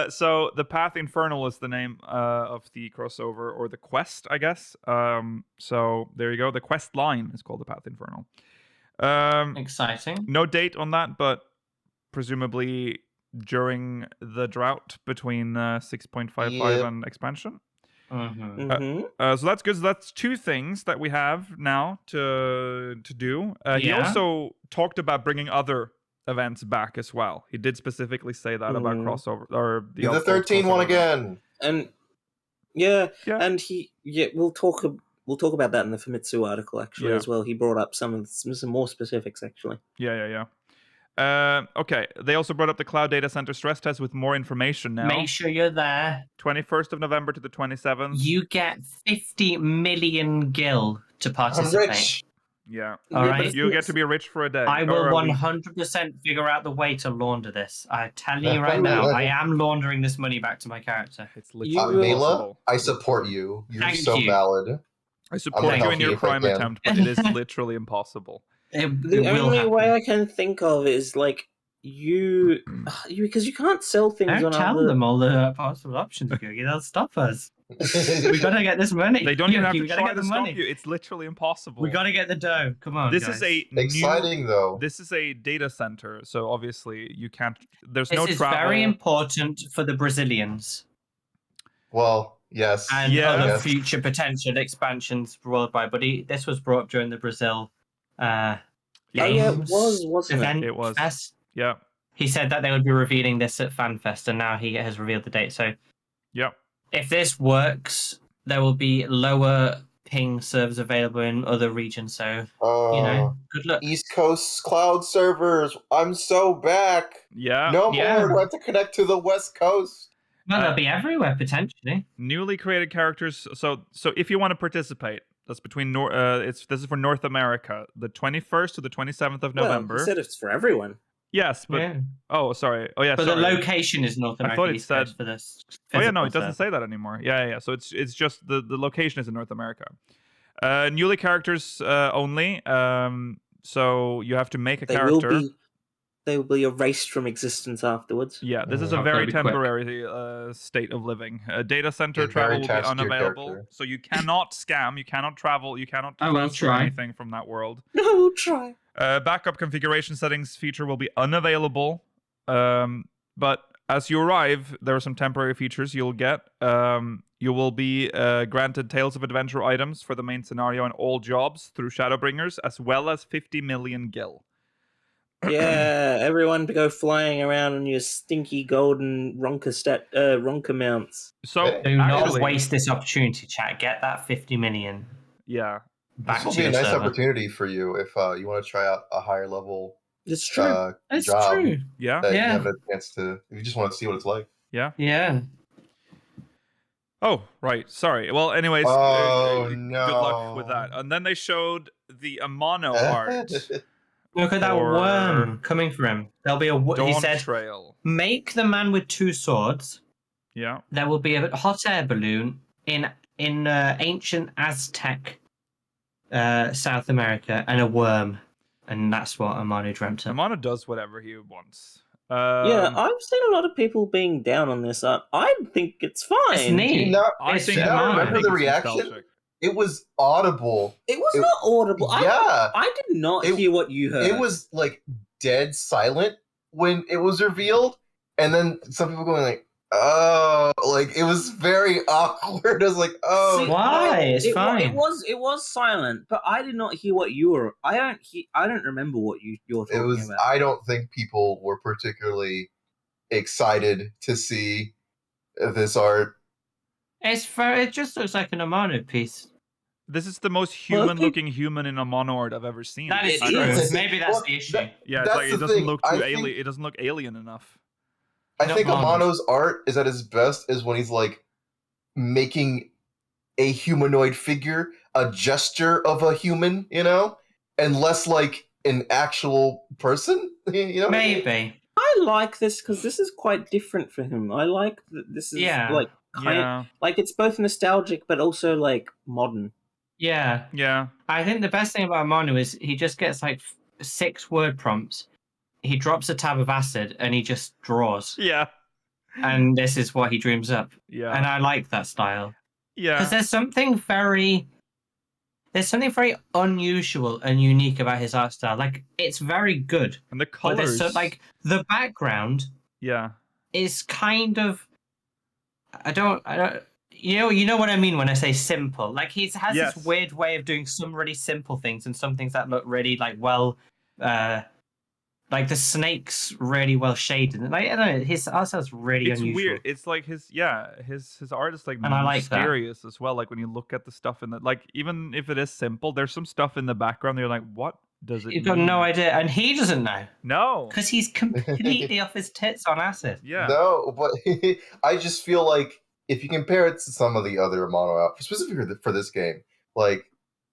So the Path Infernal is the name of the crossover, or the quest, I guess. So there you go. The quest line is called the Path Infernal. Exciting. No date on that, but presumably during the drought between 6.55 Yep. and expansion. Mm-hmm. Mm-hmm. So that's good. So that's two things that we have now to do. He Yeah. also talked about bringing other events back as well. He did specifically say that about crossover or the Do the Elf 13 one crossover event. again. And Yeah. and we'll talk about that in the Famitsu article actually Yeah. as well. He brought up some more specifics actually. Yeah. Okay. They also brought up the cloud data center stress test with more information now. Make sure you're there. 21st of November to the 27th. You get 50 million gil to I'm participate. rich. Yeah. All Yeah, right. but You get to be rich for a day. I will or a week. 100% figure out the way to launder this. I tell you right now, I am laundering this money back to my character. It's You literally will- Mela, impossible. I support you. You're Thank so you. valid. I support you help in you your if I crime can. attempt, but it is literally impossible. It The will only happen. way I can think of is like you because you can't sell things Don't on tell other. them all the possible options, Googie. They'll stop us. We gotta get this money. They don't even have Googie, to we gotta try get to the stop money. you. It's literally impossible. We gotta get the dough. Come on, This guys. is a Exciting though. This is a data center, so obviously you can't. There's This no is travel. very important for the Brazilians Well, yes. and Yeah. other Yes. future potential expansions worldwide. But this was brought up during the Brazil Yeah, it games was, wasn't it? event It was. fest. Yeah. He said that they would be revealing this at FanFest, and now he has revealed the date. So Yep. if this works, there will be lower ping servers available in other regions. So good luck. East Coast cloud servers. I'm so back. Yeah. No Yeah. more. We have to connect to the West Coast. Well, they'll be everywhere potentially. Newly created characters. So if you want to participate, that's between this is for North America, the 21st to the 27th of November. Well, he said it's for everyone. Yes, but Yeah. oh, sorry. Oh yeah, But sorry. the location is North I America. thought it East Coast said- for this. Oh yeah, no, it physical doesn't server. say that anymore. Yeah. So it's just the location is in North America. Newly characters only. So you have to make a character. They will be erased from existence afterwards. Yeah, this is Oh, a gotta very be quick. temporary state of living. Data center Get very travel will be attached to your unavailable, character. so you cannot scam, you cannot travel, you cannot I will transfer try. anything from that world. No, try. Backup configuration settings feature will be unavailable, but as you arrive, there are some temporary features you'll get. You will be granted Tales of Adventure items for the main scenario and all jobs through Shadowbringers, as well as 50 million gil. Yeah, everyone to go flying around on your stinky golden Ronka mounts. So Do not actually, waste this opportunity, chat. Get that 50 million yeah, back This will to be a your nice server. opportunity for you if you want to try out a higher level It's true. It's job true. yeah, that Yeah. you have a chance to. If you just want to see what it's like. yeah. Yeah. Oh, right. Sorry. Well, anyways, Oh, good luck with no. that. And then they showed the Amano art. Look at that Or- worm coming for him. There'll be a. He Dawn said, Trail. "Make the man with two swords." Yeah. There will be a hot air balloon in ancient Aztec South America and a worm, and that's what Amano dreamt of. Amano does whatever he wants. Yeah, I've seen a lot of people being down on this. I think it's fine. It's Do neat. you not, I It's think do you not Amano. remember think the it's reaction? nostalgic. It was audible. It was It- not audible. Yeah. I did not It- hear what you heard. It was like dead silent when it was revealed, and then some people going like, Oh, like it was very awkward. I was like, oh, See, Why? It's it fine. was silent, but I did not hear what you were. I don't remember what you're it talking was. about. I don't think people were particularly excited to see this art. It just looks like an Amano piece. This is the most Well, human-looking human in a mono art I've ever seen. That is It true. is. Maybe that's Well, the issue. that- Yeah, it's That's like it the doesn't thing. look I too think- alien. It doesn't look alien enough. I Not think models. Amano's art is at his best is when he's like making a humanoid figure, a gesture of a human, and less like an actual person, Maybe. I like this because this is quite different for him. I like that this is Yeah. like kind Yeah, like it's both nostalgic but also like modern. Yeah. yeah, I think the best thing about Amano is he just gets like 6 word prompts. He drops a tab of acid and he just draws. yeah, And this is what he dreams up. yeah, And I like that style. Because yeah. there's something very unusual and unique about his art style. Like, it's very good. And the But there's colors, like the background yeah, is kind of I don't you know what I mean when I say simple. Like he has Yes. this weird way of doing some really simple things and some things that look really like like the snakes really well shaded. Like I don't know, his art style's really it's unusual. weird. It's like his art is like And I like that. mysterious as well. Like when you look at the stuff in the like, even if it is simple, there's some stuff in the background. You're like, what does it? You've got mean? no idea, and he doesn't know No. because he's completely off his tits on acid. Yeah. No, but I just feel like if you compare it to some of the other Mono outfits, specifically for this game, like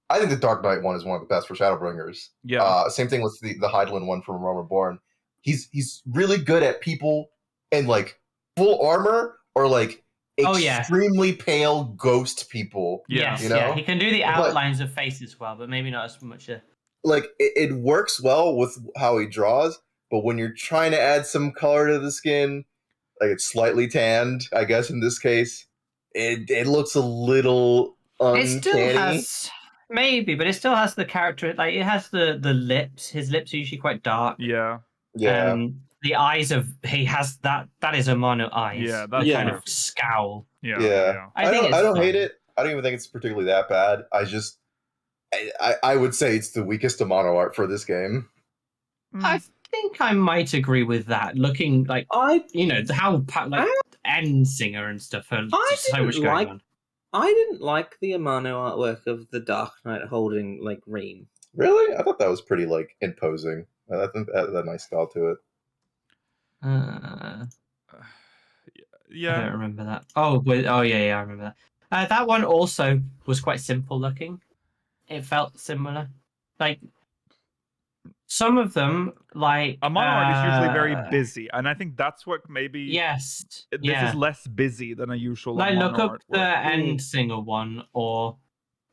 I think the Dark Knight one is one of the best for Shadowbringers. Yeah. Same thing with the Hydaelyn one from Realm Reborn. He's really good at people in like full armor or like Oh, yeah. extremely pale ghost people. Yeah. Yes, you know? yeah, he can do the But- outlines of faces well, but maybe not as much. Like it works well with how he draws, but when you're trying to add some color to the skin, like it's slightly tanned, I guess in this case, it looks a little uncanny. It still has maybe, but it still has the character. Like it has the lips. His lips are usually quite dark. Yeah. Yeah. The eyes of he has that. That is a mono eyes. Yeah, that's the kind true. of scowl. Yeah. Yeah. I think I it's don't hate fine. it. I don't even think it's particularly that bad. I would say it's the weakest of mono art for this game. I think I might agree with that. Looking like how like end singer and stuff. And just so didn't much going on. I didn't like the Amano artwork of the Dark Knight holding like Reem. Really? I thought that was pretty like imposing. I think that had a nice style to it. I Yeah. don't remember that. Oh yeah, I remember that. That one also was quite simple looking. It felt similar. Like some of them, like A mono art is usually very busy, and I think that's what maybe Yes, this yeah. is less busy than a usual Like mono look up art the work. end singer one, or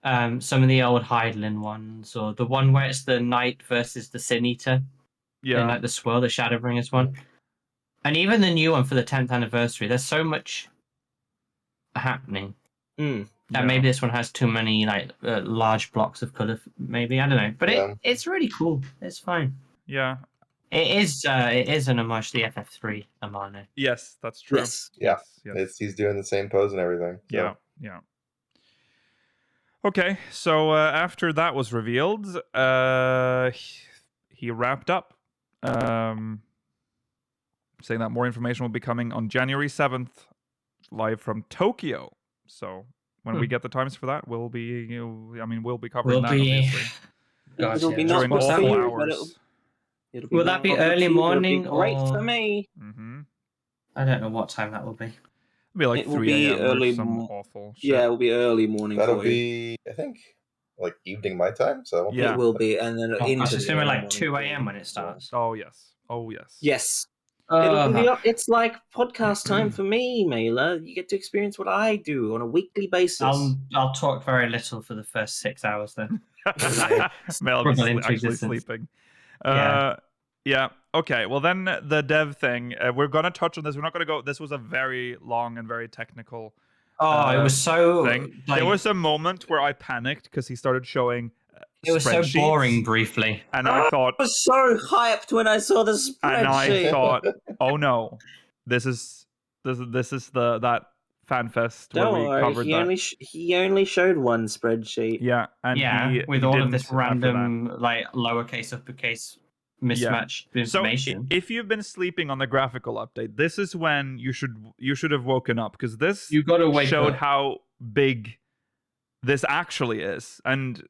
some of the old Hydaelyn ones, or the one where it's the knight versus the Sin Eater in Yeah. like the Swirl, the Shadowbringers one, and even the new one for the 10th anniversary. There's so much happening. Mm. And maybe this one has too many like large blocks of color. Maybe I don't know, but Yeah. it's really cool. It's fine. Yeah. It is an homage to the FF3 Amano. Yes, that's true. Yes. Yeah. Yes. He's doing the same pose and everything. So. Yeah. Yeah. Okay, so after that was revealed, he wrapped up, saying that more information will be coming on January 7th, live from Tokyo. So when we get the times for that, we'll be covering that. Obviously. It'll be During not good for awful you, but hours. it'll Will that be not good early for you, but it'll be morning Great or- for me. Mm-hmm. I don't know what time that will be. It'll be like It will 3 be a.m. early or some mo- awful shit. Yeah, it'll be early morning. That'll for you. be, I think, like evening my time. So Yeah. It will be, and then I into was the assuming early like morning 2 for a.m. you. when it starts. Oh yes. Oh yes. Yes. It'll be Uh, up. It's like podcast time for me, Mailer. You get to experience what I do on a weekly basis. I'll talk very little for the first 6 hours then. Mel will be Struggle into actually existence. sleeping. Yeah. Yeah. Okay. Well, then the dev thing. We're gonna touch on this. We're not gonna go. This was a very long and very technical Oh, it was so thing. like, There was a moment where I panicked because he started showing. it was so spreadsheets, boring briefly. and I thought, I was so hyped when I saw the and I spreadsheet. thought, oh no, this is This is that fan fest where Don't we worry, covered that. he only showed one spreadsheet. Yeah, and with he all of didn't this after that. random like lowercase, uppercase mismatched So information. if you've been sleeping on the graphical update, this is when you should have woken up, because this You gotta wake showed up. how big this actually is and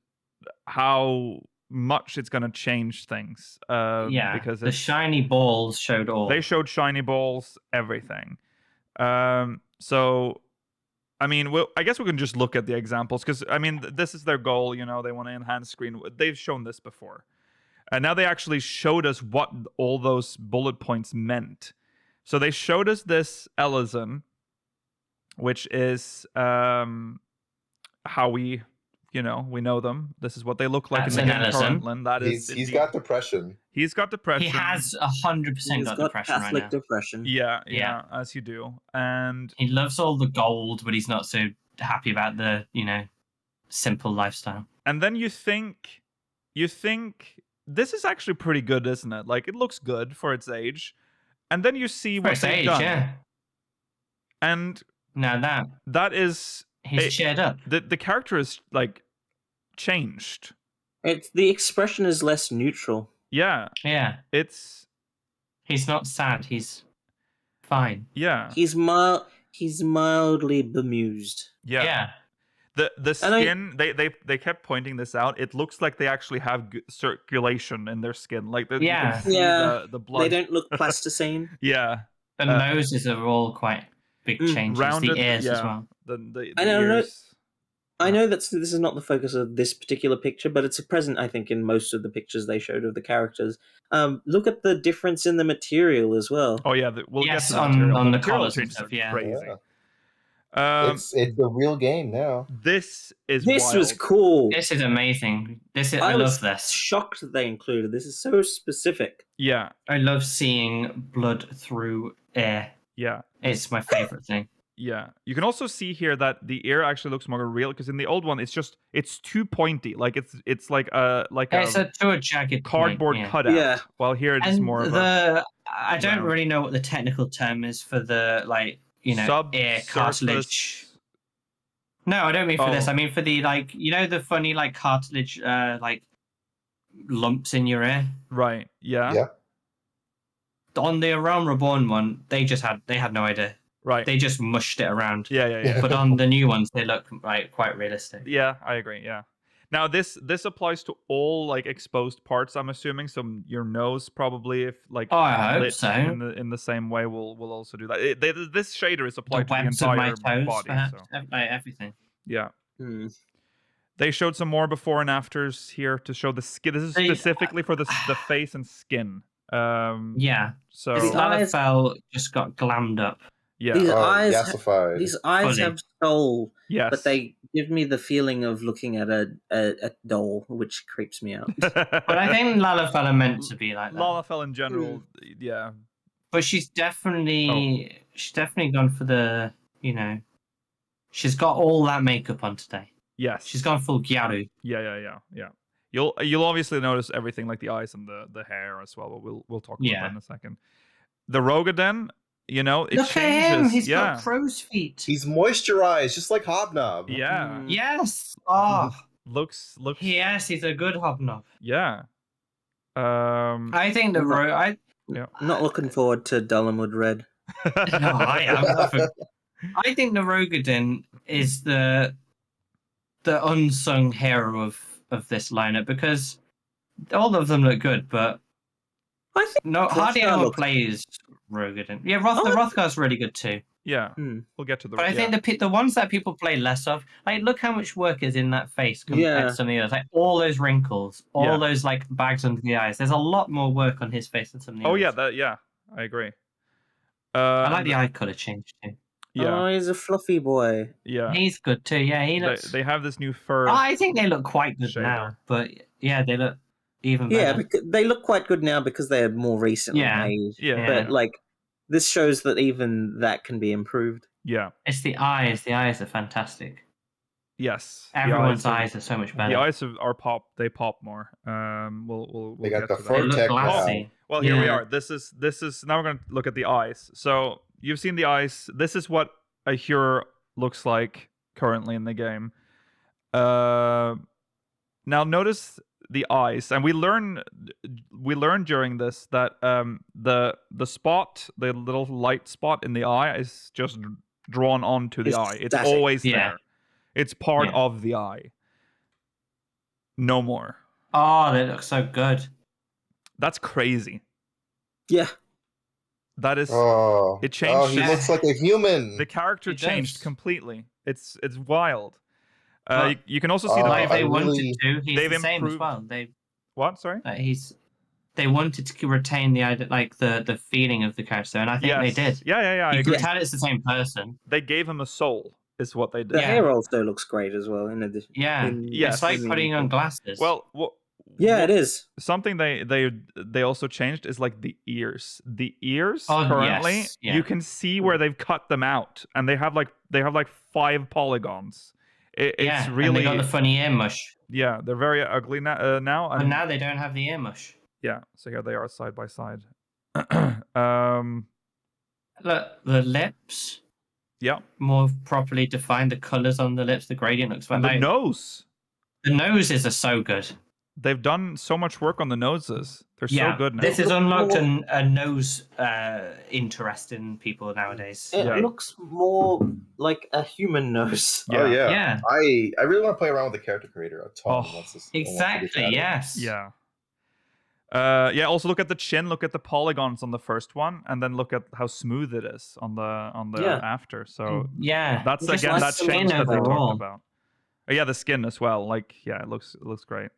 how much it's going to change things. Because the shiny balls showed all. they showed shiny balls, everything. So I mean, I guess we can just look at the examples, because I mean, this is their goal. You know, they want to enhance screen. They've shown this before. And now they actually showed us what all those bullet points meant. So they showed us this Ellison, which is how we know them. This is what they look like That's in the an game Ellison. currently. That is, He's got depression. he's got depression. He has 100% He's got got depression right Catholic now. depression. Yeah, as you do. And He loves all the gold, but he's not so happy about the simple lifestyle. and then you think this is actually pretty good, isn't it? Like, it looks good for its age. And then you see what First they've age, done. yeah. And Now that is he's cheered up. the character is like changed. The expression is less neutral. Yeah, Yeah, it's he's not sad. He's fine. yeah. He's mildly bemused. Yeah. The And I- skin, they kept pointing this out. It looks like they actually have circulation in their skin. Like you Yeah. can see Yeah. the blood. They don't look plasticine. Yeah, The noses are all quite big changes. rounded. The ears yeah. as well. The I know, ears. I know that this is not the focus of this particular picture, but it's a present, I think, in most of the pictures they showed of the characters. Look at the difference in the material as well. Oh yeah, we'll Yes, get to the on- material. on the material collars and changes stuff, are yeah. crazy. Yeah. It's It's a real game now. this is This wild. was cool. This is amazing. I was love this. shocked that they included this. Is so specific. Yeah, I love seeing blood through air. yeah. It's my favorite thing. Yeah, you can also see here that the ear actually looks more real, because in the old one it's too pointy, like it's like a It's to a jagged cardboard point, yeah. cutout. Yeah. While here it's And more of a I don't round. really know what the technical term is for the ear cartilage. No, I don't mean for this. Oh. I mean for the the funny cartilage lumps in your ear. right. Yeah. Yeah. On the Realm Reborn one, they had no idea. Right. They just mushed it around. Yeah. But on the new ones, they look quite realistic. Yeah, I agree. Yeah. Now this applies to all exposed parts, I'm assuming. So your nose probably, if Oh, I hope lit so. in the same way, will also do that. This shader is The applied to the webs of my entire toes, body. perhaps, So everything. yeah. Hmm. They showed some more before and afters here to show the skin. This is specifically for the face and skin. Yeah. So His eyes- Lalafell just got glammed up. yeah. These Oh, eyes, gasified. these eyes Fully. have soul, Yes. but they give me the feeling of looking at a doll, which creeps me out. But I think Lalafell are meant to be like that. Lalafell in general, yeah. But she's definitely gone for the she's got all that makeup on today. Yes. She's gone full Gyaru. Yeah. You'll obviously notice everything, like the eyes and the hair as well, but we'll talk about that in a second. The Rogaden, it Look changes. at him. He's yeah. got crow's feet. He's moisturized, just like Hobnob. Yeah. Mm. Yes. Oh, Looks yes. He's a good hobnob. yeah. I think the Not looking forward to Dullenwood Red. No, I am. I think the Rogadin is the unsung hero of this lineup, because all of them look good, but I think hardly Hrothgar anyone looks- plays Rogadin. Yeah, the Oh, Hrothgar's really good too. Yeah. Hmm. We'll get to the But I think the ones that people play less of, look how much work is in that face compared Yeah. to some of the others. Like all those wrinkles, all Yeah. those bags under the eyes. There's a lot more work on his face than some of the others. I agree. I like the eye color change too. Yeah. Oh, he's a fluffy boy. Yeah. He's good too. Yeah, he looks. They have this new fur. I think they look quite good shader. now, but yeah, they look even better. Yeah, because they look quite good now because they are more recently Yeah. made. Yeah. But this shows that even that can be improved. Yeah. It's the eyes. The eyes are fantastic. Yes. The Everyone's are- eyes are so much better. The eyes are pop. They pop more. We'll They got get the to fur that. They look tech glassy. Well, here we Yeah. are. This is now we're going to look at the eyes. So you've seen the ice. This is what a Hure looks like currently in the game. Now notice the ice, and we learn during this that the spot, the little light spot in the eye, is just drawn onto the It's eye. It's static. always Yeah. there. It's part Yeah. of the eye. No more. Oh, they look so good. That's crazy. Yeah. That is Oh, It changed he his- looks like a human. the character It changed does. completely. It's wild. But- You can also see the Like I they wanted really- to. He's they've the same as improved- well. They what? Sorry. they wanted to retain the idea, like the feeling of the character, and I think they did. Yeah. I You agree. can tell it's the same person. They gave him a soul. Is what they did. The Yeah. hair also looks great as well. In addition, Yeah, Yes. it's like putting on glasses. Well, yeah, it is. something they also changed is like the ears. The ears Oh, currently, yes, yeah. you can see where they've cut them out, and they have like 5 polygons. It's yeah, really and they got the funny ear mush, yeah. They're very ugly now. but now they don't have the ear mush. Yeah, so here they are side by side. Look, the lips Yeah, more properly defined. The colors on the lips, the gradient looks and like the nose. the noses are so good. They've done so much work on the noses. They're Yeah, so good now. this has Look unlocked more- a nose interest in people nowadays. It Yeah. looks more like a human nose. Oh yeah. Yeah. I really want to play around with the character creator a ton. Oh, once this, Exactly. Yes. Yeah. Yeah. Also, look at the chin. Look at the polygons on the first one, and then look at how smooth it is on the Yeah. after. So Yeah. that's Just again like that skin change that they talked overall. about. Oh, yeah, the skin as well. Like, yeah, it looks great.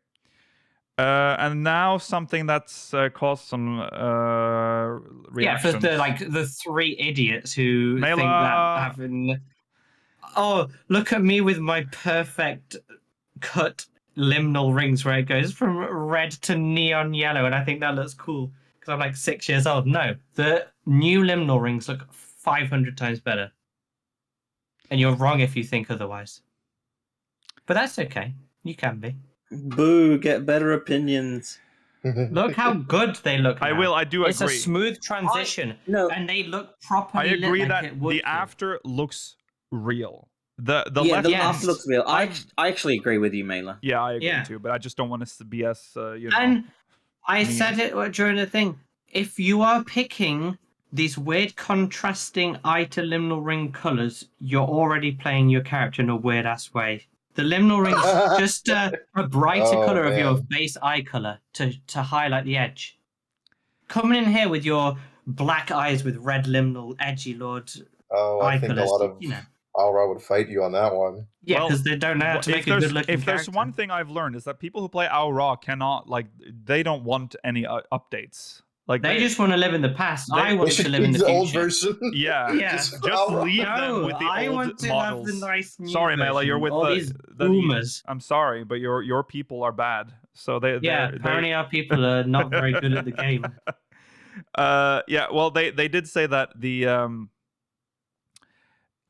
And now something that's caused some Yeah, reactions. for the 3 idiots who think Mela. that having. Oh, look at me with my perfect cut liminal rings where it goes from red to neon yellow, and I think that looks cool because I'm like 6 years old. No, the new liminal rings look 500 times better, and you're wrong if you think otherwise. But that's okay. You can be. Boo! Get better opinions. Look how good they look. I now. will. I do It's agree. a smooth transition, No, and they look I properly lit agree like that it would the be. after looks real. The yeah, left. the Yes. laugh looks real. I actually agree with you, Mela. Yeah, I agree Yeah. too. But I just don't want to be as you know. And I mean- said it during the thing. If you are picking these weird contrasting eye to liminal ring colors, you're already playing your character in a weird ass way. The liminal ring is just a brighter Oh, color of your man. base eye color to highlight the edge. Coming in here with your black eyes with red liminal edgy lord Oh, I eye think colors, a lot of you know. Aura would fight you on that one. Yeah, Well, because they don't know how to if make a there's good looking if there's character. one thing I've learned is that people who play Aura cannot they don't want any updates. Like They just want to live in the past. They- I They want to should live in use the the old future. version. yeah. Yeah. Just Just Aura. leave them No, with the I old want to models. have the nice new Sorry, Mela, you're version. with all the- these the- boomers. I'm sorry, but your people are bad. So Yeah, they're- apparently our people are not very good at the game. Yeah, well they did say that the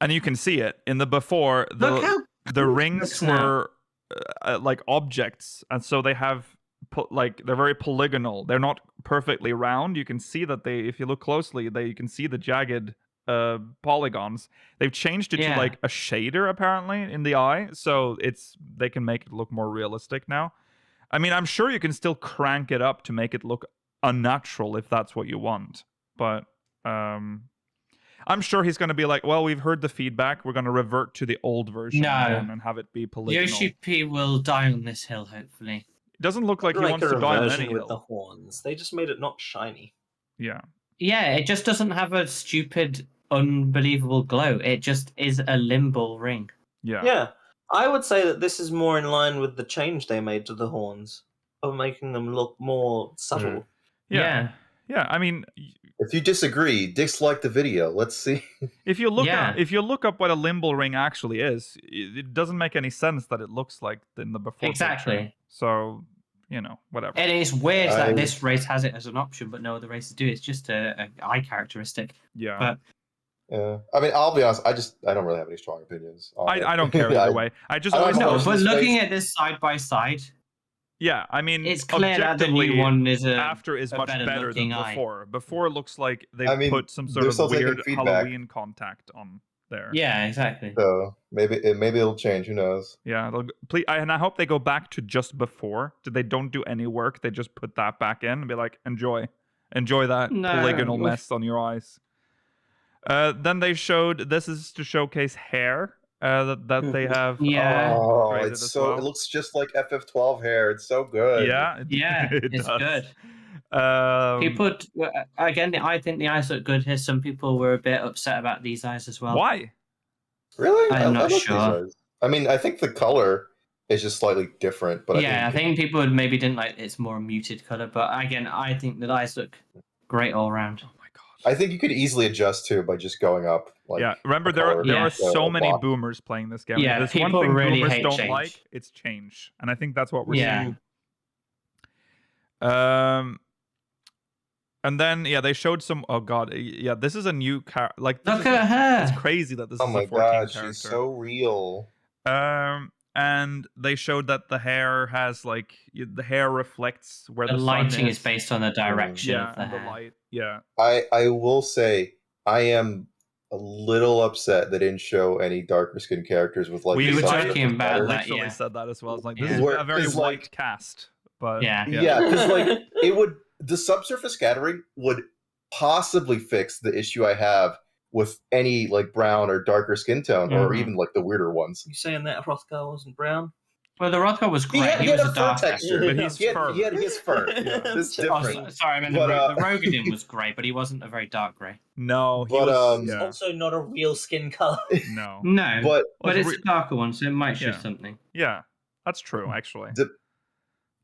and you can see it in the before Look how the rings looks now. were like objects, and so they have they're very polygonal. They're not perfectly round. You can see that if you look closely, you can see the jagged polygons. They've changed it to Yeah. like a shader apparently in the eye, so they can make it look more realistic now. I mean, I'm sure you can still crank it up to make it look unnatural if that's what you want, but I'm sure he's going to be like, well, we've heard the feedback. We're going to revert to the old version No. again and have it be polygonal. Yoshi-P will die on this hill, hopefully. It doesn't look like he Like wants a to die on reversion any with hill. the horns. They just made it not shiny. Yeah. Yeah, it just doesn't have a stupid, unbelievable glow. It just is a limbal ring. Yeah. Yeah, I would say that this is more in line with the change they made to the horns of making them look more subtle. Yeah. Yeah. I mean, If you disagree, dislike the video. Let's see. if you look Yeah. up what a limbal ring actually is, it doesn't make any sense that it looks like in the before Exactly. picture. So, whatever. Eh, And it's weird I- that this race has it as an option, but no other races do. It's just a eye characteristic. Yeah. But Yeah. I mean, I'll be honest. I don't really have any strong opinions. on it. I don't care either way. I just I always don't no, know. but this looking race- at this side by side, Yeah, I mean, It's clear that the objectively, new one is after is a much better better than looking eye. before. Before looks like they I mean, put some sort they're of still taking weird feedback. Halloween contact on there. Yeah, exactly. So maybe it'll change. Who knows? Yeah, please, and I hope they go back to just before. They don't do any work. They just put that back in and be like, enjoy that No, polygonal we- mess on your eyes. Then they showed, this is to showcase hair that they have. Yeah. Oh, upgraded it's as so well. It looks just like FF12 hair. It's so good. Yeah, Yeah, it it's does. good. Um, People, again, I think the eyes look good here. Some people were a bit upset about these eyes as well. why? Really? I'm I not like these sure. eyes. I mean, I think the color is just slightly different, but I think people maybe didn't like it's more muted color, but again, I think the eyes look great all around. Oh my god. I think you could easily adjust too by just going up. Like, Yeah, remember a there color. are So so a many block. boomers playing this game. Yeah, If there's one people thing really boomers hate don't change. like, it's change, and I think that's what we're Yeah. seeing. And then they showed some. Oh god, yeah, this is a new character. Like this Look is, at her. it's crazy that this Oh is my a 14 god, character. she's so real. And they showed that the hair has like the hair reflects where The the sun lighting is is based on the direction yeah, of the and the hair. light. Yeah. I will say I am a little upset they didn't show any darker skinned characters with like. We the were subsurface talking about scatter. that. Literally yeah. said that as well. It's like this Yeah. is Where a very it's white like- cast, but Yeah. Yeah, because like it would the subsurface scattering would possibly fix the issue I have with any like brown or darker skin tone, or Mhm. even like the weirder ones. You saying that Hrothgar wasn't brown? Well, the Rothko was He great. had, He he had was a a fur dark texture. But he's fur. He had his fur. Yeah. This Oh, different. sorry, I meant But, the Rogadin was grey, but he wasn't a very dark grey. no, he But, was, um, yeah, Also, not a real skin color. no, No, But but Like, it's a darker one, so it might show Yeah. something. yeah, that's true actually.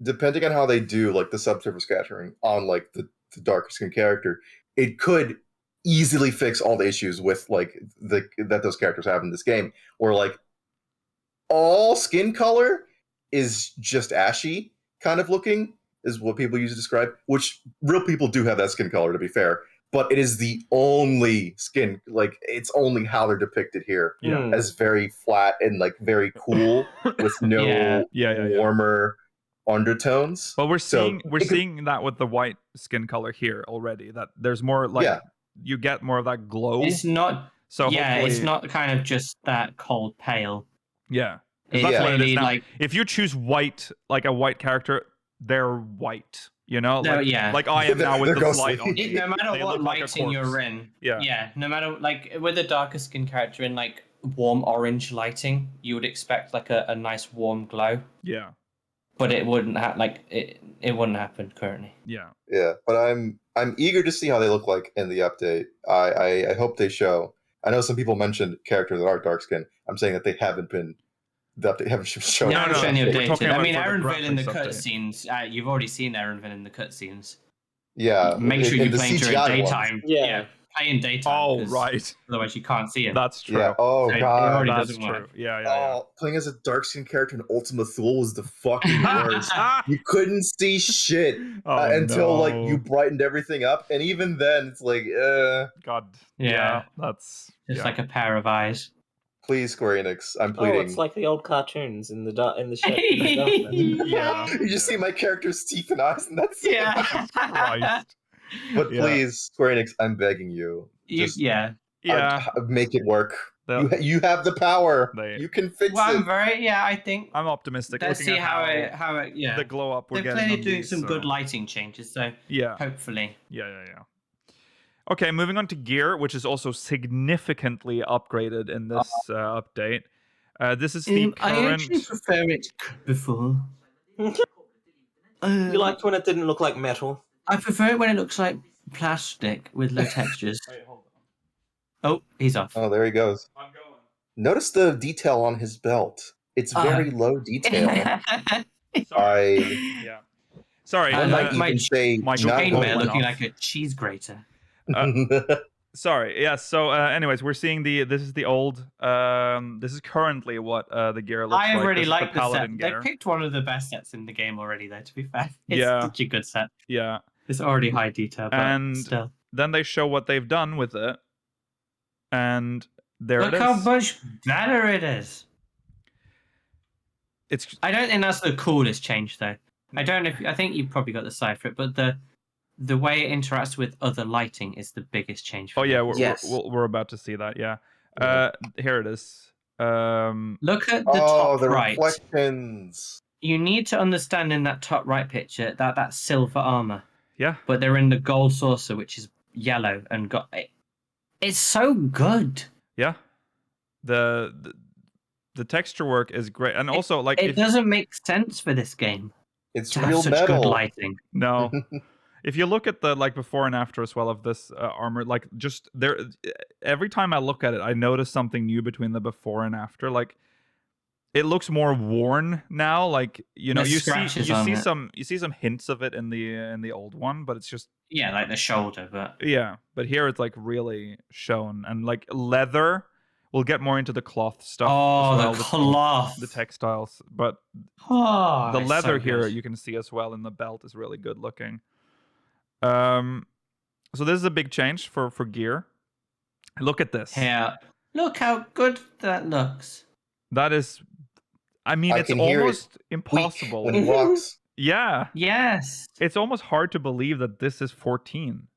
depending on how they do like the subsurface scattering on like the darker skin character, it could easily fix all the issues with like that those characters have in this game, where like all skin color is just ashy kind of looking is what people use to describe, which real people do have that skin color to be fair, but it is the only skin, like it's only how they're depicted here Yeah. as very flat and like very cool with no Yeah. warmer undertones. But we're So, seeing that with the white skin color here already. That there's more like Yeah. you get more of that glow. It's not. So Yeah, it's hopefully- not kind of just that cold pale. Yeah, It's that's what it is clearly now. like If you choose white, like a white character, they're white. You know, No, like, yeah. like I am now with They're the ghostly. light on. it, no matter They what look like a lighting you're corpse. in. Yeah. No matter like with a darker skin character in like warm orange lighting, you would expect like a nice warm glow, Yeah, but it wouldn't it wouldn't happen currently. yeah. Yeah, but I'm eager to see how they look like in the update. I hope they show. I know some people mentioned characters that are dark skinned. I'm saying that they haven't been. That they haven't shown. They haven't shown the we're talking updated. I about mean, for the Aaronville in the graphics update. cutscenes. You've already seen Aaronville in the cutscenes. Yeah, Make sure in you're the playing during CGI ones. daytime. Yeah. Play in daytime. Oh 'cause right, Otherwise, you can't see it. that's true. Yeah. Oh So it god. already That's doesn't true. work. Yeah. Oh, playing as a dark skinned character in Ultima Thule was the fucking worst. You couldn't see shit Oh, until like no. you brightened everything up, and even then, it's like, God. Yeah. That's Just yeah. like a pair of eyes. please, Square Enix, I'm Oh, pleading. it's like the old cartoons in the darkness. Yeah. You just see my character's teeth and eyes, and that's Yeah. Christ. But Yeah. please, Square Enix, I'm begging you. Just Yeah. Yeah. make it work. The- You have the power. They- You can fix Well, I'm it. very. Yeah, I think. I'm optimistic. Let's looking see at how it. Yeah. the glow up we're They're getting. clearly on doing these, some so- good lighting changes, so Yeah. hopefully. Yeah. Okay, moving on to gear, which is also significantly upgraded in this update. This is the I current. actually prefer it before. You liked when it didn't look like metal. I prefer it when it looks like plastic with low textures. Oh, he's off. Oh, there he goes. I'm going. Notice the detail on his belt. It's very low detail. I Yeah. Sorry. I might my even say my not chainmail Chainmail going looking off. like a cheese grater. Sorry. Yeah. So, anyways, we're seeing this is the old. This is currently what the gear looks I like. already This is like the set. paladin They gear. picked one of the best sets in the game already, though, to be fair. It's Yeah. such a good set. Yeah. It's already high detail, but And still. Then they show what they've done with it, and there Look it is. how much better it is. It's I don't think that's the coolest change, though. I don't know if I think you've probably got the side for it, but the way it interacts with other lighting is the biggest change. For Oh me. yeah, Yes. we're about to see that. Yeah. Yeah. Here it is. Look at the Oh, top the right. reflections. You need to understand in that top right picture that that's silver armor, Yeah. but they're in the gold saucer, which is yellow, and got it. It's so good. Yeah. The texture work is great, and also like It doesn't make sense for this game It's to have real such metal. good lighting. no. If you look at the like before and after as well of this armor, like just there, every time I look at it, I notice something new between the before and after. Like it looks more worn now. Like you know, There's you scratches on it. you see some hints of it in the old one, but it's just Yeah, like the shoulder, but yeah. But here it's like really shown, and like leather. We'll get more into the cloth stuff. oh, as well, the cloth, the textiles, but oh, the it's leather so here good. you can see as well in the belt is really good looking. So this is a big change for gear. Look at this. Here, look how good that looks. That is, I mean, I it's can hear it almost impossible. when he walks. Yeah, Yes, it's almost hard to believe that this is 14.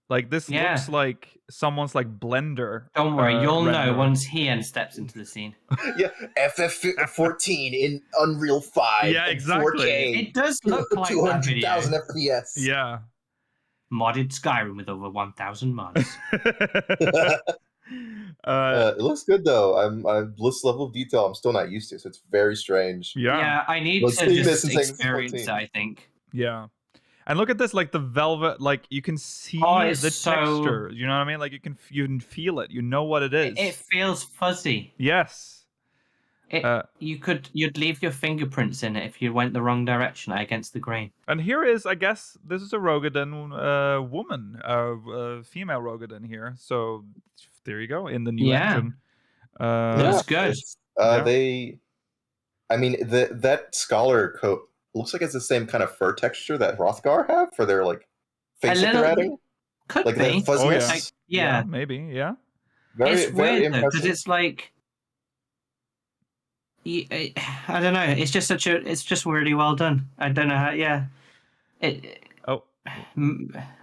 Like this Yeah. looks like someone's like Blender. don't worry, you'll know render. once Ian steps into the scene. Yeah, FF14 in Unreal 5. Yeah, in exactly. 4K. It does look like that video. 200,000 FPS. Yeah. Modded Skyrim with over 1,000 mods. It looks good though. I'm this level of detail I'm still not used to, so it's very strange. yeah. I need Let's to see this just and say it's experience 14. it, I think. Yeah. And look at this, like the velvet, like you can see Oh, it's the so- texture. You know what I mean? Like you can feel it. You know what it is. It feels fuzzy. Yes. You'd leave your fingerprints in it if you went the wrong direction against the grain. And here is, I guess, this is a Rogadin woman, female Rogadin here. So there you go in the new Yeah. engine. Looks good. it's, Yeah. I mean, that scholar coat looks like it's the same kind of fur texture that Hrothgar have for their like face that they're little- adding. Could Like be. the fuzziness. yeah. Like, yeah. Maybe. Yeah. Very, It's very weird though, because impressive. it's like I don't know. It's just really well done. I don't know how. Yeah, Oh,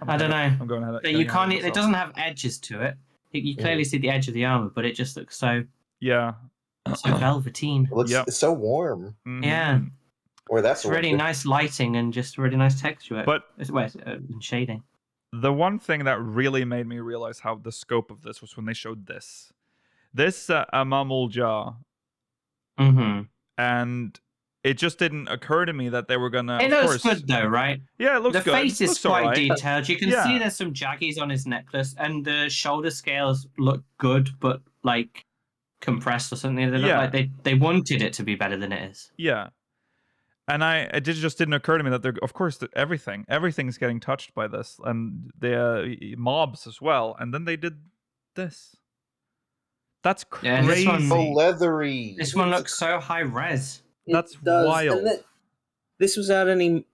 I don't know. I'm going ahead. But you can't. It doesn't have edges to it. You clearly see the edge of the armor, but it just looks so Yeah. velveteen. It looks Yep. it's so warm. Mhm. Yeah, Or that's it's really nice lighting and just really nice texture. But And shading. the one thing that really made me realize how the scope of this was when they showed this. This Amamulja, Mm-hmm. and it just didn't occur to me that they were gonna. It of looks course, good though, right? Yeah, it looks The good. face is Looks quite alright. detailed. You can Yeah. see there's some jaggies on his necklace, and the shoulder scales look good, but like compressed or something. They look Yeah. like they wanted it to be better than it is. Yeah. And it just didn't occur to me that of course, everything's getting touched by this, and the mobs as well. And then they did this. That's crazy. Yeah, and this one- so leathery. This one looks so high res. It That's does, wild. and this was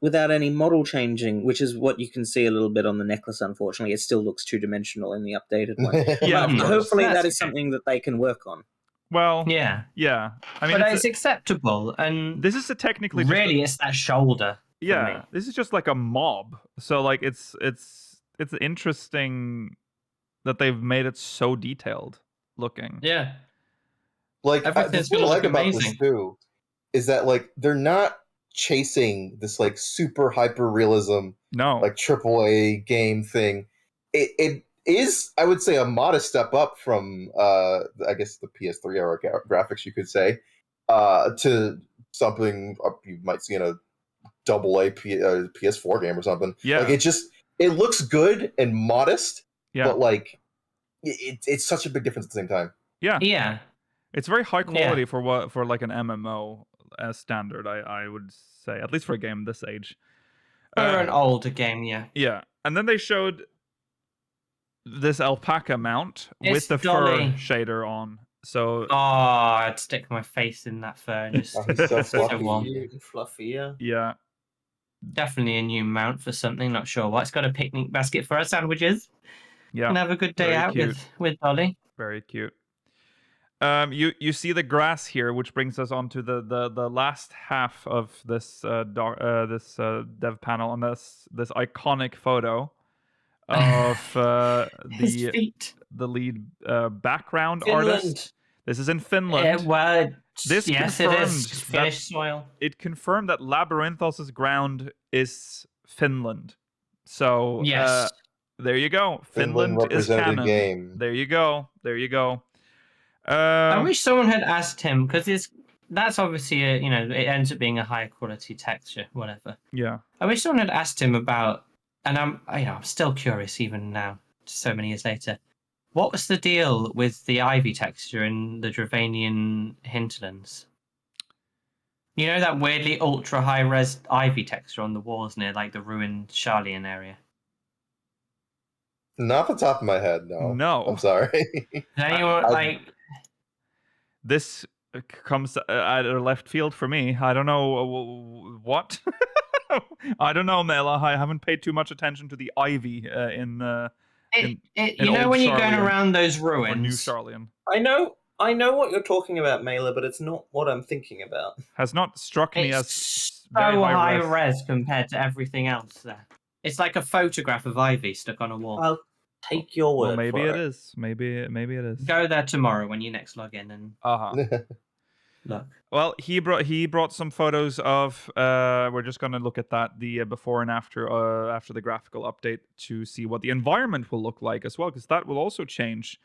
without any model changing, which is what you can see a little bit on the necklace. Unfortunately, it still looks two-dimensional in the updated one. Yeah, of But course. hopefully That's that is okay. something that they can work on. Well, Yeah, I mean, but it's acceptable, and this is technically just really, it's that shoulder. for yeah, me. this is just like a mob. So like it's interesting that they've made it so detailed looking. Yeah, Like Everything's that's what I gonna like look about amazing. this too, is that like they're not chasing this like super hyper realism No. like AAA game thing. It is, I would say, a modest step up from I guess the PS3 era graphics, you could say, to something you might see in a AA PS4 game or something. Yeah. Like it looks good and modest, yeah. but like it's such a big difference at the same time. yeah. yeah. It's very high quality for like an MMO as standard, I would say, at least for a game this age. Or an older game, yeah. Yeah. And then they showed this alpaca mount It's with the Dolly. fur shader on. So Oh, I'd stick my face in that fur and just Oh, he's so so fluffy. warm. Fluffy, yeah. yeah. Definitely a new mount for something, not sure what. It's got a picnic basket for our sandwiches. Yeah. And have a good day Very out cute. with Dolly. Very cute. You see the grass here, which brings us on to the last half of this dev panel, and this iconic photo of His the feet. lead background Finland. artist. This is in Finland. Well, This yes, it confirmed is Finnish soil. It confirmed that Labyrinthos' ground is Finland. So Yes. there you go. Finland Finland is represented canon. game. There you go. There you go. I wish someone had asked him, because that's obviously it ends up being a higher quality texture, whatever. Yeah. I wish someone had asked him about, and I'm still curious even now, so many years later. What was the deal with the ivy texture in the Dravanian hinterlands? You know that weirdly ultra high res ivy texture on the walls near like the ruined Charlian area? Not off the top of my head, no. No. I'm sorry. Does anyone like? This comes out of left field for me. I don't know what. I don't know, Mela. I haven't paid too much attention to the ivy in You know Old when you're going Charlian around those or New ruins? Charlian. I know what you're talking about, Mela, but it's not what I'm thinking about. Has not struck me as It's very so high high res. res compared to everything else there. It's like a photograph of ivy stuck on a wall. I'll take your word Well, maybe for it is. Maybe it is. Go there tomorrow when you next log in and look. Well, he brought some photos of. We're just gonna look at that, the before and after the graphical update, to see what the environment will look like as well, because that will also change.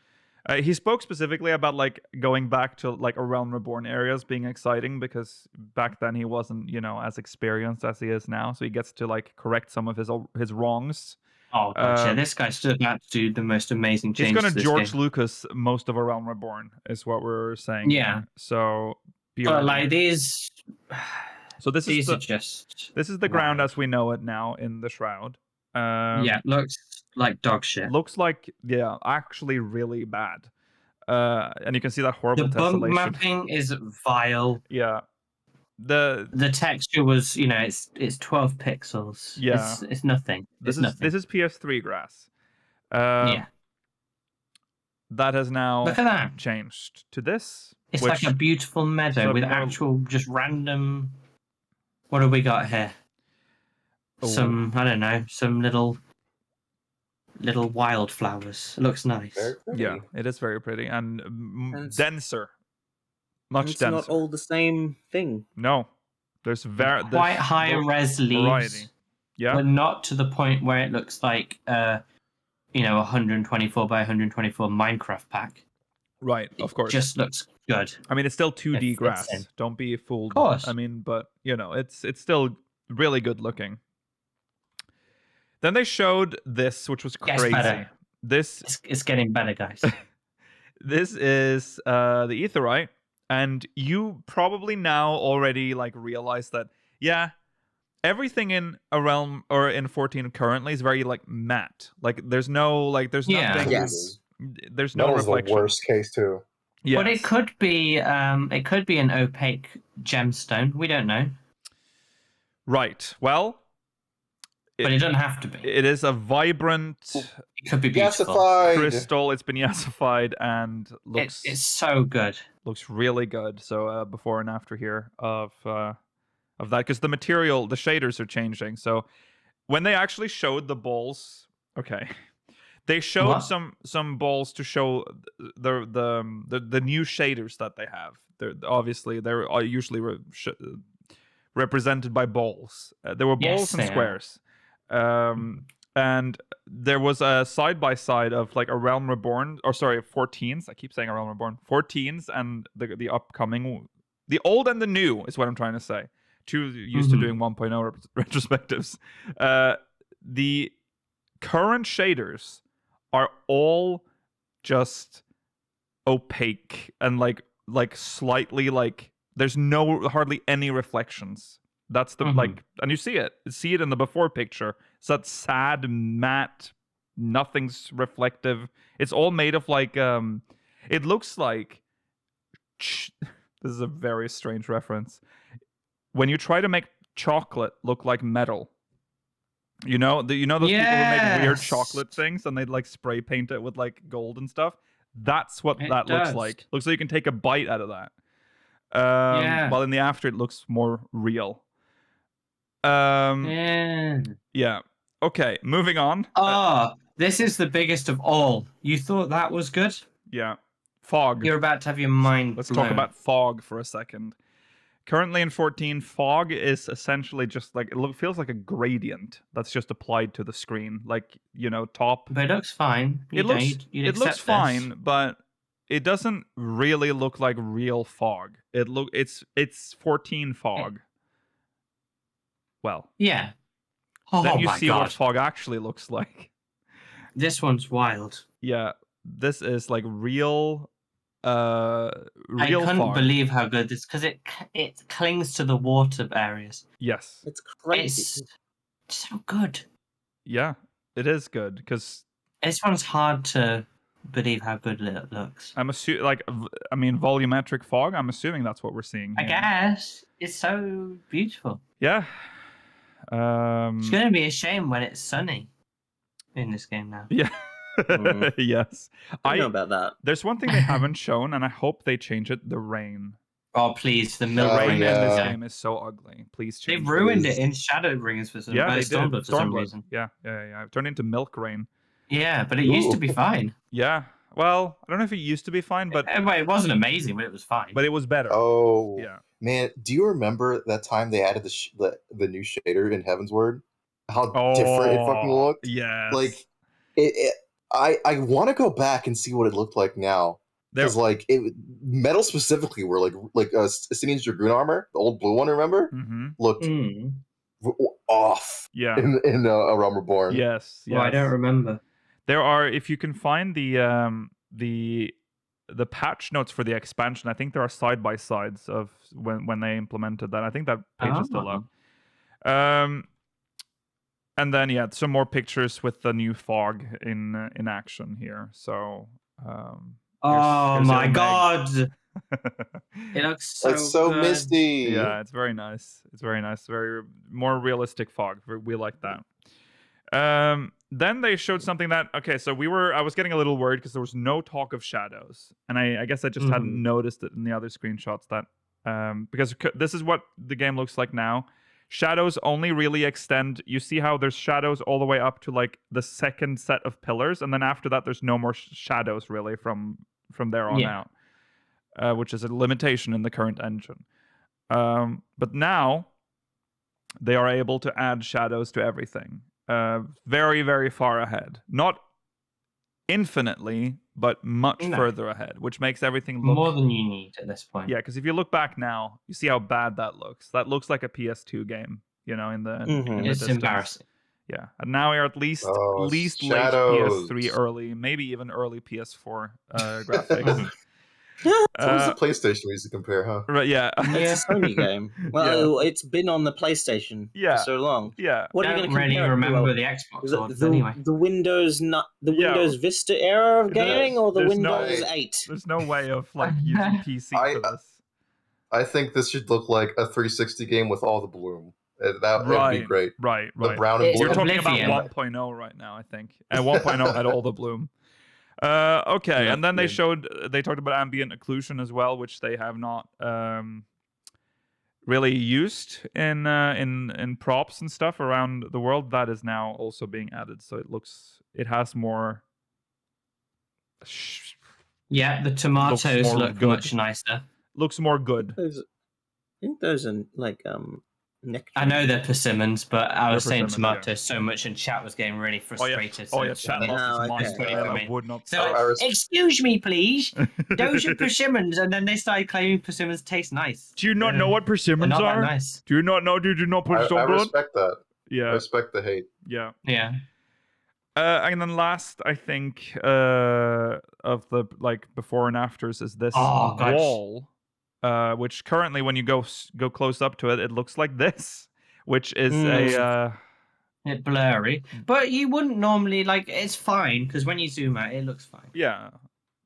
He spoke specifically about like going back to like a Realm Reborn areas being exciting, because back then he wasn't as experienced as he is now, so he gets to like correct some of his wrongs. Oh, gotcha. This guy stood about to do the most amazing changes. He's gonna to this George game. Lucas most of a Realm Reborn, is what we're saying. Yeah. So. But like these. So this these is are just. this is the ground as we know it now in the shroud. Yeah, looks like dog shit. Looks like actually really bad. And you can see that horrible The bump tessellation. mapping is vile. Yeah. The texture was, it's 12 pixels. Yeah. It's nothing. This nothing. is PS3 grass. Yeah. That has now Look at that. changed to this. It's like a beautiful meadow with more- actual just random. What have we got here? Oh. Some, I don't know, some little wildflowers. It looks nice. Very pretty. Yeah, it is very pretty and it's- denser. Much It's denser. not all the same thing. No. There's Quite high res leaves. variety. Yeah. But not to the point where it looks like 124 by 124 Minecraft pack. Right, of course. It just looks good. I mean, it's still 2D It fits grass. in. Don't be fooled. Of course. I mean, but it's still really good looking. Then they showed this, which was Gets crazy. better. This It's getting better, guys. this is the Aetheryte, and you probably now already like realize that everything in a realm or in 14 currently is very like matte. Like there's nothing. Yes. There's no That was reflection. the worst case too. Yes. But it could be an opaque gemstone. We don't know. Right. Well, But it doesn't have to be. it is a vibrant It could be beautiful. Gasified. crystal. It's been yassified and It's so good. looks really good. So before and after here of that, because the material, the shaders are changing. So when they actually showed the balls, they showed What? some balls to show the new shaders that they have. They're usually represented by balls. There were balls Yes, and they are. squares. And there was a side by side of like a Realm Reborn, 14s. I keep saying a Realm Reborn. 14s and the upcoming, the old and the new is what I'm trying to say. Too used to doing 1.0 retrospectives. The current shaders are all just opaque and like slightly like there's hardly any reflections. That's the and you see it in the before picture. It's that sad matte, nothing's reflective. It's all made of like it looks like this is a very strange reference. When you try to make chocolate look like metal, you know those people who make weird Yes. chocolate things and they like spray paint it with like gold and stuff. That's what It that looks does. like. Looks like you can take a bite out of that. Yeah. While in the after, it looks more real. Yeah. Yeah. Okay, moving on. Oh, this is the biggest of all. You thought that was good? Yeah. Fog. You're about to have your mind Let's blown. talk about fog for a second. Currently in 14, fog is essentially just like feels like a gradient that's just applied to the screen, like top. But it looks fine. It looks You'd it looks accept fine, this. but it doesn't really look like real fog. It's 14 fog. Well, Yeah. Oh then you my see god. what fog actually looks like. This one's wild. Yeah, this is like real I couldn't fog. believe how good this, because it clings to the water areas. Yes. It's crazy. It's so good. Yeah, it is good because This one's hard to believe how good it looks. I'm assuming, volumetric fog. I'm assuming that's what we're seeing I here. guess it's so beautiful. Yeah. It's gonna be a shame when it's sunny in this game now. Yeah. Yes. I don't know about that. There's one thing they haven't shown, and I hope they change it: the rain. Oh please, the The milk rain rain in this yeah. game is so ugly. Please They've change. ruined Please. it in Shadowbringers for some. Yeah, they Stormblood did. for some Stormblood. reason. Yeah. It turned into milk rain. Yeah, but it used to be Ooh. fine. Yeah. Well, I don't know if it used to be fine, but Well, it wasn't amazing, but it was fine. it was better. Oh, Yeah. man, do you remember that time they added the new shader in Heaven's Word? How Oh, different it fucking looked. Yes. Like, I want to go back and see what it looked like now. There- Because metal specifically, were like Asinian's Dragoon armor, the old blue one, remember, Mhm. looked Mm. off Yeah. in A Realm Reborn. Yes. Well, I don't remember. There are, if you can find the patch notes for the expansion, I think there are side by sides of when they implemented that. I think that page is still up. And then some more pictures with the new fog in action here. So Oh here's my Meg. god! It looks so It's so good. misty. Yeah, it's very nice. It's very nice. Very more realistic fog. We like that. Then they showed something that so I was getting a little worried because there was no talk of shadows, and I guess I just hadn't noticed it in the other screenshots that because this is what the game looks like now. Shadows only really extend. You see how there's shadows all the way up to like the second set of pillars, and then after that, there's no more shadows really from there on out, which is a limitation in the current engine. But now they are able to add shadows to everything. Very, very far ahead. Not infinitely, but much further ahead, which makes everything look more than you need at this point. Yeah, because if you look back now, you see how bad that looks. That looks like a PS2 game, in the It's distance. embarrassing. Yeah, and now we're at least late shadows. PS3, early, maybe even early PS4 graphics. It's always the PlayStation we used to compare, huh? Right? Yeah. It's a Sony game. Well, it's been on the PlayStation Yeah. for so long. Yeah. What I are you don't going to really compare it to? remember the Xbox ones anyway. The Windows Windows Vista era of gaming, or the There's no- Windows 8? There's no way of using PC for this. I think this should look like a 360 game with all the bloom. That would be great. Right. The brown and It's blue. You're talking Oblivion. about 1.0 right now, I think. And 1.0 had all the bloom. Okay, and then they talked about ambient occlusion as well, which they have not really used in props and stuff around the world. That is now also being added, so it has more. Yeah, the tomatoes more look good. much nicer. Looks more good. I think those are like nectarines. I know they're persimmons, but I was They're saying persimmons, tomatoes so much, and chat was getting really frustrated. Chat Oh, loss is okay. mine. Okay. I would not. So, I res- excuse me, please. Those are persimmons, and then they started claiming persimmons taste nice. Do you not know what They're persimmons not are? that nice. Do you not know? Did you not put I on blood? respect that. I Yeah, respect the hate. yeah. Yeah. And then last, I think, of the before and afters is this Oh, gosh. wall, which currently, when you go close up to it, it looks like this, which is a It's blurry, but you wouldn't normally it's fine because when you zoom out, it looks fine. yeah.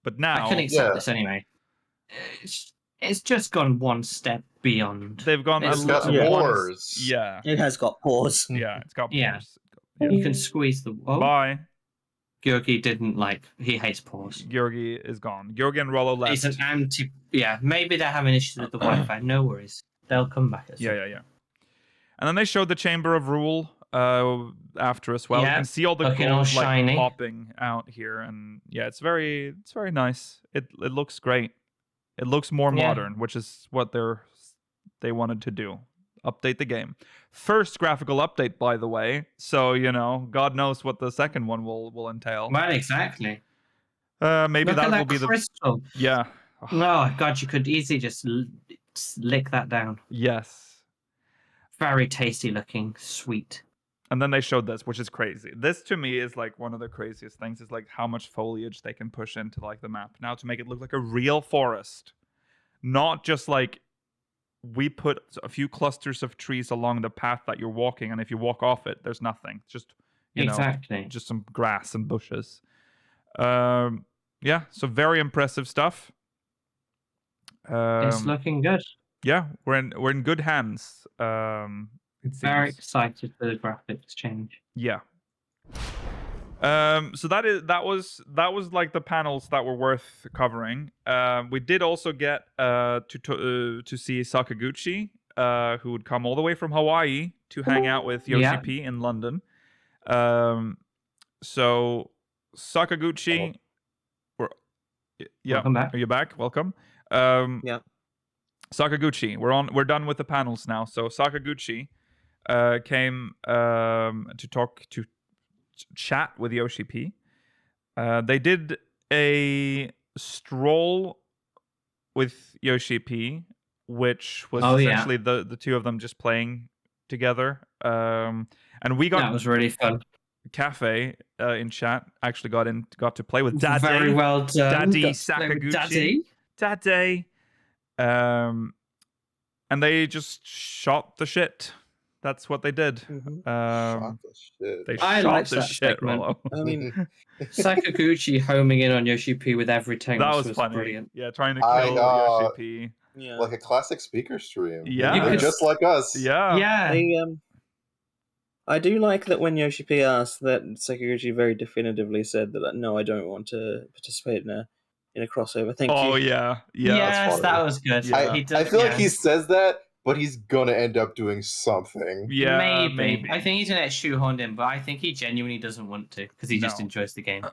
But now I can accept Yeah. this anyway. It's just gone one step beyond. they've gone It's It's got Yeah. pores. Yeah, It has got pores. yeah, it's got Yeah. pores. You can squeeze the. Oh, Bye. Georgi didn't like. He hates pause. Georgi is gone. Georgi and Rollo left. He's an anti. Yeah, maybe they're having issues with the Wi-Fi. No worries, they'll come back. At some Yeah. And then they showed the Chamber of Rule after as well. You Yeah, can see all the looking gold all like shiny. popping out here, and yeah, it's very nice. It looks great. It looks more Yeah. modern, which is what they wanted to do. Update the game. First graphical update, by the way. So God knows what the second one will entail. Well, exactly. Maybe Look that at will be the crystal. yeah. Oh God, you could easily just lick that down. Yes. Very tasty looking, sweet. And then they showed this, which is crazy. This to me is like one of the craziest things. Is like how much foliage they can push into like the map now to make it look like a real forest, not just like we put a few clusters of trees along the path that you're walking, and if you walk off it, there's nothing. It's just Exactly. just some grass and bushes. Yeah, so very impressive stuff. It's looking good. Yeah, we're in good hands. It Very seems. excited for the graphics change. Yeah. So that was like the panels that were worth covering. We did also get to see Sakaguchi, who would come all the way from Hawaii to hang out with Yoshi-P in London. So Sakaguchi, Welcome back. Are you back? Welcome. Yeah. Sakaguchi, we're done with the panels now. So Sakaguchi came to chat with Yoshi-P. They did a stroll with Yoshi-P, which was essentially the two of them just playing together. And we got that was really fun. Cafe in chat actually got to play with Daddy. Very well done. Daddy Got to play with Sakaguchi. Daddy. And they just shot the shit. That's what they did. Shot the shit. They I shot liked the that shit, segment. Rollo. I mean, Sakaguchi homing in on Yoshi-P with every tank That was funny. brilliant. Yeah, trying to kill Yoshi-P. yeah. Like a classic speaker stream. Yeah. They're just like us. Yeah. Yeah. I do like that when Yoshi-P asked, that Sakaguchi very definitively said that no, I don't want to participate in a crossover. Thank you. Oh yeah. Yeah. Yes, funny. that was good. Yeah. I feel like he says that, but he's gonna end up doing something. Yeah. Maybe. I think he's gonna get shoehorned in, but I think he genuinely doesn't want to because he just enjoys the game.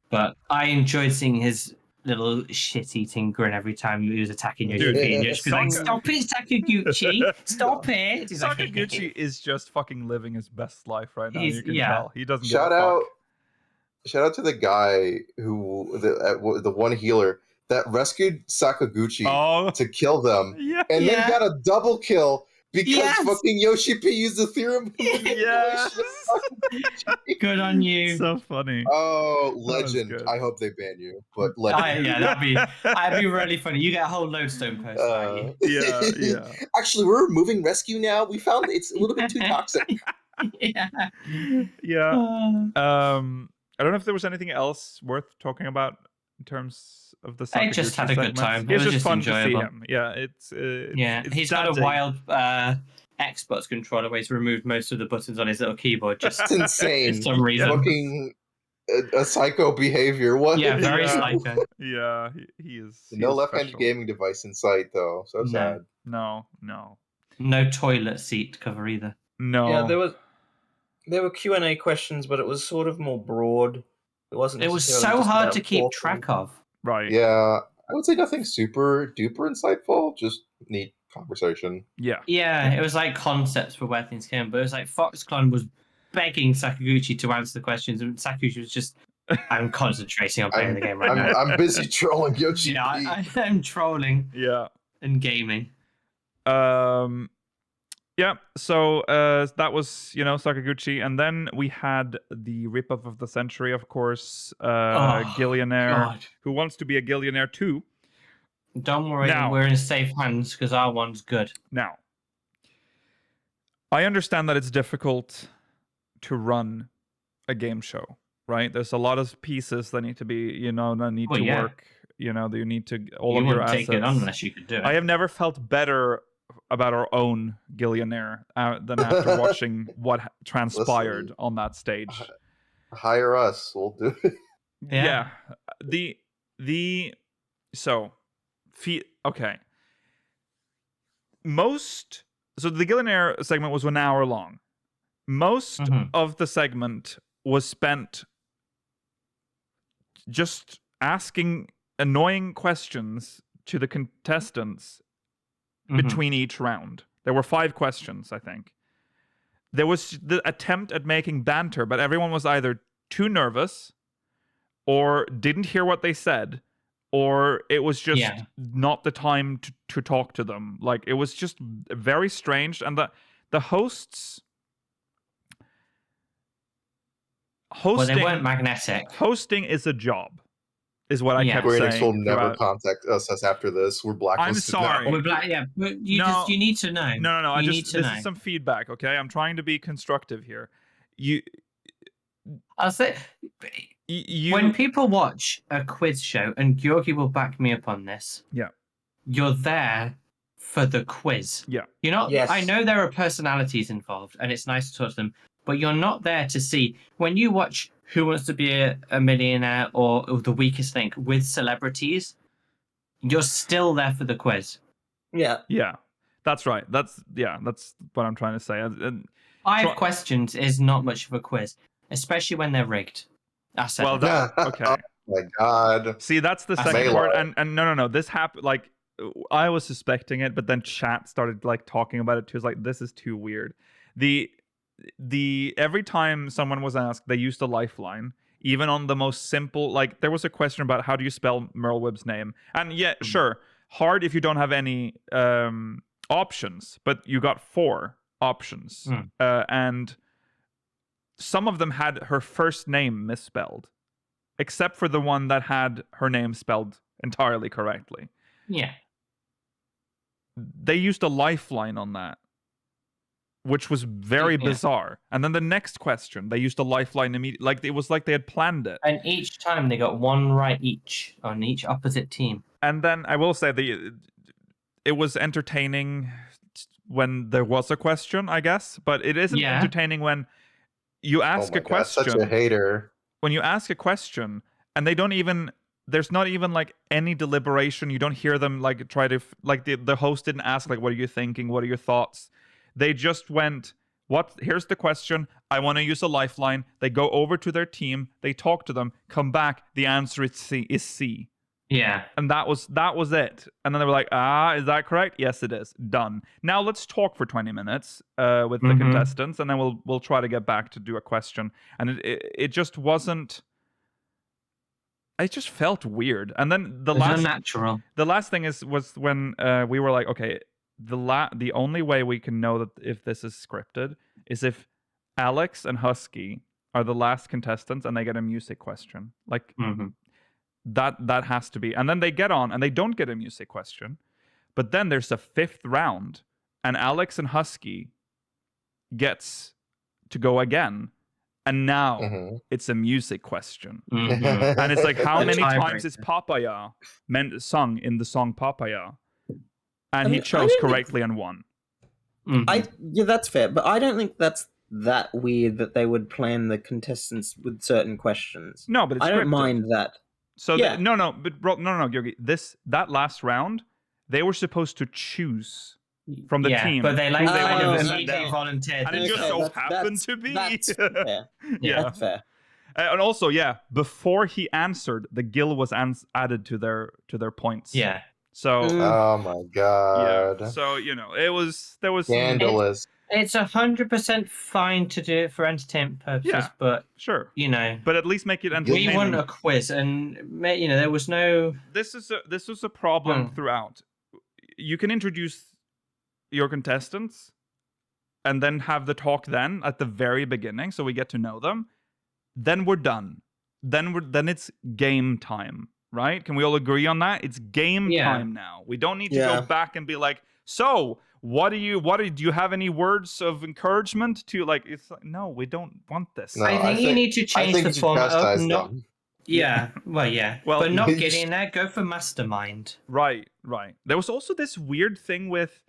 But I enjoyed seeing his little shit-eating grin every time he was attacking Yoshi-P. And Yoshi-P's like, "Stop it, Sakaguchi! Stop it!" He's like, Sakaguchi is just fucking living his best life right now. You can Yeah. tell he doesn't. Shout give a out, fuck. shout out to the guy who the one healer that rescued Sakaguchi to kill them, Yeah. and then got a double kill because fucking Yoshi-P used the theorem. Yes. Good on you. So funny. Oh, was legend! good. I hope they ban you, but legend. Yeah, that'd be really funny. You get a whole lodestone post. don't you? Yeah. Actually, we're removing rescue now. We found it's a little bit too toxic. Yeah. Yeah. I don't know if there was anything else worth talking about in terms of the Sakaguchi I just had a good segments. time. It's It was just fun to see enjoyable. him. Yeah, it's He's got a Daddy. wild Xbox controller where he's removed most of the buttons on his little keyboard. Just It's insane. for some reason. Fucking a psycho behavior. What? Yeah, very Yeah. psycho. Yeah, he is. he No is left-handed special. gaming device in sight, though. So No. sad. No. No toilet seat cover either. No. Yeah, there were Q&A questions, but it was sort of more broad. It wasn't. It was necessarily so just hard about to keep talking. track of. Right. Yeah, I would say nothing super duper insightful. Just neat conversation. Yeah. Yeah, it was like concepts for where things came, but it was like Foxconn was begging Sakaguchi to answer the questions, and Sakaguchi was just, "I'm concentrating on playing the game right now." I'm busy trolling Yoshi. Yeah, I'm trolling Yeah. and gaming. Yeah, so that was, Sakaguchi. And then we had the rip-off of the century, of course, Gillionaire, God. who wants to be a Gillionaire too. Don't worry, Now- we're in safe hands because our one's good. Now, I understand that it's difficult to run a game show, right? There's a lot of pieces that need to be, that need Well, to yeah. work, that you need to, all You of your wouldn't assets. take it on unless you could do it. I have never felt better about our own Gillionaire than after watching what transpired on that stage. Hire us. We'll do it. Yeah. Okay. So the Gillionaire segment was 1 hour long. Most of the segment was spent just asking annoying questions to the contestants between each round. There were 5 questions, I think. There was the attempt at making banter, but everyone was either too nervous or didn't hear what they said, or it was just not the time to talk to them. Like, it was just very strange. And the hosts... Well, they weren't magnetic. Hosting is a job, is what I kept Square saying. Enix will never contact us after this. We're blacklisted. I'm sorry. Now. We're but you need to know. No. This know. is some feedback, okay? I'm trying to be constructive here. I'll say, when people watch a quiz show, and Georgi will back me up on this. Yeah. You're there for the quiz. Yeah. You're not. Yes. I know there are personalities involved, and it's nice to talk to them. But you're not there to see. When you watch Who Wants to Be a Millionaire or The Weakest Link with celebrities, you're still there for the quiz. Yeah. Yeah. That's right. That's what I'm trying to say. 5 questions is not much of a quiz, especially when they're rigged. That's it. Well, okay. Oh my god. See, that's the second part. And no. This happened. Like, I was suspecting it, but then chat started like talking about it too. It's like, this is too weird. Every time someone was asked, they used a lifeline, even on the most simple. Like, there was a question about how do you spell Merle Wibb's name, and sure, hard if you don't have any options, but you got 4 options, and some of them had her first name misspelled, except for the one that had her name spelled entirely correctly. Yeah, they used a lifeline on that, which was very bizarre. And then the next question, they used a lifeline immediately. Like, it was like they had planned it. And each time they got 1 right each on each opposite team. And then I will say it was entertaining when there was a question, I guess. But it isn't entertaining when you ask a question. Such a hater. When you ask a question and they don't even... There's not even like any deliberation. You don't hear them like try to... Like the host didn't ask like, what are you thinking? What are your thoughts? They just went, here's the question. I want to use a lifeline. They go over to their team. They talk to them. Come back. The answer is C. Yeah. And that was it. And then they were like, is that correct? Yes, it is. Done. Now let's talk for 20 minutes with the contestants, and then we'll try to get back to do a question. And it just wasn't... It just felt weird. And then unnatural. The last thing was when we were like, okay... The only way we can know that if this is scripted is if Alex and Husky are the last contestants and they get a music question. Like, that has to be. And then they get on and they don't get a music question. But then there's a 5th round and Alex and Husky gets to go again. And now it's a music question. And it's like, how many times is Papaya sung in the song Papaya? And he chose correctly and won. Yeah, that's fair. But I don't think that's that weird that they would plan the contestants with certain questions. No, but it's I don't scripted. mind that. So no, Georgi, that last round, they were supposed to choose from the team. But they like immediately volunteered. And it just so happened to be. That's fair. That's fair. And also, before he answered, the Gill was added to their points. Yeah. So. Oh my god. Yeah. So there was scandalous. It's 100% fine to do it for entertainment purposes, but sure, but at least make it entertaining. We want a quiz, and there was no. This was a problem throughout. You can introduce your contestants, and then have the talk then at the very beginning, so we get to know them. Then we're done. Then it's game time, right? Can we all agree on that? It's game time now. We don't need to go back and be like, so. Do you have any words of encouragement to it's like, no, we don't want this. No, I think you need to change the format of not. Yeah, but not get in there. Go for mastermind. Right. There was also this weird thing with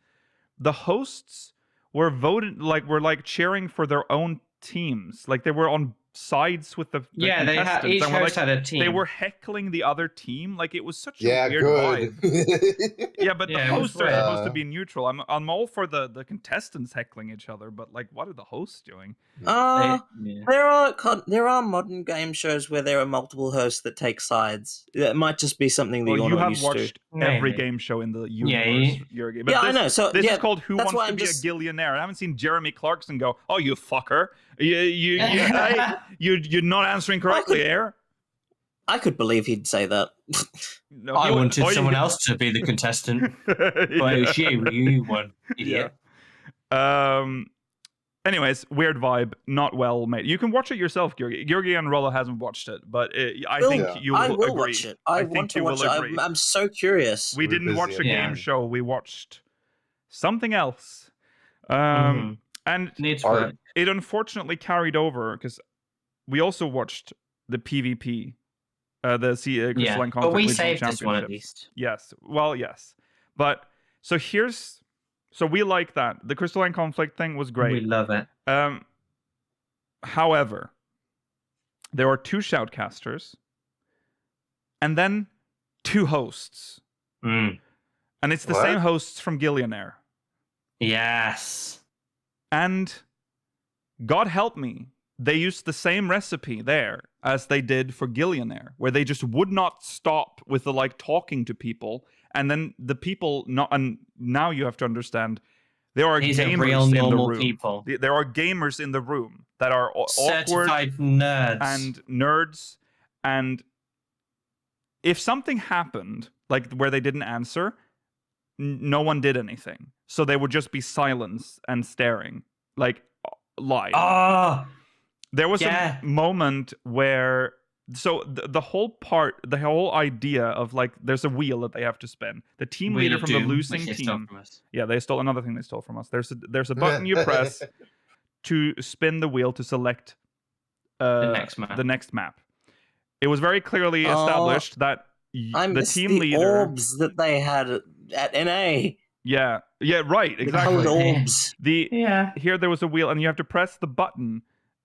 the hosts were voted were cheering for their own teams. Like they were on sides with the Yeah, they had contestants, each and were host like, had a team. they were heckling the other team. Like it was such Yeah, a weird good. vibe. Yeah, but Yeah, the it was hosts are weird. supposed to be neutral. I'm all for the contestants heckling each other, but like, what are the hosts doing? Yeah. There are modern game shows where there are multiple hosts that take sides. It might just be something that Well, you're you not have used watched every Maybe. game show in the Yeah, universe, Jurgi. But Yeah, this, I know. So this yeah, is called Who that's Wants why to I'm Be just... a Gillionaire. I haven't seen Jeremy Clarkson go, "Oh, you fucker, you're not answering correctly, Air." I could believe he'd say that. No, I he would- wanted oh, you- someone else to be the contestant, but it was you one idiot. Anyways, weird vibe, not well made. You can watch it yourself, Georgi and Rollo hasn't watched it, but I Well, think you will I will agree. watch it. I think want to you watch will it. agree. I'm so curious. We We're didn't watch busy a on game Yeah. show. We watched something else. Mhm. And Needs Art. work. it unfortunately carried over because we also watched the PvP, the Crystalline Yeah, Conflict but we Regional saved this one at Championships. least. Yes. Well, yes. But so we like that. The Crystalline Conflict thing was We great. love it. However, there are 2 shoutcasters and then 2 hosts. Mm. And it's the What? same hosts from Gillionaire. Yes. And God help me, they used the same recipe there as they did for Gillionaire, where they just would not stop with the like talking to people, and then the people not. And now you have to understand, there are These are gamers real in the normal room. people. There are gamers in the room that are awkward Certified nerds. and nerds, and if something happened, like where they didn't answer, no one did anything. So they would just be silence and staring, like live. Oh, There was yeah. a moment where, so the whole idea of like, there's a wheel that they have to spin. The team Wheel leader of from the Doom, losing which they stole team. from us. Yeah, they stole another thing they stole from us. There's a button you press to spin the wheel to select The next map. the next map. It was very clearly established that I the missed team the leader. orbs that they had at NA. Yeah, right, The exactly. colored orbs. Yeah. Here there was a wheel, and you have to press the button.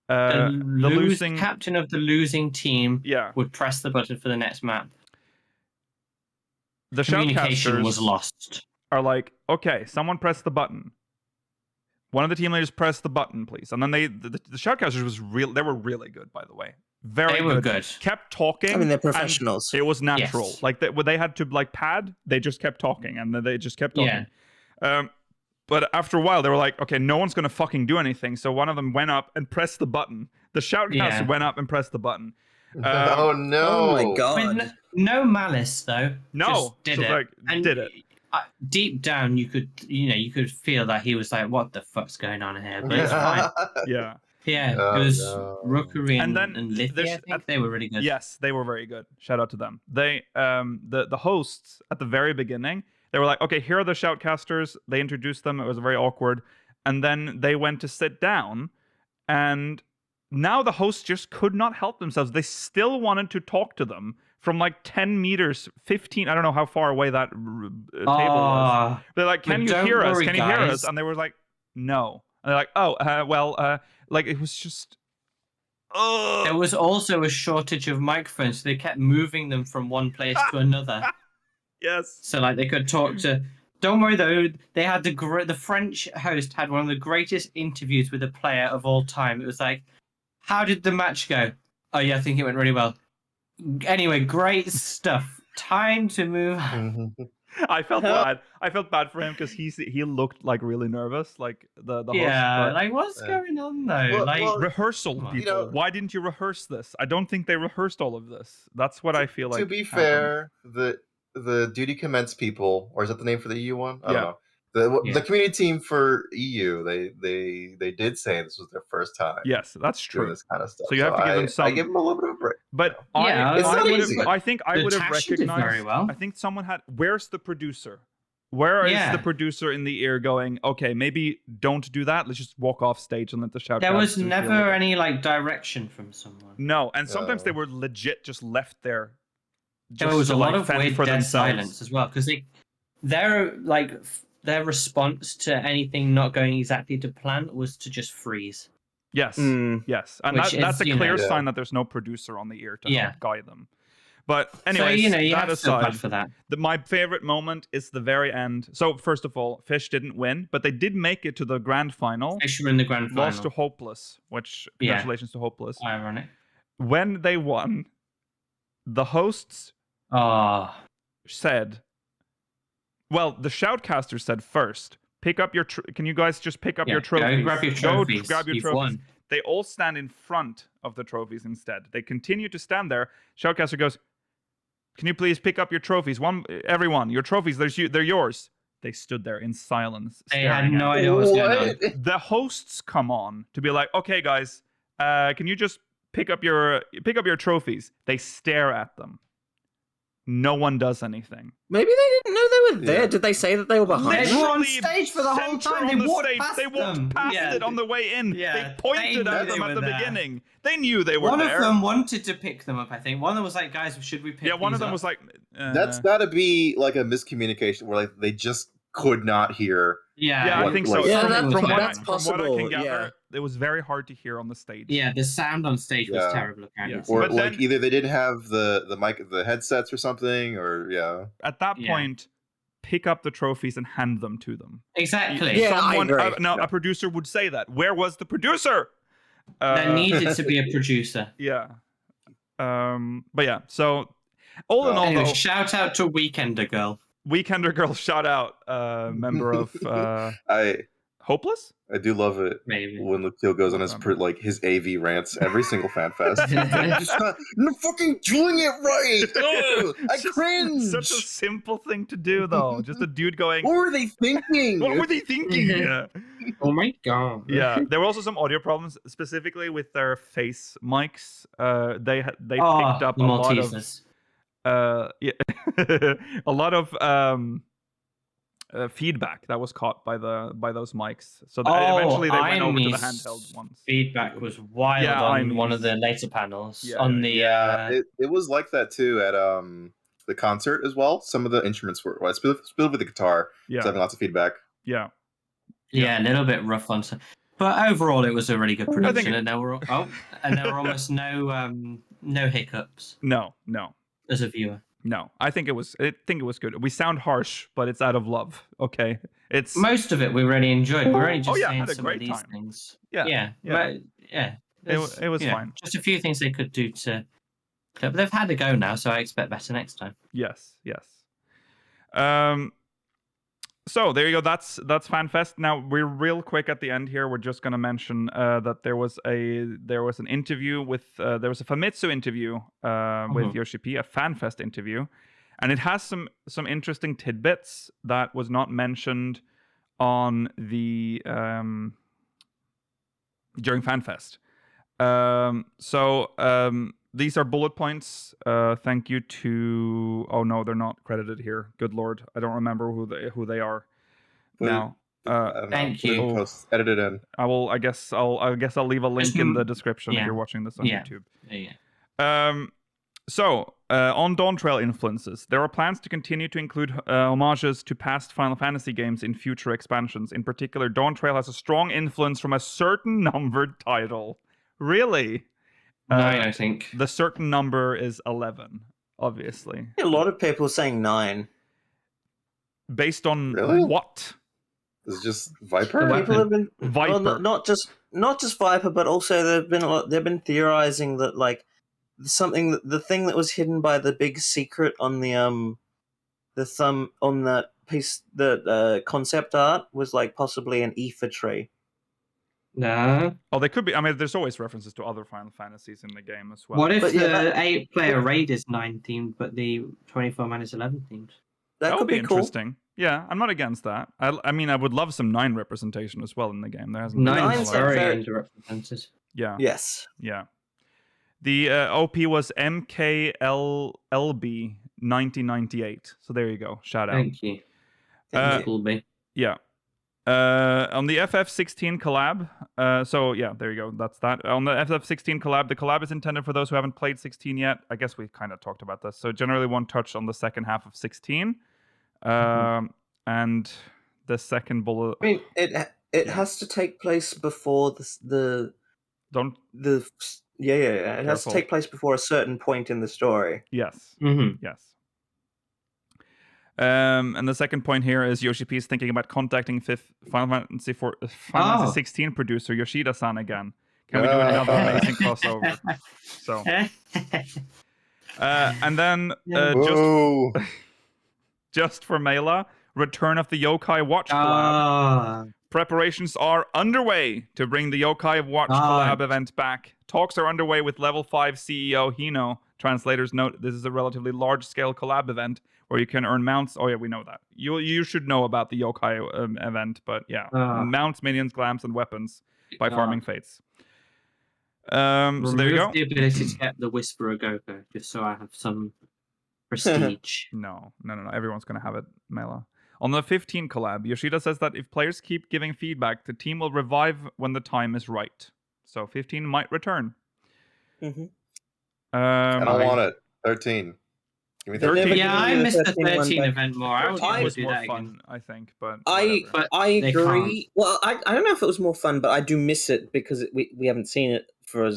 The The losing. captain of the losing team Yeah, would press the button for the next map. the Communication shoutcasters was lost. are like, okay, someone press the button. One of the team leaders press the button, please. And then the shoutcasters was real. They were really good, by the way. Very They were good. Kept talking. I mean, they're and professionals. It was natural. Yes. Like when they had to like pad, they just kept talking, and then they just kept talking. Yeah. But after a while, they were like, okay, no one's gonna fucking do anything. So one of them went up and pressed the button. The shoutcaster Yeah. went up and pressed the button. Oh no! Oh my With god. no malice though. No, Just did so, it. like, And did it. Deep down, you could feel that he was like, "What the fuck's going on here?" But it's fine. Yeah. Yeah, Oh, it was no. Rookery And and, then Lithia. there's- I think they were really good. Yes, they were very good. Shout out to them. They the hosts at the very beginning, they were like, okay, here are the shoutcasters. They introduced them. It was very awkward. And then they went to sit down, and now the hosts just could not help themselves. They still wanted to talk to them from like 10 meters, 15, I don't know how far away that table was. They're like, can but you don't hear us? worry, Can you hear guys. us? And they were like, no. And they're like, oh, like it was just... There was also a shortage of microphones, so they kept moving them from one place to another. Yes. So like they could talk to. Don't worry though, they had the French host had one of the greatest interviews with a player of all time. It was like, how did the match go? Oh yeah, I think it went really well. Anyway, great stuff. Time to move on. I felt bad. I felt bad for him because he looked like really nervous, like the host. Yeah, but like what's going on though? Well, rehearsal, Come on. people. You know- Why didn't you rehearse this? I don't think they rehearsed all of this. That's what I feel like. To be happened. fair, the duty commence people, or is that the name for the EU one? I Yeah. don't know. Yeah. The community team for EU, they did say this was their first time Yes, that's doing true. this kind of stuff. So you have to give them some- I give them a little bit of a break. But Yeah, it's I not would easy. have. I think I would have Natasha did recognized. very well. I think someone had. Where's the producer? Where is Yeah. the producer in the ear going? Okay, maybe don't do that. Let's just walk off stage and let the shout. There was never any like direction from someone. No, and sometimes No. they were legit just left there. There just was to, a lot like, of fend weird for dead themselves. silence as well because their response to anything not going exactly to plan was to just freeze. Yes, Mm. yes, and Which that's is, a clear Yeah. sign that there's no producer on the ear to Yeah. help guide them. But So, anyways, you that have to feel bad aside, for that. my favorite moment is the very end. So first of all, Fish didn't win, but they did make it to the grand final. Fish were in the grand final. Lost to Hopeless, which Yeah. congratulations to Hopeless. Ironic. When they won, the hosts Oh, said, well, the shoutcaster said first, pick up your can you guys just pick up yeah. your trophies? Go grab your Go trophies. grab your You've trophies. won. They all stand in front of the trophies instead. They continue to stand there. Shoutcaster goes, can you please pick up your trophies? Everyone, your trophies, they're yours. They stood there in silence. They had staring no at idea what was going on. What? the hosts come on to be like, okay, guys, can you just pick up your trophies? They stare at them. No one does anything. Maybe they didn't know they were there. Yeah. Did they say that they were behind? They were on Literally stage for the whole center time. on They the walked stage. past They walked them. past Yeah. it on the way in. Yeah, They pointed they at knew them they at the were there. beginning. They knew they were One there. of them wanted to pick them up, I think. One of them was like, guys, should we pick Yeah, one of these them up? was like, That's got to be like a miscommunication where like they just could not hear. yeah, I What- think like- so. Yeah, from, that's- from what, that's from what I possible, can gather, yeah. it was very hard to hear on the stage. Yeah, the sound on stage was Yeah. terrible, apparently. Yeah. Or But like then- either they didn't have the mic, the headsets or something, or yeah. At that Yeah. point, pick up the trophies and hand them to them. Exactly. Yeah, I Someone, agree. now, a producer would say that. Where was the producer? There needed to be a producer. Yeah. But yeah, so all in all, Anyway, though, shout out to Weekender Girl. Weekender Girl, shout out, member of Hopeless? I do love it Maybe. when Luke goes on his like his AV rants every single fan fest. Just not fucking doing it right. Ugh, I Just cringe. Such a simple thing to do, though. Just a dude going, What were they thinking? what were they thinking? Yeah. Oh my god. Yeah, there were also some audio problems, specifically with their face mics. They picked up a lot of a lot of feedback that was caught by those mics. So eventually they went over to the handheld ones. Feedback was wild Yeah, on one of the later panels. Yeah, on the It was like that too at the concert as well. Some of the instruments were specifically with the guitar. Yeah, It's having lots of feedback. yeah. a little bit rough on some. But overall, it was a really good production, and there were almost no hiccups No. as a viewer. No, I think it was good. We sound harsh, but it's out of love. Okay, it's Most of it we really enjoyed. We were only just yeah, saying had a some great of these time. things. Yeah, yeah. It was fine. Just a few things they could do to. But they've had a go now, so I expect better next time. Yes. So there you go. That's FanFest. Now we're real quick at the end here. We're just going to mention that there was an interview with there was a Famitsu interview with Yoshi-P, a FanFest interview, and it has some interesting tidbits that was not mentioned on the during FanFest. These are bullet points. Thank you to. Oh no, they're not credited here. Good lord, I don't remember who they are now. I don't know. Thank you. Post, edit it in. I guess I'll leave a link in the description if yeah. you're watching this on Yeah. YouTube. Yeah. On Dawn Trail influences, there are plans to continue to include homages to past Final Fantasy games in future expansions. In particular, Dawn Trail has a strong influence from a certain numbered title. Really? 9, I think. The certain number is 11, obviously. A lot of people saying 9. Based on Really? what? It's just Viper. People have been Viper. well, not just Viper, but also they've been theorizing that like the thing that was hidden by the big secret on the thumb on that piece, the concept art was like possibly an ether tree. No. Oh, they could be. I mean, there's always references to other Final Fantasies in the game as well. What if But yeah, the 8-player raid is 9 themed, but the 24-man is 11 themed? That would could be be cool. interesting. Yeah, I'm not against that. I mean, I would love some 9 representation as well in the game. There hasn't been a 9's lot. Nine's very very- underrepresented. Yeah, Yes. yeah. The OP was MKLLB 1998. So there you go. Shout out. Thank you. Uh, Cool, B. Yeah. On the FF16 collab, so yeah, there you go. That's that. On the FF16 collab, the collab is intended for those who haven't played 16 yet. I guess we kind of talked about this. So generally one touch on the second half of 16. And the second bullet. I mean, it has to take place before the Don't. It has to Careful. take place before a certain point in the story. Yes. Mm-hmm. Yes. And the second point here is Yoshi-P is thinking about contacting Final Fantasy 16 producer Yoshida-san again. Can we do another amazing crossover? So, and then Whoa. just for Mela, Return of the Yokai Watch collab. Preparations are underway to bring the Yokai Watch collab event back. Talks are underway with Level 5 CEO Hino. Translators note this is a relatively large-scale collab event where you can earn mounts. Oh yeah, we know that. You should know about the Yokai event, but yeah. Mounts, minions, glams, and weapons by farming fates. So there you go. The ability to get the Whisperer Gogo, just so I have some prestige. No. Everyone's going to have it, Mela. On the 15 collab, Yoshida says that if players keep giving feedback, the team will revive when the time is right. So 15 might return. Mm-hmm. I don't want it. 13. Give me 13. Yeah, I missed the 13 one, event more. I was do more that fun, again. I think, but I they agree. Well, I don't know if it was more fun, but I do miss it because we haven't seen it for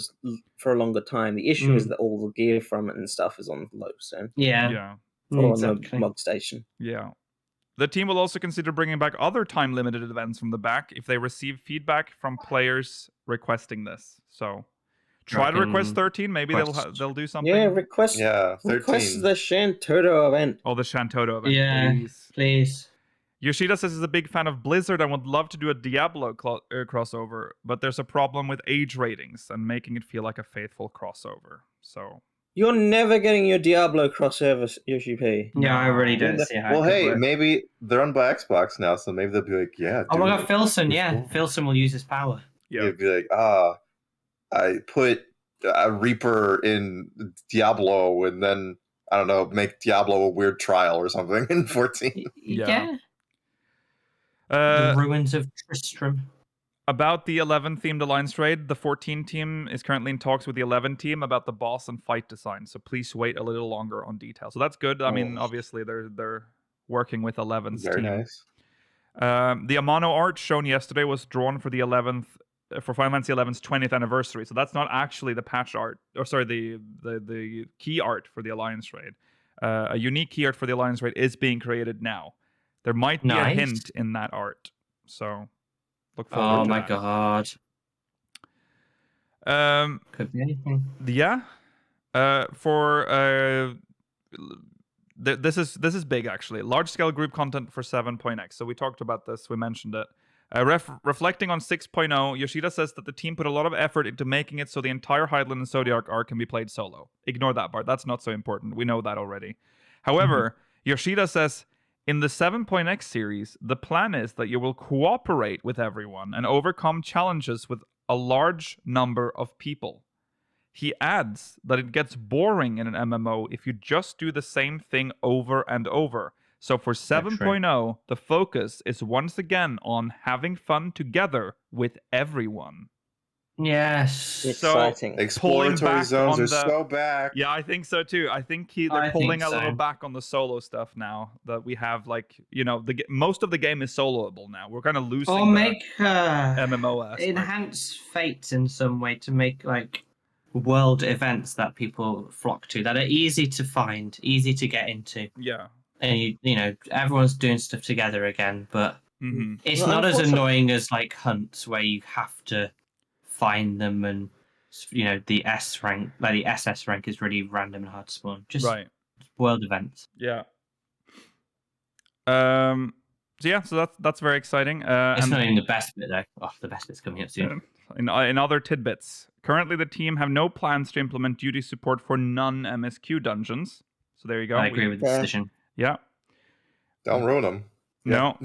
a longer time. The issue is that all the gear from it and stuff is on low, so Yeah. or on the mod station. Yeah. The team will also consider bringing back other time-limited events from the back if they receive feedback from players requesting this. So try to request 13. Maybe they'll do something. Yeah, request 13. Request the Shantoto event. Oh, the Shantoto event. Yeah, please. Yoshida says he's a big fan of Blizzard and would love to do a Diablo crossover, but there's a problem with age ratings and making it feel like a faithful crossover. So you're never getting your Diablo crossover, Yoshi-P. Yeah, I really don't see how. Well, hey, maybe they're on by Xbox now, so maybe they'll be like, yeah. Oh my god, Philson, yeah. Philson will use his power. Yeah. He'd be like, I put a Reaper in Diablo and then, I don't know, make Diablo a weird trial or something in 14. Yeah. The ruins of Tristram. About the 11 themed alliance raid, the 14 team is currently in talks with the 11 team about the boss and fight design. So please wait a little longer on details. So that's good. I mean, obviously they're working with 11's Very team. nice. The Amano art shown yesterday was drawn for the 11th for Final Fantasy 11's 20th anniversary. So that's not actually the patch art, or sorry, the key art for the alliance raid. A unique key art for the alliance raid is being created now. There might be a hint in that art. So look forward to that. God. Could be anything. Yeah. This is big actually. Large scale group content for 7.x. So we talked about this. We mentioned it. Reflecting on 6.0, Yoshida says that the team put a lot of effort into making it so the entire Hydaelyn and Zodiac arc can be played solo. Ignore that part. That's not so important. We know that already. However, Yoshida says, in the 7.x series, the plan is that you will cooperate with everyone and overcome challenges with a large number of people. He adds that it gets boring in an MMO if you just do the same thing over and over. So for 7.0, the focus is once again on having fun together with everyone. Yes. Exciting. Exploratory zones are so back. Yeah, I think so too. I think they're pulling a little back on the solo stuff now that we have, like, you know, most of the game is soloable now. We're kind of losing or make MMO aspect. Enhance Fates in some way to make like world events that people flock to, that are easy to find, easy to get into. Yeah. And you know, everyone's doing stuff together again, but it's not as annoying as like hunts where you have to find them, and you know, the S rank, like the SS rank, is really random and hard to spawn. Just world events. Yeah. So that's very exciting. It's not even the best bit though. Oh, the best bit's coming up soon. In other tidbits, currently the team have no plans to implement duty support for non-MSQ dungeons. So there you go. I agree with the decision. Yeah. Don't ruin them. No,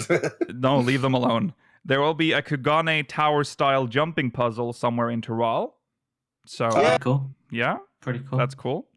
no, leave them alone. There will be a Kugane Tower-style jumping puzzle somewhere in Tural. So, cool. Yeah, pretty cool. That's cool.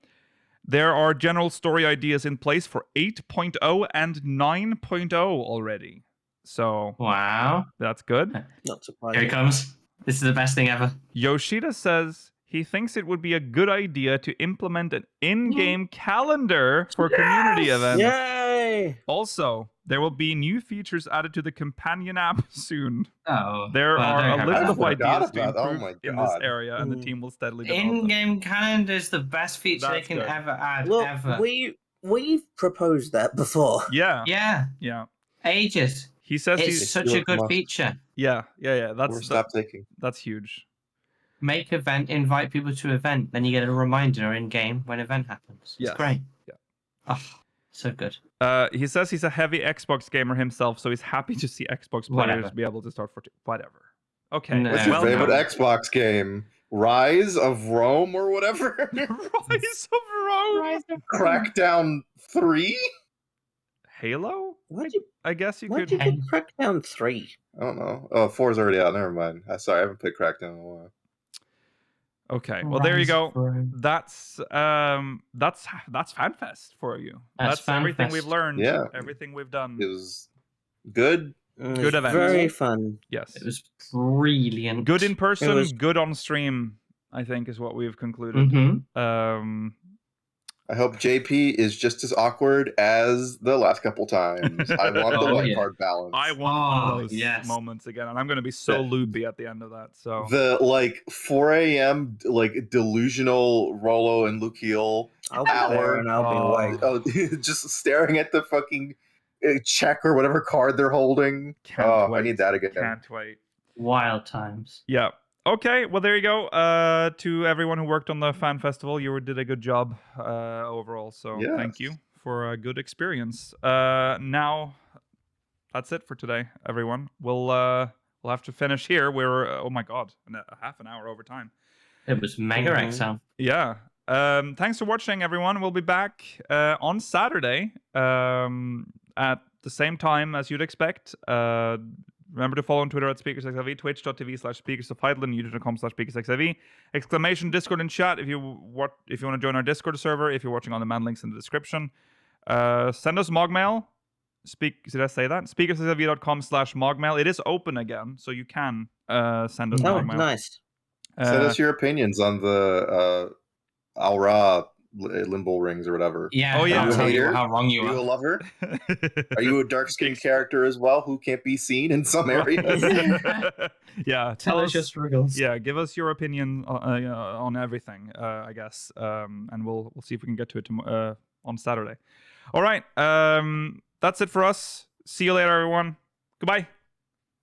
There are general story ideas in place for 8.0 and 9.0 already. So, wow, that's good. Not surprising. Here it comes. This is the best thing ever. Yoshida says he thinks it would be a good idea to implement an in-game calendar for community events. Yay! Yay! Also, there will be new features added to the companion app soon. Oh, There well, are they a have list that. of ideas to about- oh improve my in this God. area, and the team will steadily develop them. In-game calendar is the best feature That's they can good. ever add, Look, ever. we've proposed that before. Yeah, Yeah, ages. He says It's he's such a good feature. yeah. We're stop taking. That's huge. Make event, invite people to event, then you get a reminder in game when event happens. It's Yes. great. Yeah. Oh, so good. He says he's a heavy Xbox gamer himself, so he's happy to see Xbox players Whatever. be able to start for whatever. Okay. No. What's your well favorite done. Xbox game? Rise of Rome or whatever? Rise of Rome. Crackdown 3? Halo? Why'd you I guess you why'd could. you get Crackdown 3? I don't know. Oh, 4's already out. Never mind. Sorry, I haven't played Crackdown in a while. Okay. Well, there you go. Rome. That's FanFest for you. That's everything FanFest. we've learned. Yeah. Everything we've done. It was good. Good event. Very fun. Yes. It was brilliant. Good in person, was- good on stream, I think is what we've concluded. Mm-hmm. I hope JP is just as awkward as the last couple times. I want the Oh, white yeah. card balance. I want one of those yes. moments again, and I'm going to be so Yeah. loopy at the end of that. So The 4 a.m. Delusional Rolo and Lukiel I'll be there and I'll be awake. just staring at the fucking check or whatever card they're holding. Can't wait. I need that again. Can't wait. Wild times. Yeah. Okay. Well, there you go. To everyone who worked on the fan festival, you did a good job overall. So Yes. thank you for a good experience. Now, that's it for today, everyone. We'll have to finish here. We're oh my god, half an hour over time. It was Mega Mhm. XL. Yeah. Thanks for watching, everyone. We'll be back on Saturday at the same time as you'd expect. Remember to follow on Twitter at SpeakersXIV, twitch.tv/SpeakersOfHeidland, youtube.com/SpeakersXIV, exclamation Discord and chat if you want to join our Discord server, if you're watching on demand, links in the description. Send us Mogmail. Did I say that? SpeakersXIV.com/Mogmail. It is open again, so you can send us Oh, Mogmail. nice. Send us your opinions on the Al-Ra limbo rings or whatever. Yeah. Oh, yeah. I'll tell you Hater? how wrong you Are you a are. lover? Are you a dark-skinned character as well who can't be seen in some areas? Yeah, Tell us your struggles. Yeah, give us your opinion on everything, I guess, and we'll see if we can get to it on Saturday. All right, that's it for us. See you later, everyone. Goodbye.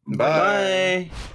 Bye. Bye.